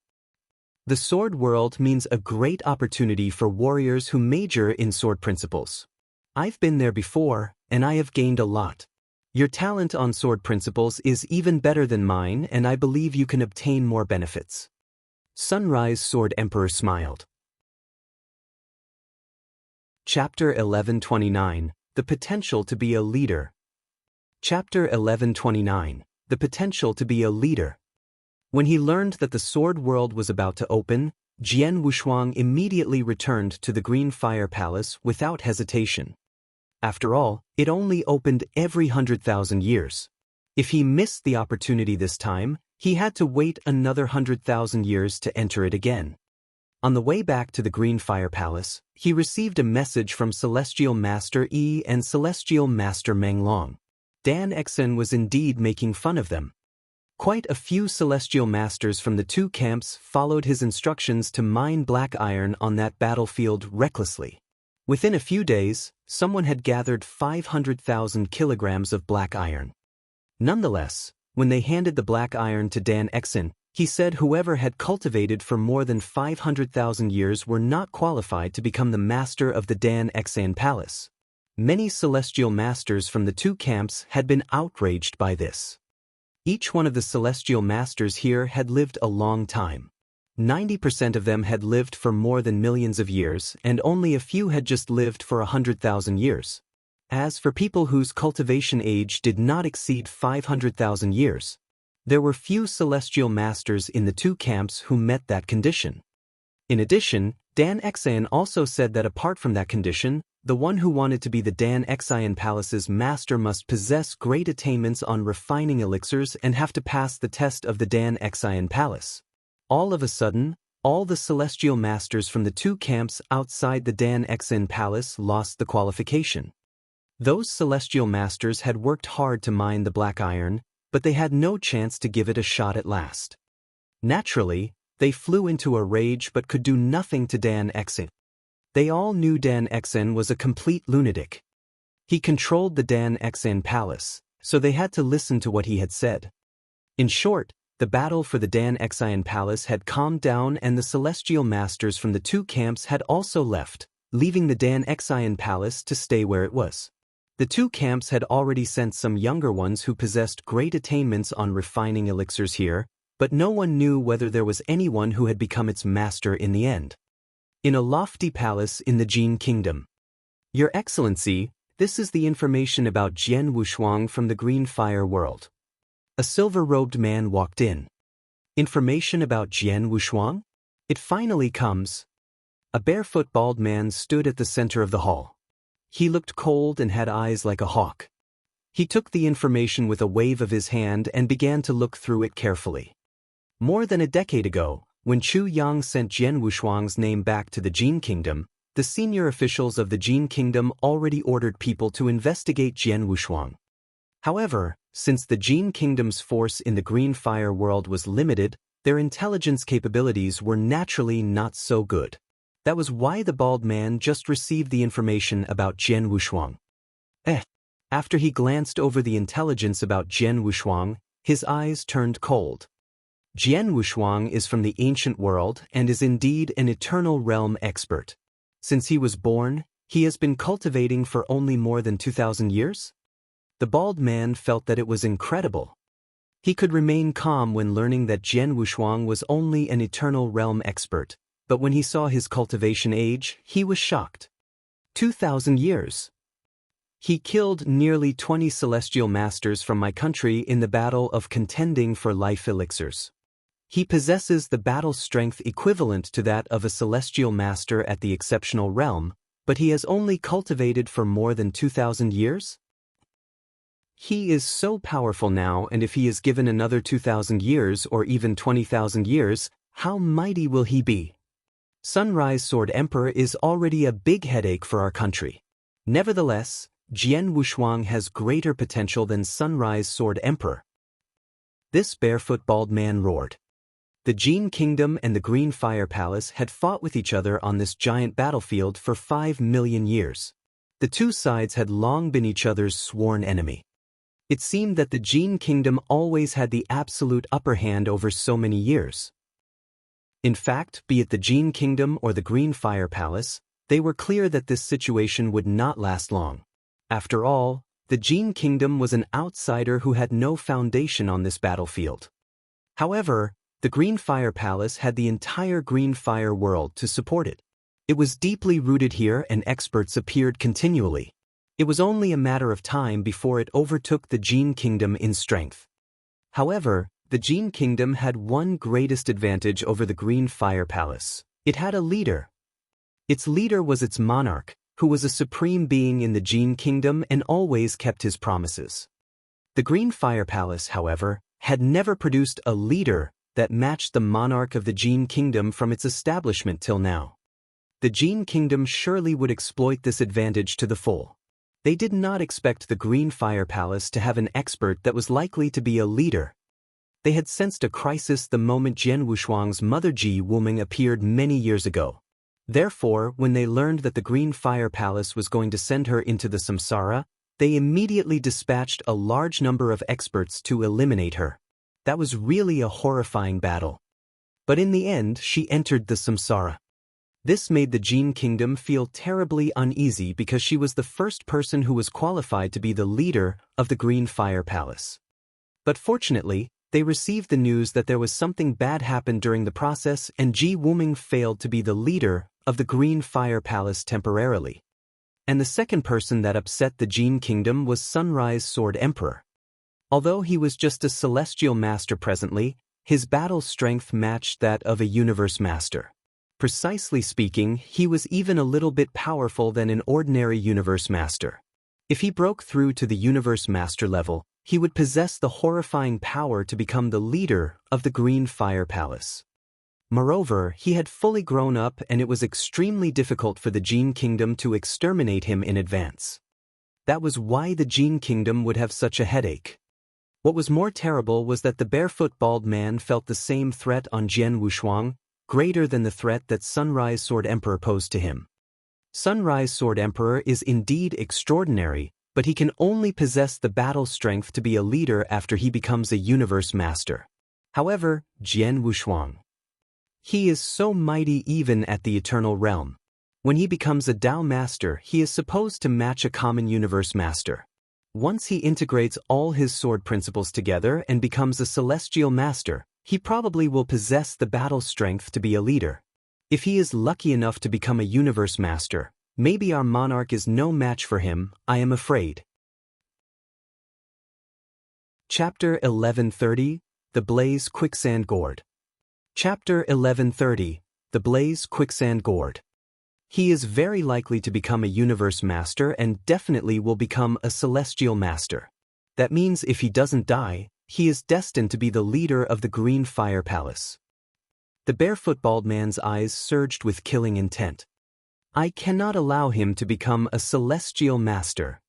The Sword World means a great opportunity for warriors who major in sword principles. I've been there before, and I have gained a lot. Your talent on sword principles is even better than mine, and I believe you can obtain more benefits. Sunrise Sword Emperor smiled. Chapter 1129, The Potential to be a Leader. Chapter 1129, The Potential to be a Leader. When he learned that the Sword World was about to open, Jian Wushuang immediately returned to the Green Fire Palace without hesitation. After all, it only opened every 100,000 years. If he missed the opportunity this time, he had to wait another 100,000 years to enter it again. On the way back to the Green Fire Palace, he received a message from Celestial Master Yi and Celestial Master Menglong. Dan Exen was indeed making fun of them. Quite a few celestial masters from the two camps followed his instructions to mine black iron on that battlefield recklessly. Within a few days, someone had gathered 500,000 kilograms of black iron. Nonetheless, when they handed the black iron to Dan Exen, he said whoever had cultivated for more than 500,000 years were not qualified to become the master of the Dan Exen Palace. Many celestial masters from the two camps had been outraged by this. Each one of the celestial masters here had lived a long time. 90% of them had lived for more than millions of years, and only a few had just lived for 100,000 years. As for people whose cultivation age did not exceed 500,000 years, there were few celestial masters in the two camps who met that condition. In addition, Dan Exen also said that apart from that condition, the one who wanted to be the Dan Exen Palace's master must possess great attainments on refining elixirs and have to pass the test of the Dan Exen Palace. All of a sudden, all the celestial masters from the two camps outside the Dan Exen Palace lost the qualification. Those celestial masters had worked hard to mine the black iron, but they had no chance to give it a shot at last. Naturally, they flew into a rage but could do nothing to Dan Exen. They all knew Dan Exen was a complete lunatic. He controlled the Dan Exen Palace, so they had to listen to what he had said. In short, the battle for the Dan Exen Palace had calmed down and the celestial masters from the two camps had also left, leaving the Dan Exen Palace to stay where it was. The two camps had already sent some younger ones who possessed great attainments on refining elixirs here, but no one knew whether there was anyone who had become its master in the end. In a lofty palace in the Jin Kingdom. Your Excellency, this is the information about Jian Wushuang from the Green Fire World. A silver-robed man walked in. Information about Jian Wushuang? It finally comes. A barefoot bald man stood at the center of the hall. He looked cold and had eyes like a hawk. He took the information with a wave of his hand and began to look through it carefully. More than a decade ago, when Chu Yang sent Jian Wushuang's name back to the Jin Kingdom, the senior officials of the Jin Kingdom already ordered people to investigate Jian Wushuang. However, since the Jin Kingdom's force in the Green Fire World was limited, their intelligence capabilities were naturally not so good. That was why the bald man just received the information about Jian Wushuang. After he glanced over the intelligence about Jian Wushuang, his eyes turned cold. Jian Wushuang is from the ancient world and is indeed an eternal realm expert. Since he was born, he has been cultivating for only more than 2,000 years? The bald man felt that it was incredible. He could remain calm when learning that Jian Wushuang was only an eternal realm expert, but when he saw his cultivation age, he was shocked. 2,000 years. He killed nearly 20 celestial masters from my country in the battle of contending for life elixirs. He possesses the battle strength equivalent to that of a celestial master at the exceptional realm, but he has only cultivated for more than 2,000 years? He is so powerful now, and if he is given another 2,000 years or even 20,000 years, how mighty will he be? Sunrise Sword Emperor is already a big headache for our country. Nevertheless, Jian Wushuang has greater potential than Sunrise Sword Emperor. This barefoot bald man roared. The Jin Kingdom and the Green Fire Palace had fought with each other on this giant battlefield for 5 million years. The two sides had long been each other's sworn enemy. It seemed that the Jin Kingdom always had the absolute upper hand over so many years. In fact, be it the Jin Kingdom or the Green Fire Palace, they were clear that this situation would not last long. After all, the Jin Kingdom was an outsider who had no foundation on this battlefield. However, the Green Fire Palace had the entire Green Fire world to support it. It was deeply rooted here and experts appeared continually. It was only a matter of time before it overtook the Jin Kingdom in strength. However, the Jin Kingdom had one greatest advantage over the Green Fire Palace. It had a leader. Its leader was its monarch, who was a supreme being in the Jin Kingdom and always kept his promises. The Green Fire Palace, however, had never produced a leader that matched the monarch of the Jin Kingdom from its establishment till now. The Jin Kingdom surely would exploit this advantage to the full. They did not expect the Green Fire Palace to have an expert that was likely to be a leader. They had sensed a crisis the moment Jian Wushuang's mother Ji Wuming appeared many years ago. Therefore, when they learned that the Green Fire Palace was going to send her into the samsara, they immediately dispatched a large number of experts to eliminate her. That was really a horrifying battle. But in the end, she entered the samsara. This made the Jin kingdom feel terribly uneasy because she was the first person who was qualified to be the leader of the Green Fire Palace. But fortunately, they received the news that there was something bad happened during the process and Ji Wuming failed to be the leader of the Green Fire Palace temporarily. And the second person that upset the Jin kingdom was Sunrise Sword Emperor. Although he was just a celestial master presently, his battle strength matched that of a universe master. Precisely speaking, he was even a little bit powerful than an ordinary universe master. If he broke through to the universe master level, he would possess the horrifying power to become the leader of the Green Fire Palace. Moreover, he had fully grown up and it was extremely difficult for the Jin kingdom to exterminate him in advance. That was why the Jin kingdom would have such a headache. What was more terrible was that the barefoot bald man felt the same threat on Jian Wushuang, greater than the threat that Sunrise Sword Emperor posed to him. Sunrise Sword Emperor is indeed extraordinary, but he can only possess the battle strength to be a leader after he becomes a universe master. However, Jian Wushuang, he is so mighty even at the eternal realm. When he becomes a Tao master, he is supposed to match a common universe master. Once he integrates all his sword principles together and becomes a celestial master, he probably will possess the battle strength to be a leader. If he is lucky enough to become a universe master, maybe our monarch is no match for him, I am afraid. Chapter 1130, The Blaze Quicksand Gourd. Chapter 1130, The Blaze Quicksand Gourd. He is very likely to become a universe master and definitely will become a celestial master. That means if he doesn't die, he is destined to be the leader of the Green Fire Palace. The barefoot bald man's eyes surged with killing intent. I cannot allow him to become a celestial master.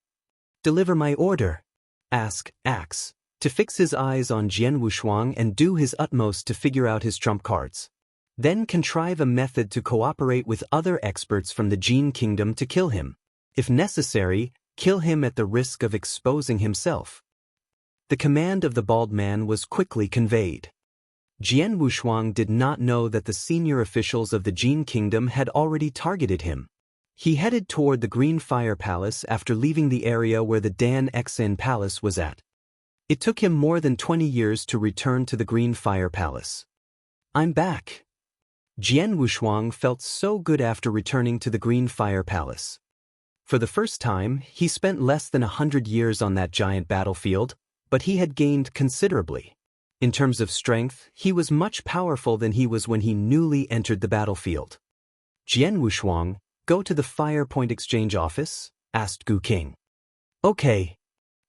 Deliver my order. Ask Axe to fix his eyes on Jian Wushuang and do his utmost to figure out his trump cards. Then contrive a method to cooperate with other experts from the Jin kingdom to kill him. If necessary, kill him at the risk of exposing himself. The command of the bald man was quickly conveyed. Jian Wushuang did not know that the senior officials of the Jin kingdom had already targeted him. He headed toward the Green Fire Palace after leaving the area where the Dan Xen Palace was at. It took him more than 20 years to return to the Green Fire Palace. I'm back. Jian Wushuang felt so good after returning to the Green Fire Palace. For the first time, he spent less than 100 years on that giant battlefield, but he had gained considerably. In terms of strength, he was much powerful than he was when he newly entered the battlefield. Jian Wushuang, go to the Fire Point Exchange office? Asked Gu King. Okay.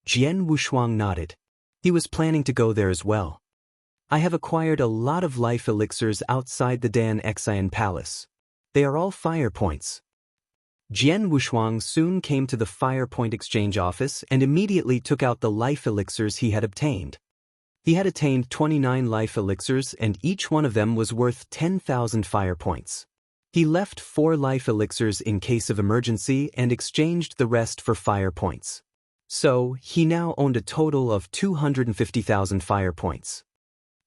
Jian Wushuang nodded. He was planning to go there as well. I have acquired a lot of life elixirs outside the Dan Xen Palace. They are all fire points. Jian Wushuang soon came to the Fire Point Exchange office and immediately took out the life elixirs he had obtained. He had attained 29 life elixirs and each one of them was worth 10,000 fire points. He left 4 life elixirs in case of emergency and exchanged the rest for fire points. So, he now owned a total of 250,000 fire points.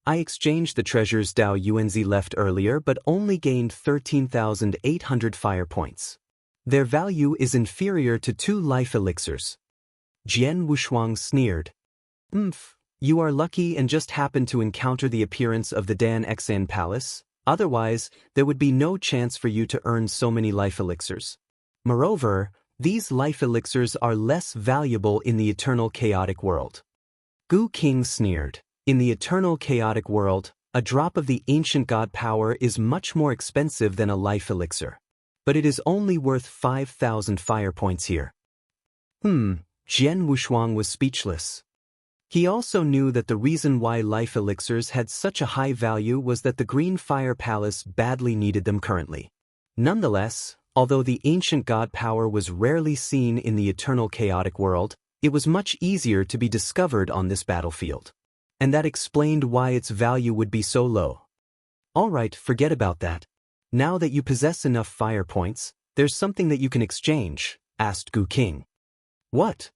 I exchanged the treasures Dao Yuanzi left earlier but only gained 13,800 fire points. Their value is inferior to 2 life elixirs. Jian Wushuang sneered. You are lucky and just happened to encounter the appearance of the Dan Xen Palace, otherwise, there would be no chance for you to earn so many life elixirs. Moreover, these life elixirs are less valuable in the eternal chaotic world. Gu King sneered. In the eternal chaotic world, a drop of the ancient god power is much more expensive than a life elixir. But it is only worth 5,000 fire points here. Jian Wushuang was speechless. He also knew that the reason why life elixirs had such a high value was that the Green Fire Palace badly needed them currently. Nonetheless, although the ancient god power was rarely seen in the eternal chaotic world, it was much easier to be discovered on this battlefield. and that explained why its value would be so low. Alright, forget about that. Now that you possess enough fire points, there's something that you can exchange, asked Gu King. What?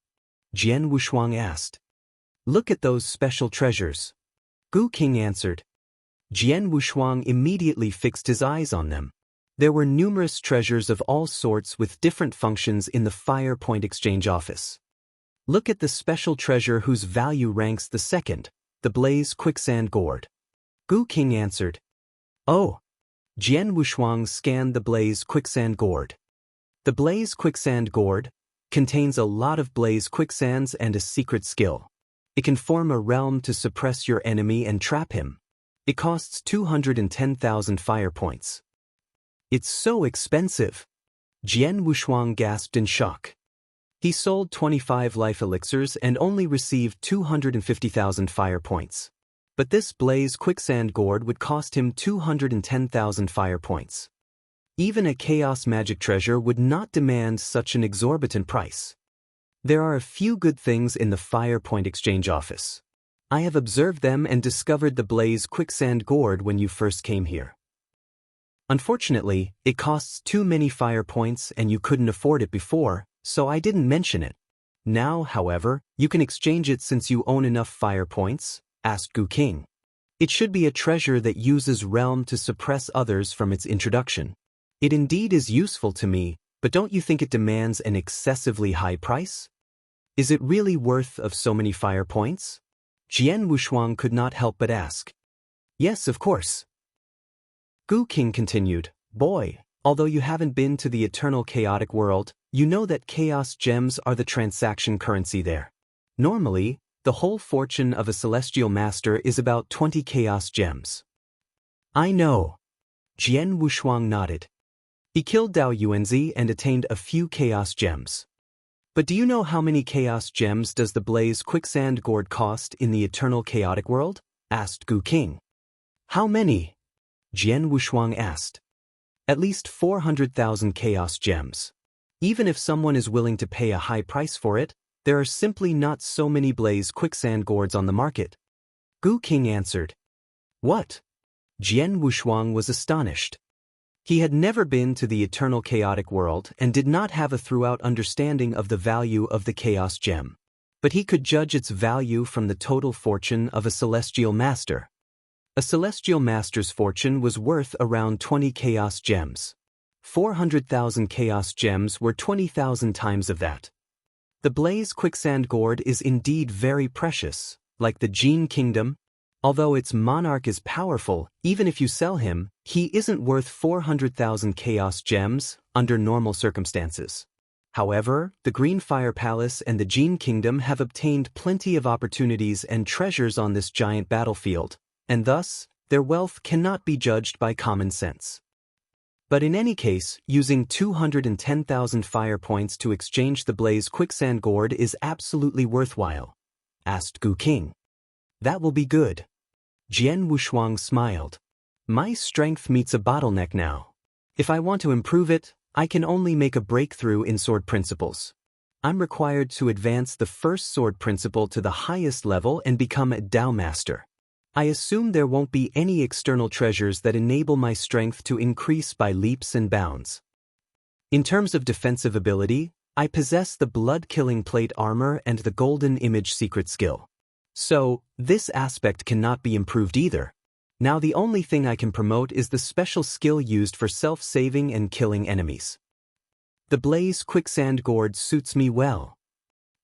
Jian Wushuang asked. Look at those special treasures. Gu King answered. Jian Wushuang immediately fixed his eyes on them. There were numerous treasures of all sorts with different functions in the Fire Point Exchange office. Look at the special treasure whose value ranks the second, the Blaze Quicksand Gourd. Gu King answered. Oh. Jian Wushuang scanned the Blaze Quicksand Gourd. The Blaze Quicksand Gourd contains a lot of blaze quicksands and a secret skill. It can form a realm to suppress your enemy and trap him. It costs 210,000 fire points. It's so expensive. Jian Wushuang gasped in shock. He sold 25 life elixirs and only received 250,000 fire points. But this Blaze Quicksand Gourd would cost him 210,000 fire points. Even a chaos magic treasure would not demand such an exorbitant price. There are a few good things in the Fire Point Exchange office. I have observed them and discovered the Blaze Quicksand Gourd when you first came here. Unfortunately, it costs too many fire points and you couldn't afford it before, so I didn't mention it. Now, however, you can exchange it since you own enough fire points, asked Gu King. It should be a treasure that uses realm to suppress others from its introduction. It indeed is useful to me, but don't you think it demands an excessively high price? Is it really worth of so many fire points? Jian Wushuang could not help but ask. Yes, of course. Gu King continued, Boy, although you haven't been to the eternal chaotic world, you know that chaos gems are the transaction currency there. Normally, the whole fortune of a celestial master is about 20 chaos gems. I know. Jian Wushuang nodded. He killed Dao Yuanzi and attained a few chaos gems. But do you know how many chaos gems does the Blaze Quicksand Gourd cost in the eternal chaotic world? Asked Gu King. How many? Jian Wushuang asked. At least 400,000 chaos gems. Even if someone is willing to pay a high price for it, there are simply not so many Blaze Quicksand Gourds on the market. Gu King answered. What? Jian Wushuang was astonished. He had never been to the eternal chaotic world and did not have a throughout understanding of the value of the chaos gem. But he could judge its value from the total fortune of a celestial master. A celestial master's fortune was worth around 20 chaos gems. 400,000 chaos gems were 20,000 times of that. The Blaze Quicksand Gourd is indeed very precious, like the Jin Kingdom. Although its monarch is powerful, even if you sell him, he isn't worth 400,000 chaos gems under normal circumstances. However, the Green Fire Palace and the Jin Kingdom have obtained plenty of opportunities and treasures on this giant battlefield, and thus, their wealth cannot be judged by common sense. But in any case, using 210,000 fire points to exchange the Blaze Quicksand Gourd is absolutely worthwhile, asked Gu King. That will be good. Jian Wushuang smiled. My strength meets a bottleneck now. If I want to improve it, I can only make a breakthrough in sword principles. I'm required to advance the first sword principle to the highest level and become a Dao Master. I assume there won't be any external treasures that enable my strength to increase by leaps and bounds. In terms of defensive ability, I possess the blood-killing plate armor and the golden image secret skill. So, this aspect cannot be improved either. Now the only thing I can promote is the special skill used for self-saving and killing enemies. The Blaze Quicksand Gourd suits me well.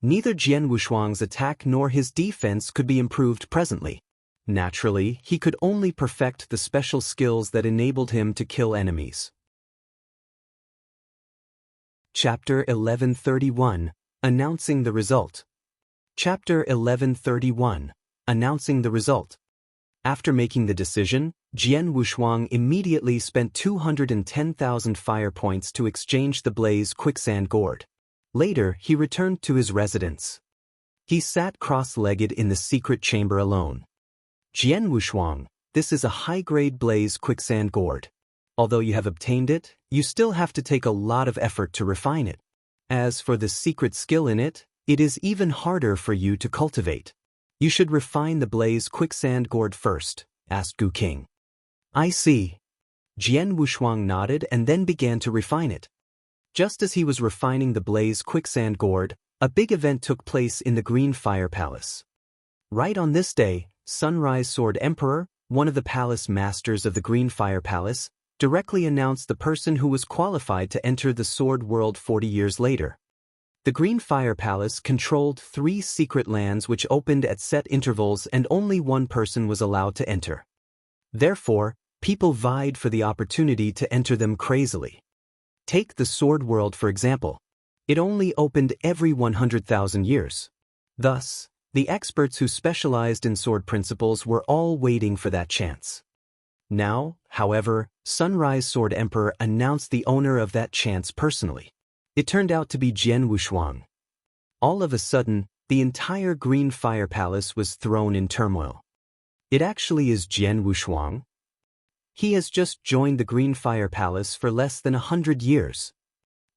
Neither Jian Wushuang's attack nor his defense could be improved presently. Naturally, he could only perfect the special skills that enabled him to kill enemies. Chapter 1131, Announcing the Result. Chapter 1131, Announcing the Result. After making the decision, Jian Wushuang immediately spent 210,000 fire points to exchange the Blaze Quicksand Gourd. Later, he returned to his residence. He sat cross-legged in the secret chamber alone. Jian Wushuang, this is a high-grade Blaze Quicksand Gourd. Although you have obtained it, you still have to take a lot of effort to refine it. As for the secret skill in it, it is even harder for you to cultivate. You should refine the blaze quicksand gourd first, asked Gu King. I see. Jian Wushuang nodded and then began to refine it. Just as he was refining the blaze quicksand gourd, a big event took place in the Green Fire Palace. Right on this day, Sunrise Sword Emperor, one of the palace masters of the Green Fire Palace, directly announced the person who was qualified to enter the Sword World 40 years later. The Green Fire Palace controlled 3 secret lands which opened at set intervals and only one person was allowed to enter. Therefore, people vied for the opportunity to enter them crazily. Take the Sword World for example. It only opened every 100,000 years. Thus, the experts who specialized in sword principles were all waiting for that chance. Now, however, Sunrise Sword Emperor announced the owner of that chance personally. It turned out to be Jian Wushuang. All of a sudden, the entire Green Fire Palace was thrown in turmoil. It actually is Jian Wushuang. He has just joined the Green Fire Palace for less than 100 years.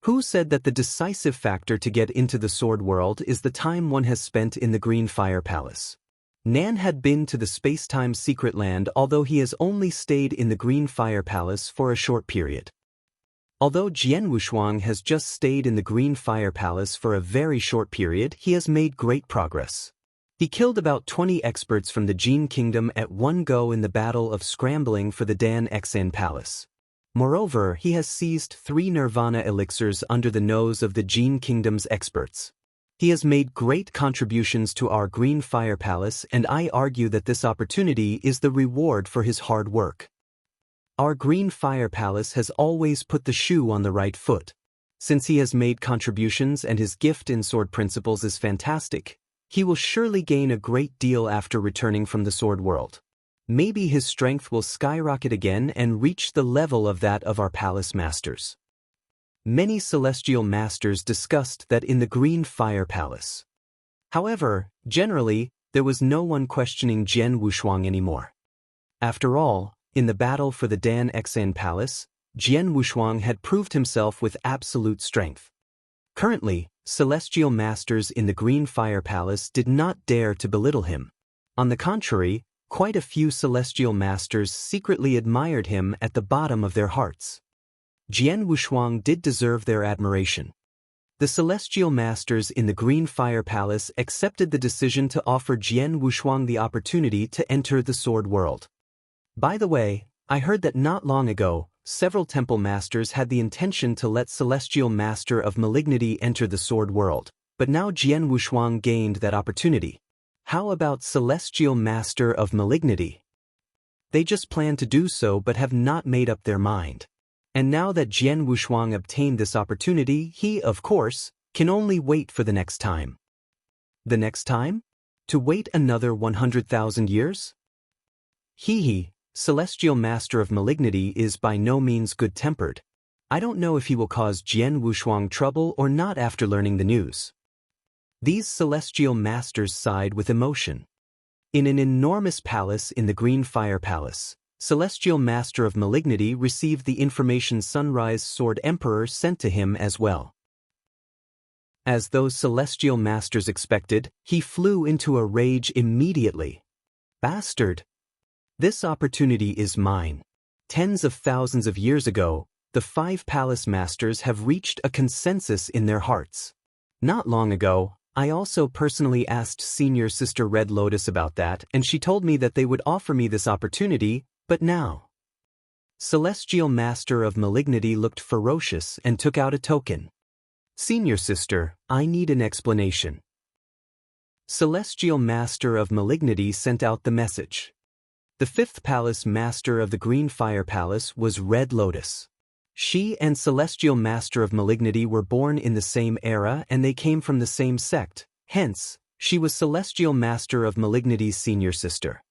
Who said that the decisive factor to get into the sword world is the time one has spent in the Green Fire Palace? Nan had been to the space-time secret land although he has only stayed in the Green Fire Palace for a short period. Although Jian Wushuang has just stayed in the Green Fire Palace for a very short period, he has made great progress. He killed about 20 experts from the Jin Kingdom at one go in the battle of scrambling for the Dan Xan Palace. Moreover, he has seized 3 Nirvana elixirs under the nose of the Jin Kingdom's experts. He has made great contributions to our Green Fire Palace and I argue that this opportunity is the reward for his hard work. Our Green Fire Palace has always put the shoe on the right foot. Since he has made contributions and his gift in sword principles is fantastic, he will surely gain a great deal after returning from the sword world. Maybe his strength will skyrocket again and reach the level of that of our palace masters. Many celestial masters discussed that in the Green Fire Palace. However, generally, there was no one questioning Jian Wushuang anymore. After all, in the battle for the Dan Xan Palace, Jian Wushuang had proved himself with absolute strength. Currently, celestial masters in the Green Fire Palace did not dare to belittle him. On the contrary, quite a few celestial masters secretly admired him at the bottom of their hearts. Jian Wushuang did deserve their admiration. The celestial masters in the Green Fire Palace accepted the decision to offer Jian Wushuang the opportunity to enter the sword world. By the way, I heard that not long ago, several temple masters had the intention to let Celestial Master of Malignity enter the sword world, but now Jian Wushuang gained that opportunity. How about Celestial Master of Malignity? They just plan to do so but have not made up their mind. And now that Jian Wushuang obtained this opportunity, he, of course, can only wait for the next time. The next time? To wait another 100,000 years? Celestial Master of Malignity is by no means good-tempered. I don't know if he will cause Jian Wushuang trouble or not after learning the news. These celestial masters sighed with emotion. In an enormous palace in the Green Fire Palace, Celestial Master of Malignity received the information Sunrise Sword Emperor sent to him as well. As those celestial masters expected, he flew into a rage immediately. Bastard! This opportunity is mine. Tens of thousands of years ago, the 5 palace masters have reached a consensus in their hearts. Not long ago, I also personally asked Senior Sister Red Lotus about that and she told me that they would offer me this opportunity, but now. Celestial Master of Malignity looked ferocious and took out a token. Senior Sister, I need an explanation. Celestial Master of Malignity sent out the message. The 5th Palace Master of the Green Fire Palace was Red Lotus. She and Celestial Master of Malignity were born in the same era and they came from the same sect, hence, she was Celestial Master of Malignity's senior sister.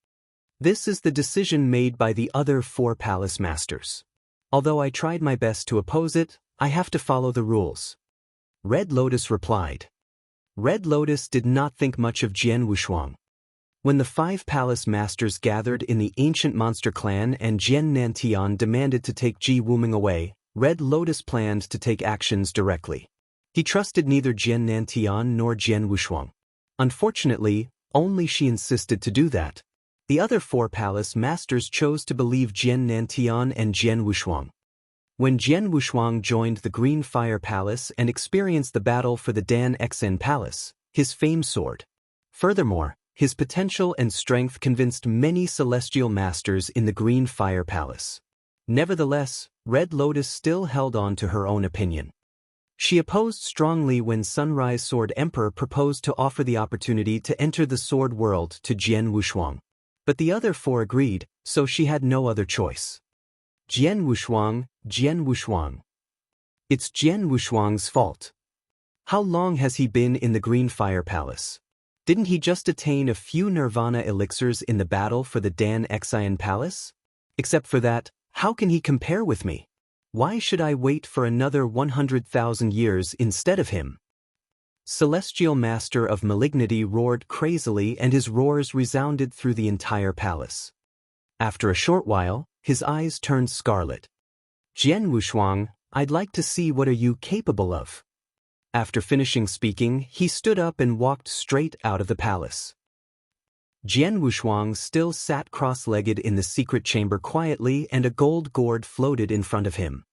This is the decision made by the other 4 Palace Masters. Although I tried my best to oppose it, I have to follow the rules. Red Lotus replied. Red Lotus did not think much of Jian Wushuang. When the 5 palace masters gathered in the ancient monster clan and Jian Nantian demanded to take Ji Wuming away, Red Lotus planned to take actions directly. He trusted neither Jian Nantian nor Jian Wushuang. Unfortunately, only she insisted to do that. The other 4 palace masters chose to believe Jian Nantian and Jian Wushuang. When Jian Wushuang joined the Green Fire Palace and experienced the battle for the Dan Xen Palace, his fame soared. Furthermore, his potential and strength convinced many celestial masters in the Green Fire Palace. Nevertheless, Red Lotus still held on to her own opinion. She opposed strongly when Sunrise Sword Emperor proposed to offer the opportunity to enter the sword world to Jian Wushuang. But the other 4 agreed, so she had no other choice. Jian Wushuang, Jian Wushuang. It's Jian Wushuang's fault. How long has he been in the Green Fire Palace? Didn't he just attain a few Nirvana elixirs in the battle for the Dan Xen Palace? Except for that, how can he compare with me? Why should I wait for another 100,000 years instead of him? Celestial Master of Malignity roared crazily, and his roars resounded through the entire palace. After a short while, his eyes turned scarlet. Jian Wushuang, I'd like to see what are you capable of. After finishing speaking, he stood up and walked straight out of the palace. Jian Wushuang still sat cross-legged in the secret chamber quietly, and a gold gourd floated in front of him.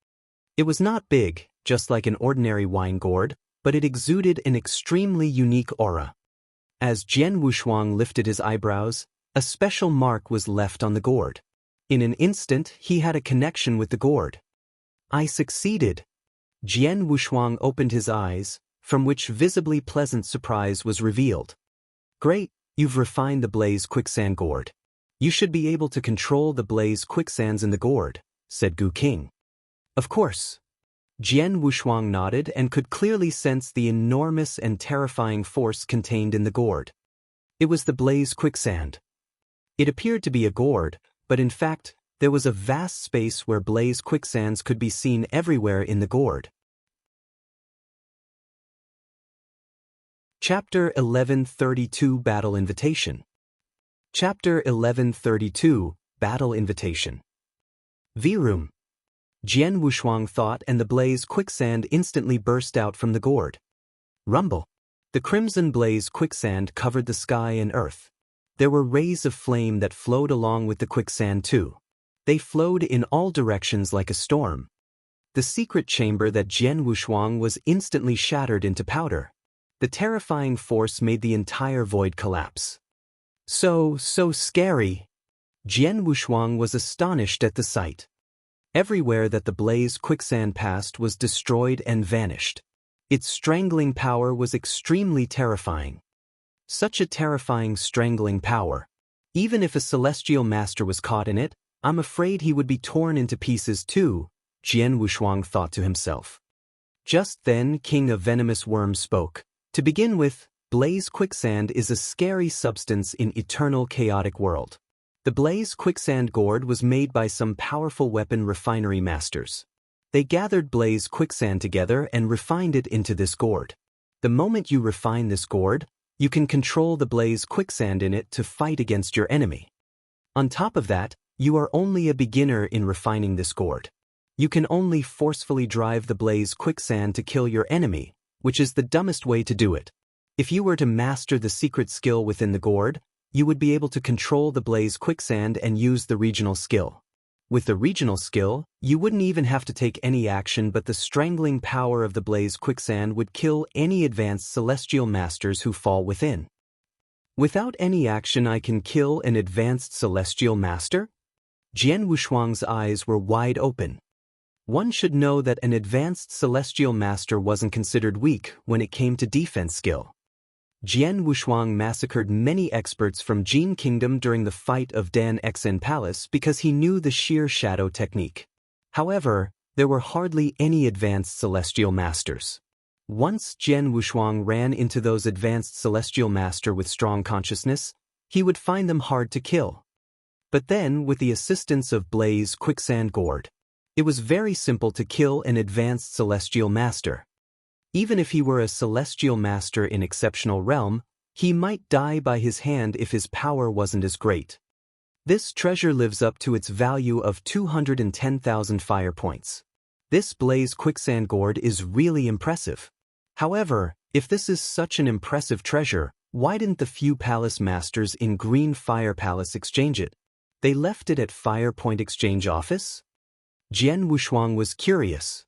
It was not big, just like an ordinary wine gourd, but it exuded an extremely unique aura. As Jian Wushuang lifted his eyebrows, a special mark was left on the gourd. In an instant, he had a connection with the gourd. I succeeded. Jian Wushuang opened his eyes, from which visibly pleasant surprise was revealed. Great, you've refined the Blaze Quicksand Gourd. You should be able to control the Blaze Quicksands in the gourd, said Gu King. Of course. Jian Wushuang nodded and could clearly sense the enormous and terrifying force contained in the gourd. It was the Blaze Quicksand. It appeared to be a gourd, but in fact, there was a vast space where Blaze Quicksands could be seen everywhere in the gourd. Chapter 1132 Battle Invitation. Chapter 1132 Battle Invitation. V-Room. Jian Wushuang thought, and the Blaze Quicksand instantly burst out from the gourd. Rumble. The crimson Blaze Quicksand covered the sky and earth. There were rays of flame that flowed along with the quicksand too. They flowed in all directions like a storm. The secret chamber that Jian Wushuang was instantly shattered into powder. The terrifying force made the entire void collapse. So scary. Jian Wushuang was astonished at the sight. Everywhere that the Blaze Quicksand passed was destroyed and vanished. Its strangling power was extremely terrifying. Such a terrifying strangling power. Even if a celestial master was caught in it, I'm afraid he would be torn into pieces too, Jian Wushuang thought to himself. Just then King of Venomous Worms spoke. To begin with, Blaze Quicksand is a scary substance in eternal chaotic world. The Blaze Quicksand Gourd was made by some powerful weapon refinery masters. They gathered Blaze Quicksand together and refined it into this gourd. The moment you refine this gourd, you can control the Blaze Quicksand in it to fight against your enemy. On top of that, you are only a beginner in refining this gourd. You can only forcefully drive the Blaze Quicksand to kill your enemy, which is the dumbest way to do it. If you were to master the secret skill within the gourd, you would be able to control the Blaze Quicksand and use the regional skill. With the regional skill, you wouldn't even have to take any action, but the strangling power of the Blaze Quicksand would kill any advanced celestial masters who fall within. Without any action, I can kill an advanced celestial master? Jian Wushuang's eyes were wide open. One should know that an advanced celestial master wasn't considered weak when it came to defense skill. Jian Wushuang massacred many experts from Jin Kingdom during the fight of Dan Xen Palace because he knew the sheer shadow technique. However, there were hardly any advanced celestial masters. Once Jian Wushuang ran into those advanced celestial master with strong consciousness, he would find them hard to kill. But then, with the assistance of Blaze Quicksand Gourd, it was very simple to kill an advanced celestial master. Even if he were a celestial master in exceptional realm, he might die by his hand if his power wasn't as great. This treasure lives up to its value of 210,000 fire points. This Blaze Quicksand Gourd is really impressive. However, if this is such an impressive treasure, Why didn't the few palace masters in Green Fire Palace exchange it? They left it at Fire Point Exchange Office? Jian Wushuang was curious.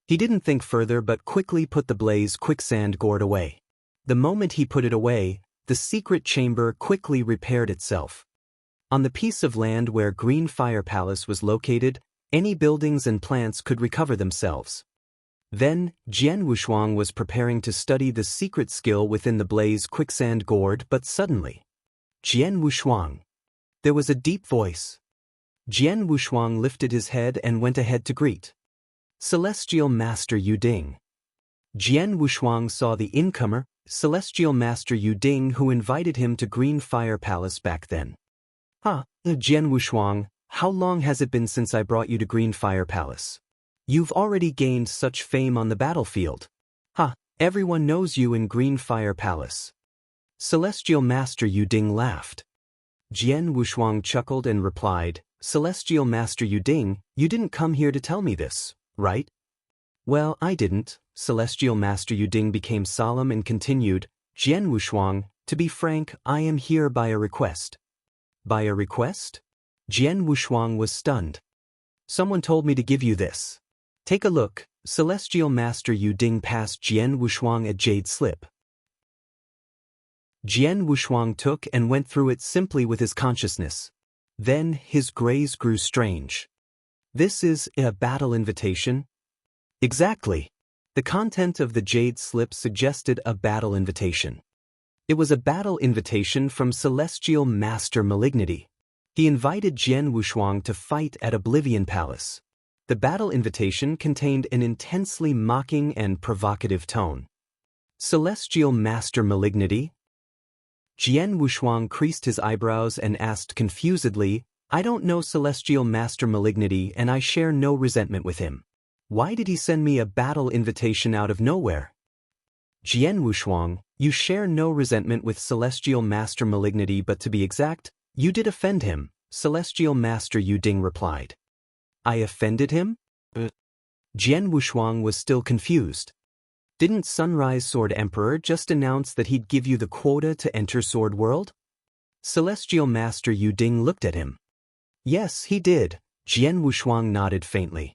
He didn't think further but quickly put the blaze quicksand gourd away. The moment he put it away, the secret chamber quickly repaired itself. On the piece of land where Green Fire Palace was located, any buildings and plants could recover themselves. Then, Jian Wushuang was preparing to study the secret skill within the blaze quicksand gourd, but suddenly, Jian Wushuang. There was a deep voice. Jian Wushuang lifted his head and went ahead to greet Celestial Master Yu Ding. Jian Wushuang saw the incomer, Celestial Master Yu Ding, who invited him to Green Fire Palace back then. Jian Wushuang, how long has it been since I brought you to Green Fire Palace? You've already gained such fame on the battlefield. Everyone knows you in Green Fire Palace. Celestial Master Yu Ding laughed. Jian Wushuang chuckled and replied, Celestial Master Yu Ding, you didn't come here to tell me this, right? Well, I didn't. Celestial Master Yu Ding became solemn and continued, Jian Wushuang, to be frank, I am here by a request. By a request? Jian Wushuang was stunned. Someone told me to give you this. Take a look. Celestial Master Yu Ding passed Jian Wushuang a jade slip. Jian Wushuang took and went through it simply with his consciousness. Then his gaze grew strange. This is a battle invitation? Exactly. The content of the jade slip suggested a battle invitation. It was a battle invitation from Celestial Master Malignity. He invited Jian Wushuang to fight at Oblivion Palace. The battle invitation contained an intensely mocking and provocative tone. Celestial Master Malignity? Jian Wushuang creased his eyebrows and asked confusedly, I don't know Celestial Master Malignity and I share no resentment with him. Why did he send me a battle invitation out of nowhere? Jian Wushuang, you share no resentment with Celestial Master Malignity, but to be exact, you did offend him, Celestial Master Yu Ding replied. I offended him? Jian Wushuang was still confused. Didn't Sunrise Sword Emperor just announce that he'd give you the quota to enter Sword World? Celestial Master Yu Ding looked at him. Yes, he did. Jian Wushuang nodded faintly.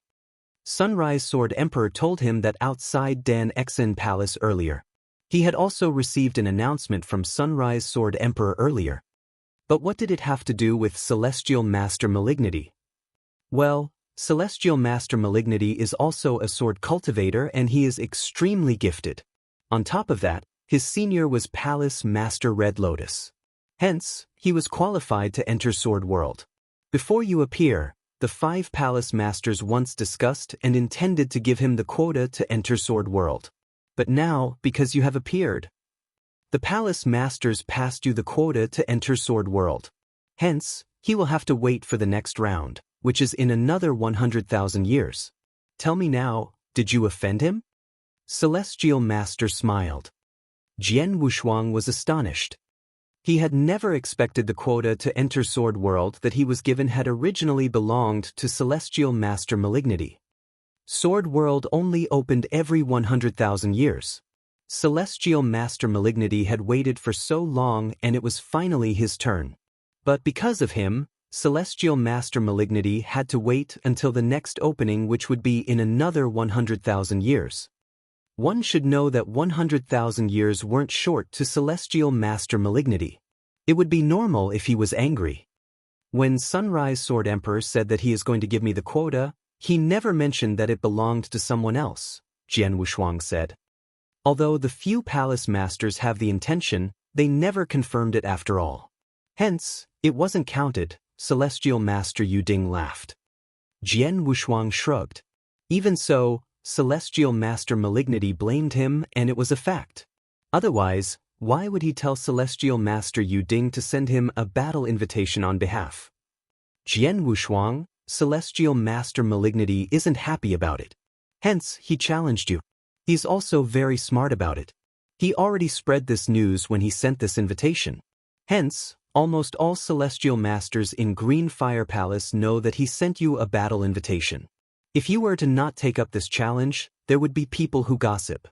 Sunrise Sword Emperor told him that outside Dan Xen Palace earlier. He had also received an announcement from Sunrise Sword Emperor earlier. But what did it have to do with Celestial Master Malignity? Well, Celestial Master Malignity is also a sword cultivator and he is extremely gifted. On top of that, his senior was Palace Master Red Lotus. Hence, he was qualified to enter Sword World. Before you appear, the 5 Palace Masters once discussed and intended to give him the quota to enter Sword World. But now, because you have appeared, the Palace Masters passed you the quota to enter Sword World. Hence, he will have to wait for the next round, which is in another 100,000 years. Tell me now, did you offend him? Celestial Master smiled. Jian Wushuang was astonished. He had never expected the quota to enter Sword World that he was given had originally belonged to Celestial Master Malignity. Sword World only opened every 100,000 years. Celestial Master Malignity had waited for so long and it was finally his turn. But because of him, Celestial Master Malignity had to wait until the next opening, which would be in another 100,000 years. One should know that 100,000 years weren't short to Celestial Master Malignity. It would be normal if he was angry. When Sunrise Sword Emperor said that he is going to give me the quota, he never mentioned that it belonged to someone else, Jian Wushuang said. Although the few Palace Masters have the intention, they never confirmed it after all. Hence, it wasn't counted. Celestial Master Yu Ding laughed. Jian Wushuang shrugged. Even so, Celestial Master Malignity blamed him and it was a fact. Otherwise, why would he tell Celestial Master Yu Ding to send him a battle invitation on behalf? Jian Wushuang, Celestial Master Malignity isn't happy about it. Hence, he challenged you. He's also very smart about it. He already spread this news when he sent this invitation. Hence, almost all Celestial Masters in Green Fire Palace know that he sent you a battle invitation. If you were to not take up this challenge, there would be people who gossip.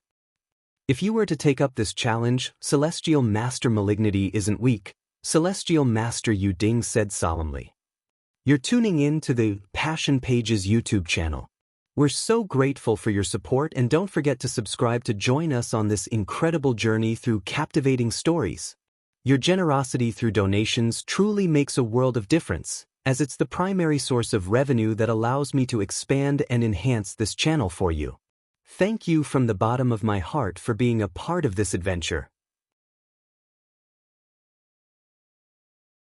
If you were to take up this challenge, Celestial Master Malignity isn't weak. Celestial Master Yu Ding said solemnly. You're tuning in to the Passion Pages YouTube channel. We're so grateful for your support, and don't forget to subscribe to join us on this incredible journey through captivating stories. Your generosity through donations truly makes a world of difference, as it's the primary source of revenue that allows me to expand and enhance this channel for you. Thank you from the bottom of my heart for being a part of this adventure.